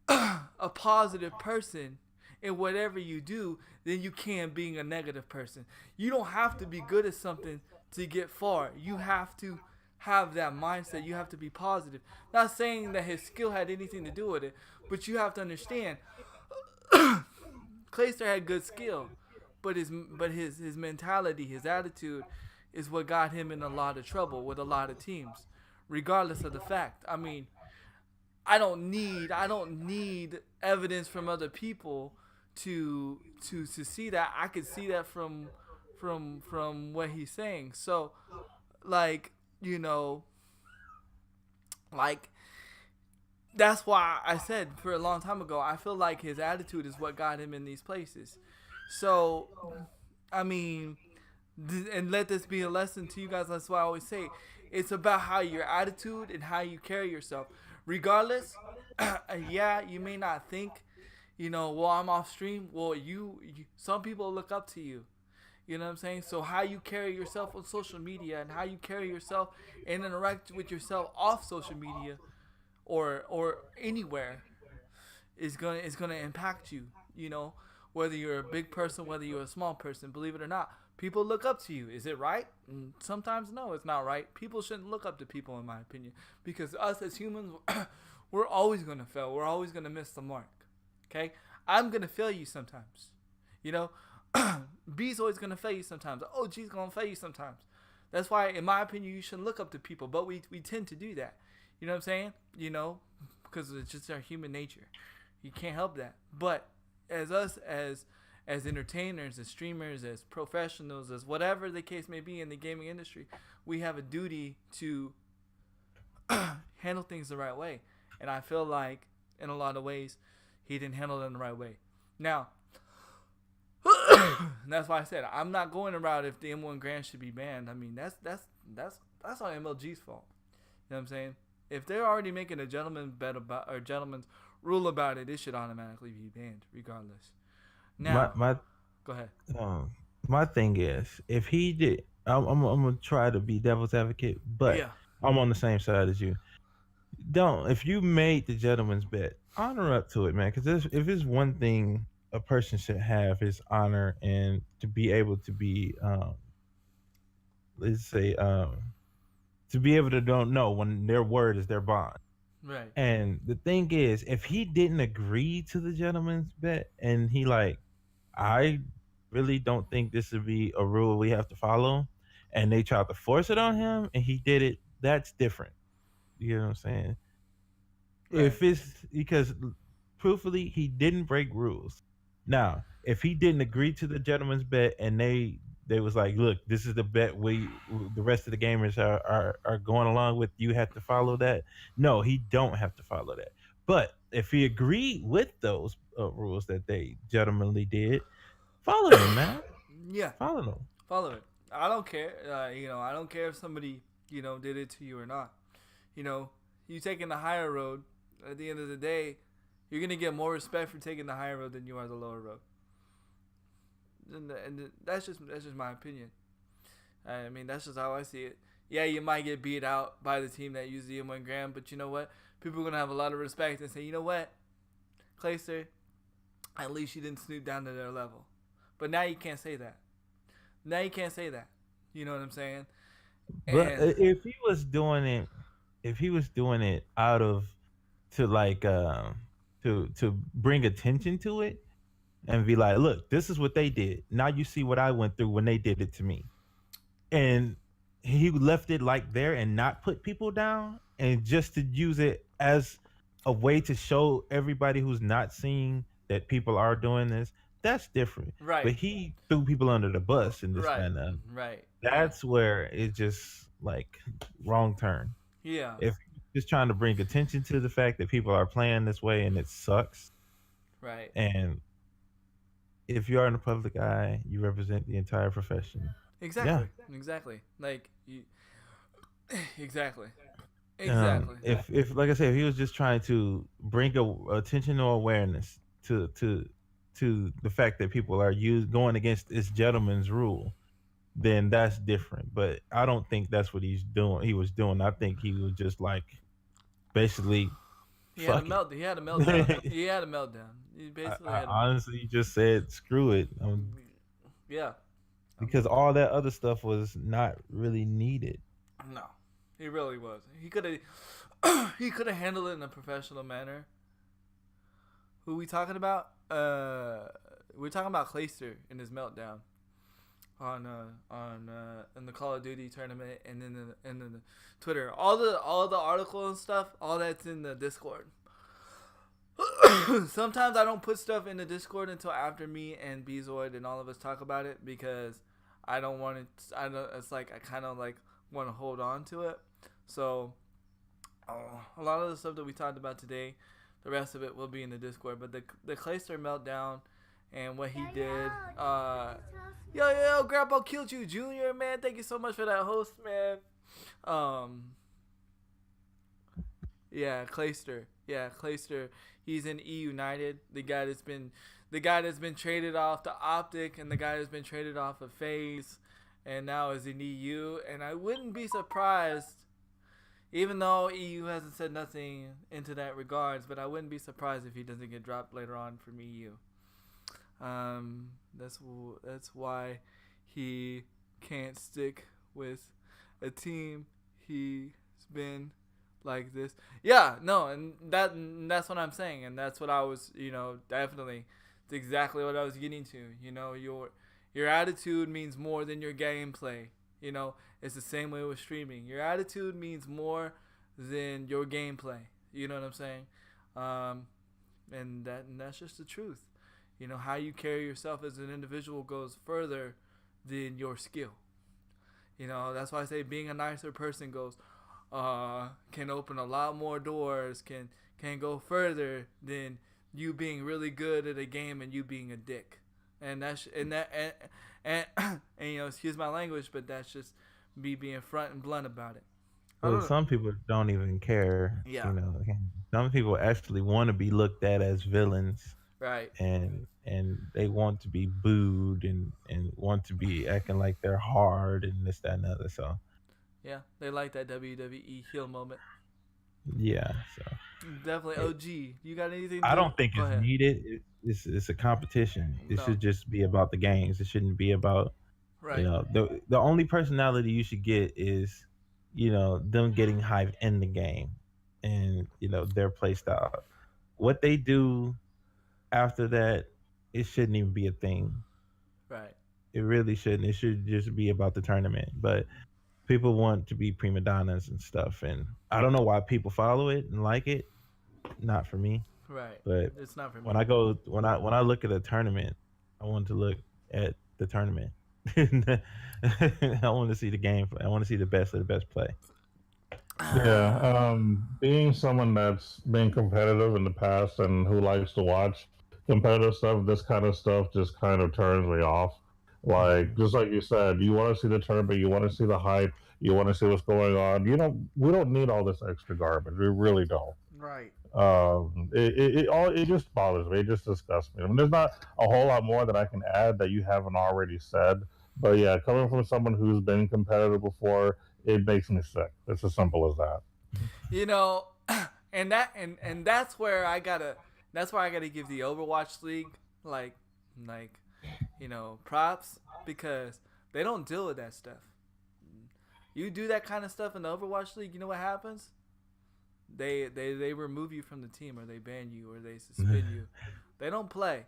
a positive person in whatever you do than you can being a negative person. You don't have to be good at something to get far. You have to have that mindset. You have to be positive. Not saying that his skill had anything to do with it, but you have to understand Clayster had good skill, but his mentality, his attitude is what got him in a lot of trouble with a lot of teams, regardless of the fact. I mean, I don't need evidence from other people to see that. I could see that from what he's saying. So like, you know, like that's why I said for a long time ago, I feel like his attitude is what got him in these places. So, I mean, and let this be a lesson to you guys. That's why I always say it's about how your attitude and how you carry yourself. Regardless, yeah, you may not think, well, I'm off stream. Well, some people look up to you. You know what I'm saying? So how you carry yourself on social media and how you carry yourself and interact with yourself off social media or anywhere is gonna impact you. Whether you're a big person, whether you're a small person, believe it or not, people look up to you. Is it right? Sometimes no, it's not right. People shouldn't look up to people, in my opinion, because us as humans, we're always gonna fail. We're always gonna miss the mark. Okay, I'm gonna fail you sometimes. You know, B's always gonna fail you sometimes. OG's gonna fail you sometimes. That's why, in my opinion, you shouldn't look up to people, but we tend to do that. You know what I'm saying? Because it's just our human nature. You can't help that. But as us, as entertainers, as streamers, as professionals, as whatever the case may be in the gaming industry, we have a duty to handle things the right way. And I feel like, in a lot of ways, he didn't handle them the right way. Now, that's why I said I'm not going around if the M1 Grand should be banned. I mean, that's on MLG's fault. You know what I'm saying? If they're already making a gentleman's rule about it, it should automatically be banned, regardless. Now, go ahead. My thing is, if he did, I'm gonna try to be devil's advocate, but Yeah. I'm on the same side as you. If you made the gentleman's bet, honor up to it, man. Because if it's one thing a person should have, is honor, and to be able to be, let's say, to be able to don't know when their word is their bond. Right. And the thing is, if he didn't agree to the gentleman's bet, and he like, I really don't think this would be a rule we have to follow, and they tried to force it on him, and he did it, that's different. You know what I'm saying? Right. If it's because, truthfully, he didn't break rules. Now, if he didn't agree to the gentleman's bet, and they was like, look, this is the bet the rest of the gamers are going along with, you have to follow that. No, he don't have to follow that. But if he agreed with those rules that they gentlemanly did, follow them, man. Yeah. Follow them. Follow it. I don't care. I don't care if somebody, did it to you or not. You taking the higher road, at the end of the day, you're going to get more respect for taking the higher road than you are the lower road. And that's just my opinion. I mean, that's just how I see it. Yeah, you might get beat out by the team that used the M1 Grand, but you know what? People are going to have a lot of respect and say, you know what, Clayster, at least you didn't snoop down to their level. But now you can't say that. You know what I'm saying? But if he was doing it out of, to like to bring attention to it, and be like, look, this is what they did. Now you see what I went through when they did it to me. And he left it like there and not put people down, and just to use it as a way to show everybody who's not seeing that people are doing this. That's different. Right. But he threw people under the bus in this manner. Right. That's where it just like wrong turn. Yeah. If he's just trying to bring attention to the fact that people are playing this way and it sucks. Right. And if you are in the public eye, you represent the entire profession. Exactly. Yeah. Exactly. Like you. Exactly. If like I said, if he was just trying to bring attention or awareness to the fact that people are going against this gentleman's rule, then that's different. But I don't think that's what he's doing. He was doing. I think he was just like basically. He had a meltdown. He had a meltdown. He basically had a honestly just said, "Screw it." Yeah. Because all that other stuff was not really needed. No, he really was. He could have handled it in a professional manner. Who we talking about? We're talking about Clayster in his meltdown. on in the Call of Duty tournament, and then the Twitter, all the article and stuff, all that's in the Discord. Sometimes I don't put stuff in the Discord until after me and Bezoid and all of us talk about it, because I don't want it. I don't. It's like I kind of like want to hold on to it. So a lot of the stuff that we talked about today, the rest of it will be in the Discord. But the clayster meltdown and what he did. Yo, Grandpa killed you, Junior, man. Thank you so much for that host, man. Um, yeah, Clayster. Yeah, Clayster. He's in E United. The guy that's been traded off to Optic, and the guy that's been traded off of FaZe, and now is in EU. And I wouldn't be surprised, even though EU hasn't said nothing into that regards, but I wouldn't be surprised if he doesn't get dropped later on from EU. That's why he can't stick with a team. He's been like this. Yeah, no, and that's what I'm saying, and that's what I was, definitely. It's exactly what I was getting to. Your attitude means more than your gameplay. It's the same way with streaming. Your attitude means more than your gameplay. You know what I'm saying? And that's just the truth. How you carry yourself as an individual goes further than your skill. That's why I say being a nicer person can open a lot more doors, can go further than you being really good at a game and you being a dick. And excuse my language, but that's just me being front and blunt about it. Well, some people don't even care. Yeah. Some people actually want to be looked at as villains. Right. And they want to be booed and want to be acting like they're hard and this, that, and the other. So yeah, they like that WWE heel moment. Yeah, so definitely. OG, you got anything? I don't think it's needed. It's a competition. It should just be about the games. It shouldn't be about the only personality you should get is them getting hype in the game and their play style. What they do after that, it shouldn't even be a thing. Right. It really shouldn't. It should just be about the tournament. But people want to be prima donnas and stuff, and I don't know why people follow it and like it. Not for me. Right. But it's not for me. When I look at a tournament, I want to look at the tournament. I want to see the game. I want to see the best of the best play. Yeah, being someone that's been competitive in the past and who likes to watch competitive stuff, this kind of stuff just kind of turns me off. Like, just like you said, you want to see the tournament, you want to see the hype, you want to see what's going on. We don't need all this extra garbage. We really don't. Right. It just bothers me. It just disgusts me. I mean, there's not a whole lot more that I can add that you haven't already said. But yeah, coming from someone who's been competitive before, it makes me sick. It's as simple as that. And that's where I gotta give the Overwatch League like props, because they don't deal with that stuff. You do that kind of stuff in the Overwatch League, you know what happens? They remove you from the team, or they ban you, or they suspend you. They don't play.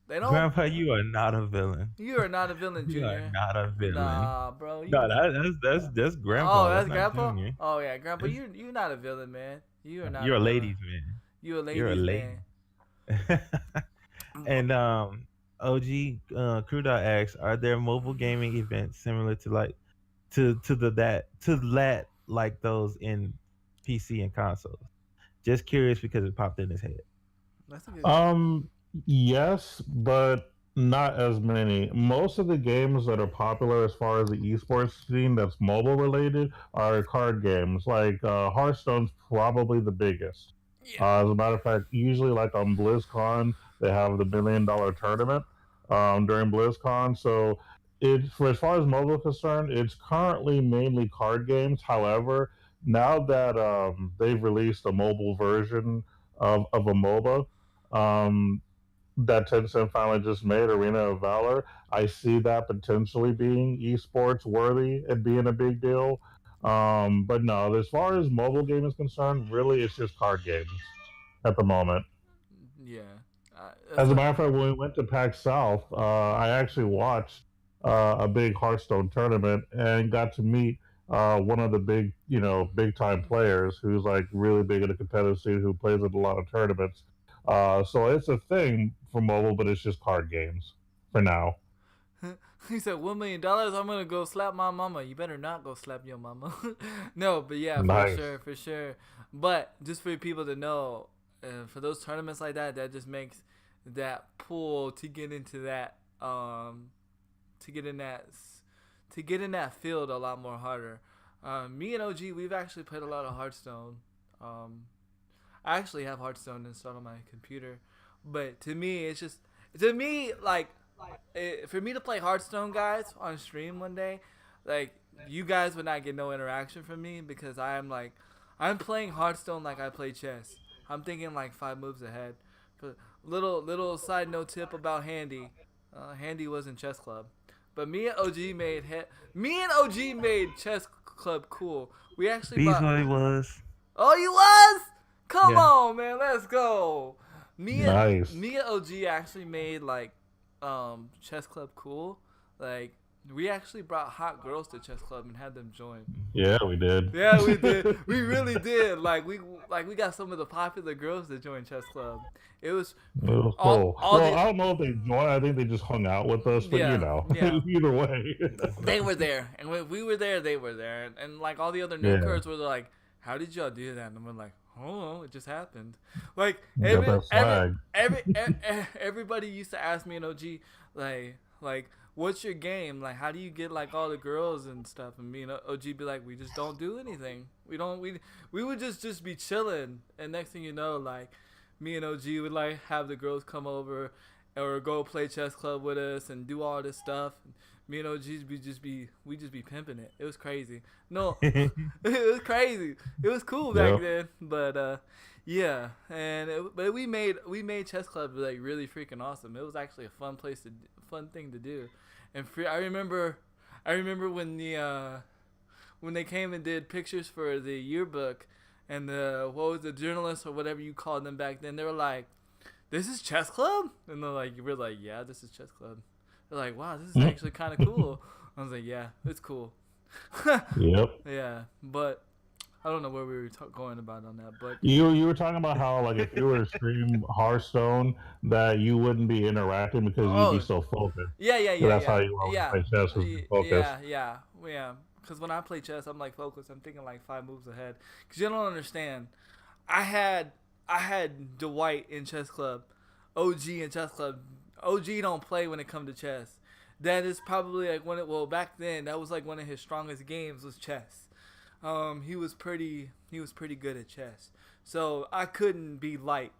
They don't. Grandpa, you are not a villain. You are not a villain, Junior. You are not a villain. Nah, bro. That's Grandpa. Oh, that's Grandpa. Junior. Oh yeah, Grandpa. You're not a villain, man. You are not. You're a ladies man. You're a ladies man. And OG Crew Dot asks, are there mobile gaming events similar to that like those in PC and consoles? Just curious because it popped in his head. That's a good yes, but not as many. Most of the games that are popular as far as the esports scene that's mobile related are card games. Like Hearthstone's probably the biggest. Yeah. As a matter of fact, usually like on BlizzCon, they have the $1 million tournament during BlizzCon. So for as far as mobile is concerned, it's currently mainly card games. However, now that they've released a mobile version of a MOBA, that Tencent finally just made, Arena of Valor, I see that potentially being esports worthy and being a big deal. But no, as far as mobile game is concerned, really it's just card games at the moment. Yeah. As a matter of fact, when we went to PAX South, I actually watched a big Hearthstone tournament and got to meet one of the big, big time players who's like really big in the competitive scene who plays in a lot of tournaments. So it's a thing for mobile, but it's just card games for now. He said $1 million. I'm gonna go slap my mama. You better not go slap your mama. No, but yeah, for Nice. sure, for sure. But just for people to know, for those tournaments like that, that just makes that pool to get into that to get in that to get in that field a lot more harder. Me and OG, we've actually played a lot of Hearthstone. Um, I actually have Hearthstone installed on my computer, but to me, it's just to me like for me to play Hearthstone, guys, on stream one day, like you guys would not get no interaction from me because I'm playing Hearthstone like I play chess. I'm thinking like 5 moves ahead. But little side note tip about Handy. Handy was in chess club, but me and OG made chess club cool. We actually Beast bought. what it was. Oh, you was? Come Yeah. on, man, let's go. Me and Nice. me and OG actually made like chess club cool. Like we actually brought hot girls to chess club and had them join. Yeah, we did. Yeah, we did. We really did. We got some of the popular girls that joined chess club. It was It was all cool. Well, the I don't know if they joined. I think they just hung out with us, but yeah. either way. They were there, and when we were there, they were there, and like all the other Yeah. nerdcards were like, "How did y'all do that?" And we're like, "Oh, it just happened." Like Got that swag. everybody used to ask me and OG like what's your game? Like how do you get like all the girls and stuff? And me and OG be like, we just don't do anything. We would just be chilling, and next thing you know, like me and OG would like have the girls come over or go play chess club with us and do all this stuff. Me and OG's we just be pimping it. It was crazy. No, it was crazy. It was cool back Yep. then, but yeah. But we made chess club like really freaking awesome. It was actually a fun thing to do. And I remember when they came and did pictures for the yearbook, and what was the journalists or whatever you called them back then, they were like, "This is chess club," and they're like, "We're like, yeah, this is chess club." They're like, "Wow, this is actually kind of cool." I was like, "Yeah, it's cool." Yep. Yeah, but I don't know where we were going about on that, but You were talking about how like if you were to stream Hearthstone that you wouldn't be interacting because you'd be oh so focused. yeah, yeah, So yeah, that's yeah, how you always yeah, play chess was be focused. yeah. Because when I play chess, I'm like focused. I'm thinking like 5 moves ahead. Because you don't understand. I had Dwight in chess club, OG in chess club. OG don't play when it comes to chess. That is probably like back then that was like one of his strongest games was chess. He was pretty good at chess. So I couldn't be light.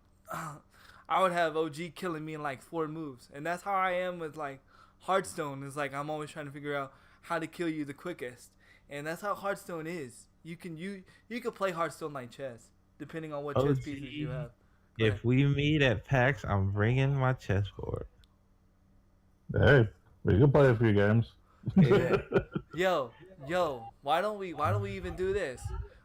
I would have OG killing me in like 4 moves, and that's how I am with like Hearthstone. Is like I'm always trying to figure out how to kill you the quickest, and that's how Hearthstone is. You can play Hearthstone like chess, depending on what chess pieces you OG, have. Go ahead. if we meet at PAX, I'm bringing my chessboard. Hey, we can play a few games. Yeah. Yo, why don't we even do this?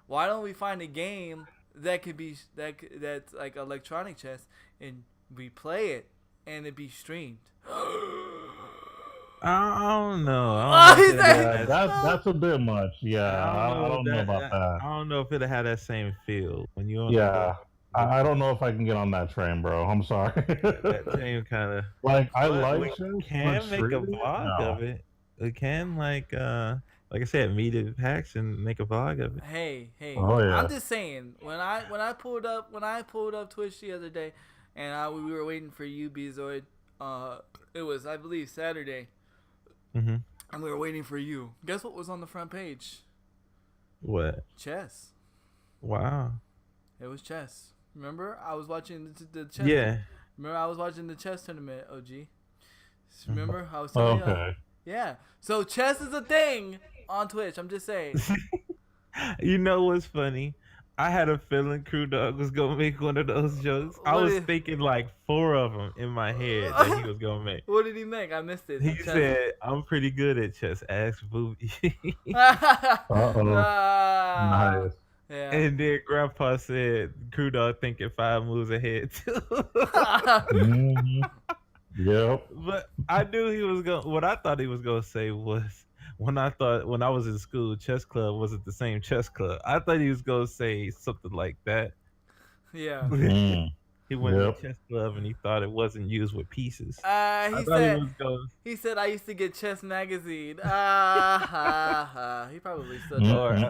Why don't we find a game that could be that's like electronic chess and we play it and it be streamed? I don't know. Oh, I don't know he if it'll said- have That's a bit much. Yeah, I don't know about I that. don't know if it'll have that same feel when you on Yeah, I don't know if I can get on that train, bro. I'm sorry. that same kind of. Like I But like we chess, can but make a streaming? vlog No. of it. We can like I said, meet at PAX and make a vlog of it. Hey, Oh, yeah. I'm just saying when I pulled up Twitch the other day, and we were waiting for you, Bezoid. It was I believe Saturday, Hmm. and we were waiting for you. Guess what was on the front page? What? Chess. Wow. It was chess. Remember, I was watching the chess. Yeah. Remember, I was watching the chess tournament. OG. Remember, I was telling you. Okay. Yeah. So chess is a thing on Twitch. I'm just saying. You know what's funny? I had a feeling Crew Dog was gonna make one of those jokes. I What was is- thinking like 4 of them in my head that he was gonna make. What did he make? I missed it. He Chess. said, "I'm pretty good at chess." Ask Booby. Uh-oh. Ah, Nice. Yeah. And then Grandpa said, "Crew Dog thinking 5 moves ahead too." Mhm. Yep. But I knew he was going. What I thought he was going to say was when I was in school, chess club wasn't the same chess club. I thought he was going to say something like that. Yeah. But Mm, he went to the yep. chess club and he thought it wasn't used with pieces. I He thought he said was going he said I used to get Chess magazine. Ah ha ha. He probably still does.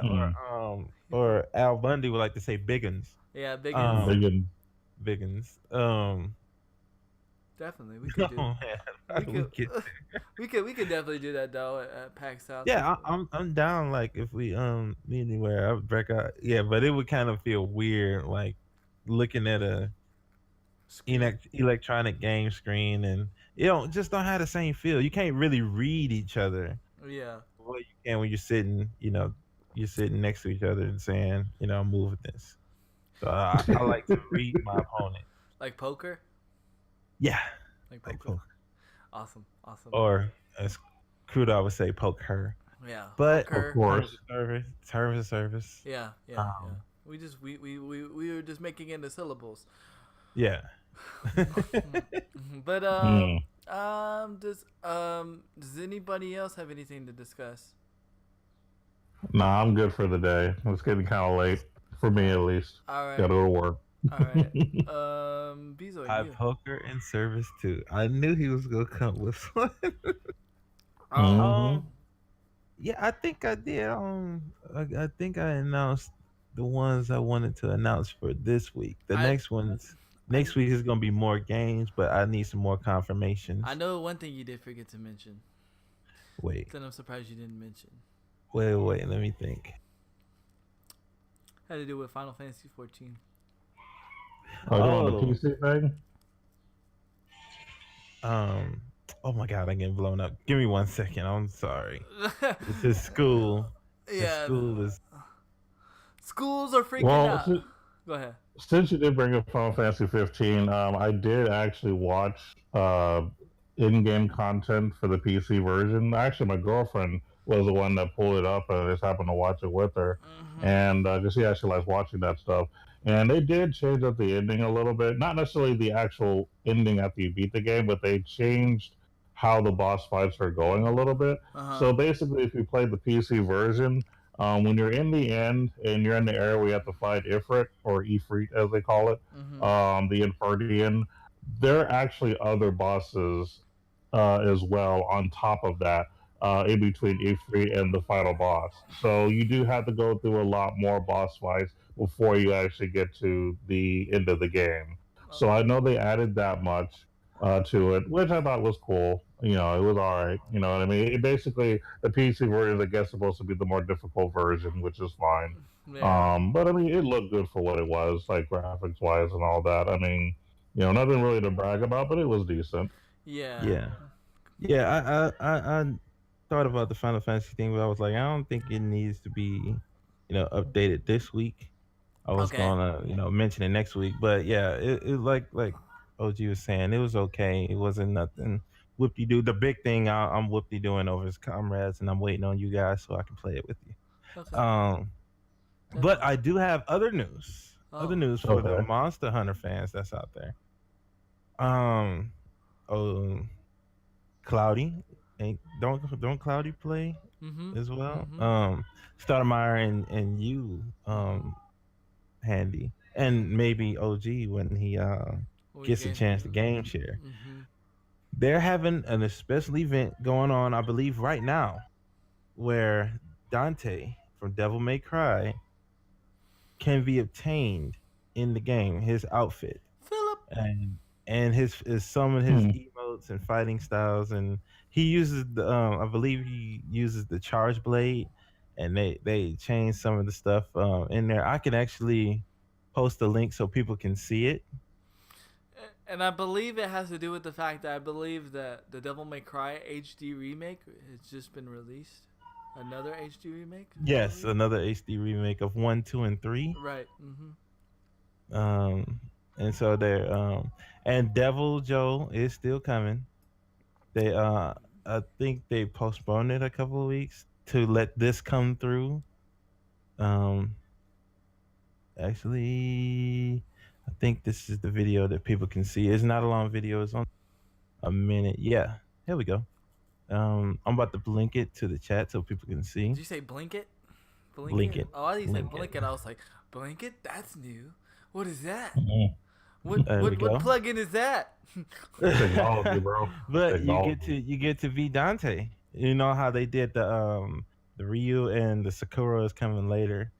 or Al Bundy would like to say biggins. Yeah, Biggins. Um, Biggin. biggins. Definitely, we could Oh do. man, how We do we could. get? We could definitely do that though at PAX South. Yeah, I'm down. Like if we meet anywhere, I would break out. Yeah, but it would kind of feel weird, like looking at a Screen. electronic game screen, and just don't have the same feel. You can't really read each other Yeah. the way you can when you're sitting. You're sitting next to each other and saying, move with this. So I like to read my opponent. Like poker. Yeah, Like like poker. poke, Awesome. Awesome. or as Crudo would say, poke her. Yeah. But Of Poker. service course. is service, service is service. Yeah. Yeah. Yeah. Um, We were just making it the syllables. yeah. But Mm. does anybody else have anything to discuss? Nah, I'm good for the day. It's getting kind of late for me, at least. All right. Gotta go to work. All right. Bezo, I you. poker in service too. I knew he was gonna come with one. Mhm. Yeah, I think I did. I think I announced the ones I wanted to announce for this week. The I next week is gonna be more games, but I need some more confirmations. I know one thing you did forget to mention. Wait, Then I'm surprised you didn't mention. wait. Let me think. Had to do with Final Fantasy 14. Oh, you on the Oh, PC thing? um, oh my God, I'm getting blown up. Give me 1 second. I'm sorry. It's his school. His Yeah. school is. Schools are freaking Well, out. Go ahead. since you did bring up Final Fantasy 15, I did actually watch in-game content for the PC version. Actually, my girlfriend was the one that pulled it up, and I just happened to watch it with her. Mm-hmm. And because she actually likes watching that stuff. And they did change up the ending a little bit. Not necessarily the actual ending after you beat the game, but they changed how the boss fights are going a little bit. Uh-huh. So basically, if you play the PC version, when you're in the end and you're in the area where you have to fight Ifrit, or Ifrit as they call it, Mm-hmm. the Inferdian, there are actually other bosses as well on top of that, in between Ifrit and the final boss. So you do have to go through a lot more boss fights before you actually get to the end of the game. So I know they added that much to it, which I thought was cool. It was all right. You know what I mean? It basically, the PC version, I guess, supposed to be the more difficult version, which is fine. Yeah. But I mean, it looked good for what it was, like graphics wise and all that. I mean, nothing really to brag about, but it was decent. Yeah. Yeah. Yeah, I thought about the Final Fantasy thing, but I was like, I don't think it needs to be, updated this week. I was Okay. gonna, mention it next week, but yeah, it like OG was saying, it was okay. It wasn't nothing whoop de doo. The big thing I'm whoop de doing over is Comrades, and I'm waiting on you guys so I can play it with you. Okay. But Definitely. I do have other news. Other Oh. news for the Okay. Monster Hunter fans that's out there. Um, oh, Cloudy, ain't don't Cloudy play Mm-hmm. as well? Mm-hmm. Stoudemire and you, Handy, and maybe OG when he We gets a get. chance to game share. Mm-hmm. They're having an special event going on, I believe, right now, where Dante from Devil May Cry can be obtained in the game. His outfit Philip. and his some of his Hmm. emotes and fighting styles, and he uses the I believe he uses the charge blade, and they changed some of the stuff in there. I can actually post a link so people can see it. And I believe it has to do with the fact that I believe that the Devil May Cry HD remake has just been released. Another HD remake? I Yes, believe? another HD remake of 1, 2, and 3. Right. Mm-hmm. And so they're and Devil Joe is still coming. They I think they postponed it a couple of weeks to let this come through. Um Actually, I think this is the video that people can see. It's not a long video. It's on a minute. Yeah, here we go. I'm about to blink it to the chat so people can see. Did you say Blinket? Blink Blinket? it, Oh, I thought you said blink it. Blinket. I was like, Blinket? That's new. What is that? Mhm. What There we what what go. plugin is that? Technology, bro. But Technology. you get to be Dante. You know how they did the Ryu and the Sakura is coming later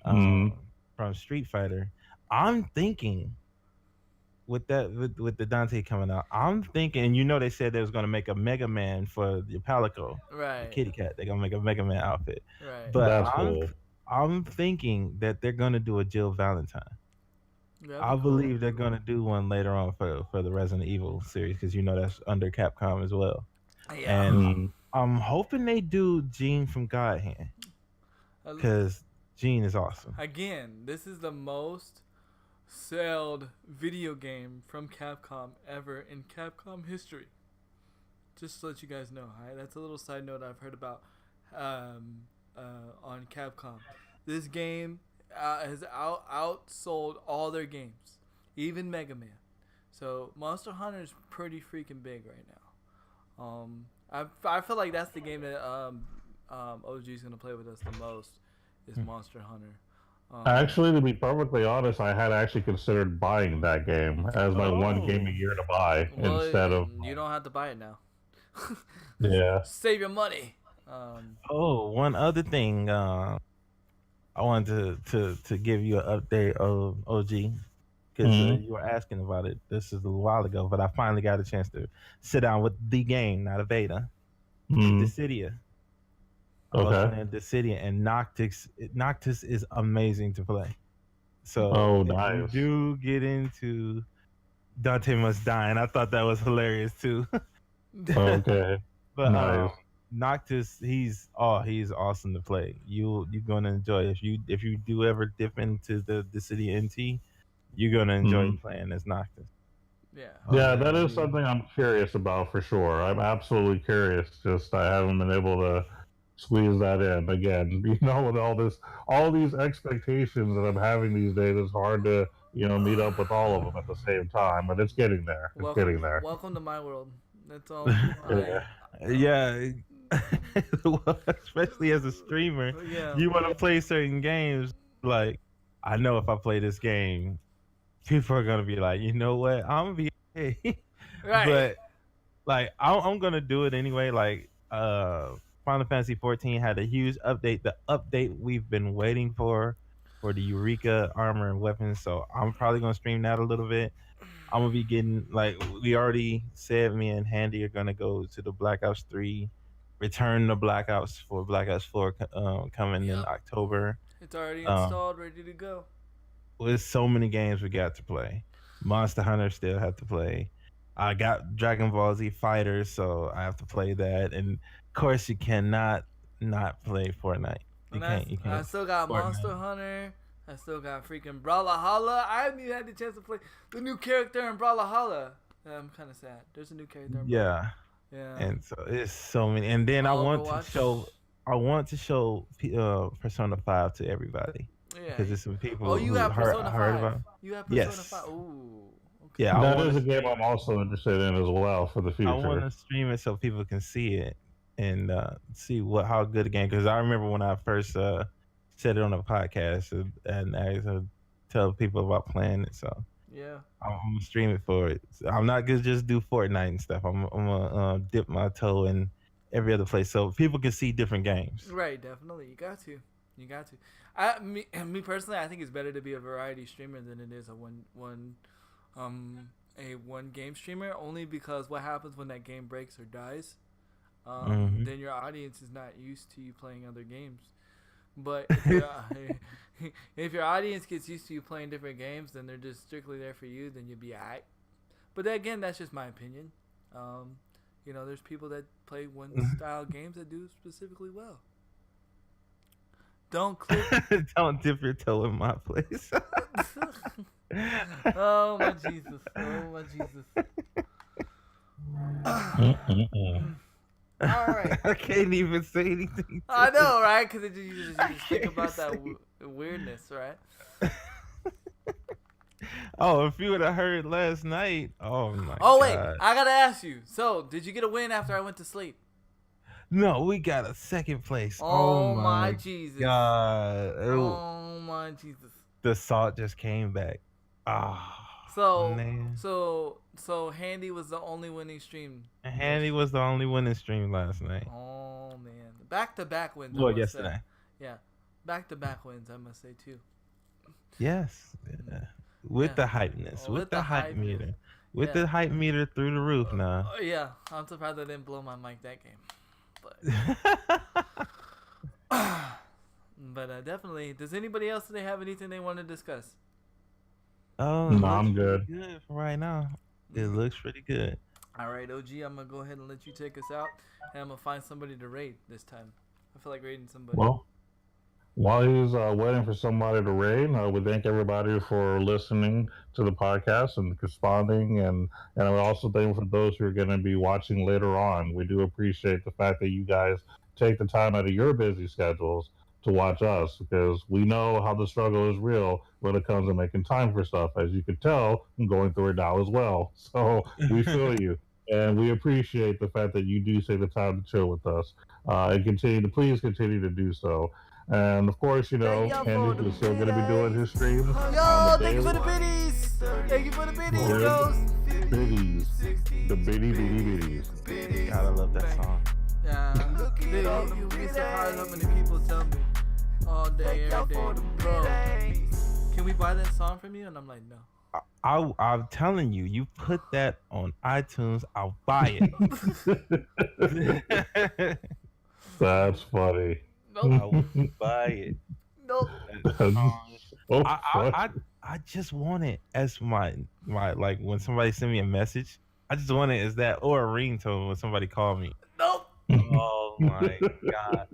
Mm, from Street Fighter. I'm thinking with that with the Dante coming out, I'm thinking you know they said they was gonna make a Mega Man for the Palico, the Right. kitty cat. They're gonna make a Mega Man outfit. Right. But that's cool. I'm thinking that they're gonna do a Jill Valentine. That'd be I cool. believe they're gonna do one later on for the Resident Evil series because you know that's under Capcom as well. Yeah. And Mm, I'm hoping they do Gene from God Hand Uh, because Gene is awesome. Again, this is the most sold video game from Capcom ever in Capcom history. Just to let you guys know, alright? That's a little side note I've heard about on Capcom. This game has outsold all their games, even Mega Man. So Monster Hunter is pretty freaking big right now. I feel like that's the game that OG is gonna play with us the most is Monster Hunter. Actually, to be perfectly honest, I had actually considered buying that game as my one game a Oh, year to buy Well, instead of you don't have to buy it now. yeah. Save your money. oh, one other thing. I wanted to give you an update of OG because Mm, you were asking about it. This is a while ago, but I finally got a chance to sit down with the game, not a beta, mm, Dissidia. I was okay. playing Dissidia, and Noctis is amazing to play. So Oh, if you nice. do get into Dante Must Die, and I thought that was hilarious too. Okay. But Nice. Noctis, he's awesome to play. You're gonna enjoy if you do ever dip into the city NT, you're gonna enjoy Mm. playing as Noctis. Yeah. Yeah, that is You, something I'm curious about for sure. I'm absolutely curious. Just I haven't been able to squeeze that in again. You know, with all these expectations that I'm having these days, it's hard to meet up with all of them at the same time. But it's getting there. It's getting there. Welcome to my world. That's all. Yeah. yeah, well, especially as a streamer, Yeah. you want to play certain games. Like, I know if I play this game, people are gonna be like, you know what, I'm gonna be okay. Right. But like, I'm gonna do it anyway. Like, Final Fantasy 14 had a huge update. The update we've been waiting for the Eureka armor and weapons. So I'm probably gonna stream that a little bit. I'm gonna be getting like we already said. Me and Handy are gonna go to the Black Ops 3, return the Black Ops for Black Ops 4 coming in Yep. October. It's already Um, installed, ready to go. there's so many games we got to play. Monster Hunter still have to play. I got Dragon Ball Z Fighters, so I have to play that. And of course, you cannot not play Fortnite. You And can't. You I can't. still got Monster Fortnite. Hunter. I still got freaking Brawlhalla. I haven't even had the chance to play the new character in Brawlhalla. I'm kind of sad. There's a new character in Brawlhalla. Yeah. Yeah. And so it's so many. And then Overwatch. I want to show Persona 5 to everybody Yeah. because there's some people Oh, you who have Persona heard 5. about. You have Persona Yes. 5. Ooh. Okay. Yeah, That is a game I'm also interested in as well for the I want future. to stream it so people can see it and see how good the game. Because I remember when I first said it on a podcast and I used to tell people about playing it. So Yeah. I'm gonna stream it for it. So I'm not gonna just do Fortnite and stuff. I'm gonna dip my toe in every other place so people can see different games. Right. Definitely. You got to. You got to. Me personally, I think it's better to be a variety streamer than it is a one game streamer. Only because what happens when that game breaks or dies, then your audience is not used to you playing other games. But if your audience gets used to you playing different games, then they're just strictly there for you. Then you'll be alright. But then again, that's just my opinion. There's people that play one style games that do specifically well. Don't click. Don't dip your toe in my place. Oh my Jesus! Oh my Jesus! Mm-mm-mm. All right. I can't even say anything. I know, right? Because you just think about that weirdness, right? Oh, if you would have heard last night, oh my Oh wait, god. I gotta ask you. So, did you get a win after I went to sleep? No, we got a second place. Oh Oh my my Jesus. god. Oh my Jesus. The salt just came back. Ah, So, man. so Handy was the only winning stream. And Handy was the only winning stream last night. Oh man, back to back wins. I Well, must say. yesterday. Yeah, back to back wins. I must say too. Yes. Yeah. With Yeah. the hypeness. Oh, with the hype hypeness. meter. With Yeah. the hype meter through the roof now. Oh yeah, I'm surprised I didn't blow my mic that game. But definitely. Does anybody else today have anything they want to discuss? Oh, No, it I'm looks good. pretty good for right now. It looks pretty good. All right, OG. I'm gonna go ahead and let you take us out, and I'm gonna find somebody to raid this time. I feel like raiding somebody. Well, while he's waiting for somebody to raid, we thank everybody for listening to the podcast and responding, and we're also thankful for those who are going to be watching later on. We do appreciate the fact that you guys take the time out of your busy schedules to watch us because we know how the struggle is real when it comes to making time for stuff. As you can tell, I'm going through it now as well. So we feel you. And we appreciate the fact that you do take the time to chill with us and please continue to do so. And of course, Thank y'all for Andy the is still going to be doing his streams Yo, on the thank you for daily. the biddies. Thank you for the biddies, Yeah. Ghost. Biddies. The bitty bitties. Gotta love that song. Yeah, dude, you'll be surprised how many people tell me all day, every day, bro, can we buy that song from you? And I'm like, no. I'm telling you, you put that on iTunes, I'll buy it. That's funny. I Nope, will buy it. nope. Oh, I just want it as my like when somebody send me a message. I just want it as that or a ringtone when somebody call me. Nope. Oh my god!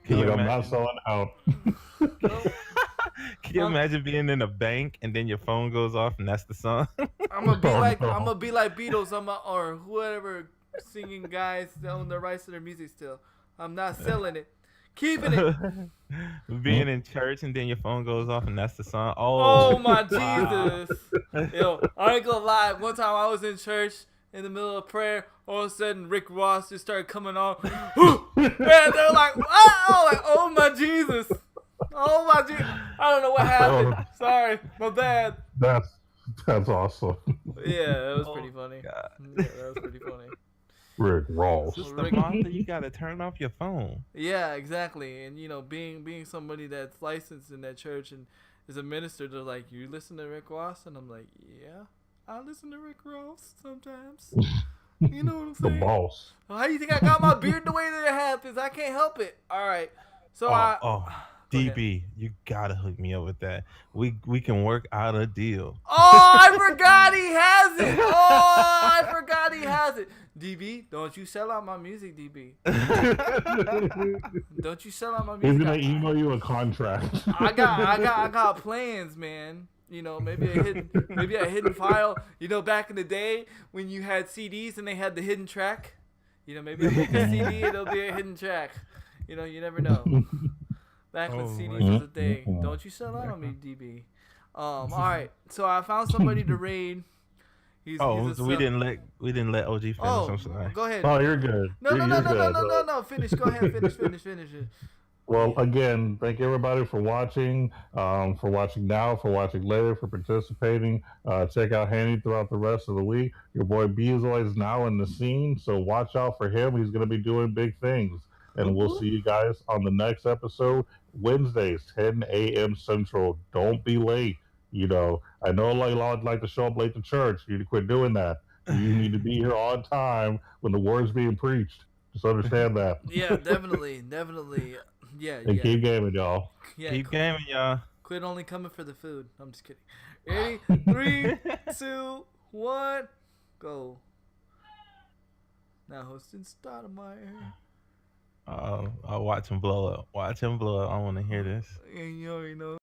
Can you I'm not imagine? selling out. Can you imagine being in a bank and then your phone goes off and that's the song? I'm gonna be Oh, like no. I'm gonna be like Beatles. Or whoever singing guys that own the rights to their music still. I'm not selling it. Keeping it. Being in church and then your phone goes off and that's the song. Oh my wow. Jesus. Yo, I ain't gonna lie. One time I was in church in the middle of prayer. All of a sudden, Rick Ross just started coming on. And they're like, oh my Jesus. Oh my Jesus. I don't know what happened. Sorry. My bad. That's awesome. Yeah, that was pretty funny. God. Yeah, that was pretty funny. Rick Ross. Sister Martha, you gotta turn off your phone. Yeah, exactly. And being somebody that's licensed in that church and is a minister, they're like, you listen to Rick Ross? And I'm like, yeah, I listen to Rick Ross sometimes. You know what I'm The saying? boss. How do you think I got my beard the way that it happens? I can't help it. All right. So Go ahead. DB, you gotta hook me up with that. We can work out a deal. Oh, I forgot he has it. Oh, I forgot he has it. DB, don't you sell out my music, DB. Don't you sell out my He's music. gonna email you a contract. I got plans, man. Maybe a hidden file. Back in the day when you had CDs and they had the hidden track. Maybe I'll make a CD and it'll be a hidden track. You never know. Back when CDs was a thing. Don't you sell out on me, DB. All right. So I found somebody to raid. We didn't let OG finish. I'm sorry. Go ahead. Oh, you're good. No. Good. No. Finish. Go ahead. Finish it. Well, again, thank everybody for watching, for watching now, for watching later, for participating. Check out Handy throughout the rest of the week. Your boy Beasley is now in the scene, so watch out for him. He's going to be doing big things. And we'll see you guys on the next episode, Wednesdays, 10 a.m. Central. Don't be late. I know a lot of y'all like to show up late to church. You need to quit doing that. You need to be here on time when the word's being preached. Just understand that. Yeah, definitely. Yeah. And keep gaming, y'all. Yeah, Keep gaming, y'all. Quit only coming for the food. I'm just kidding. Ready? 3, 2, 1, go. Now hosting Stoudemire. I'll watch him blow up. I want to hear this. And you already know.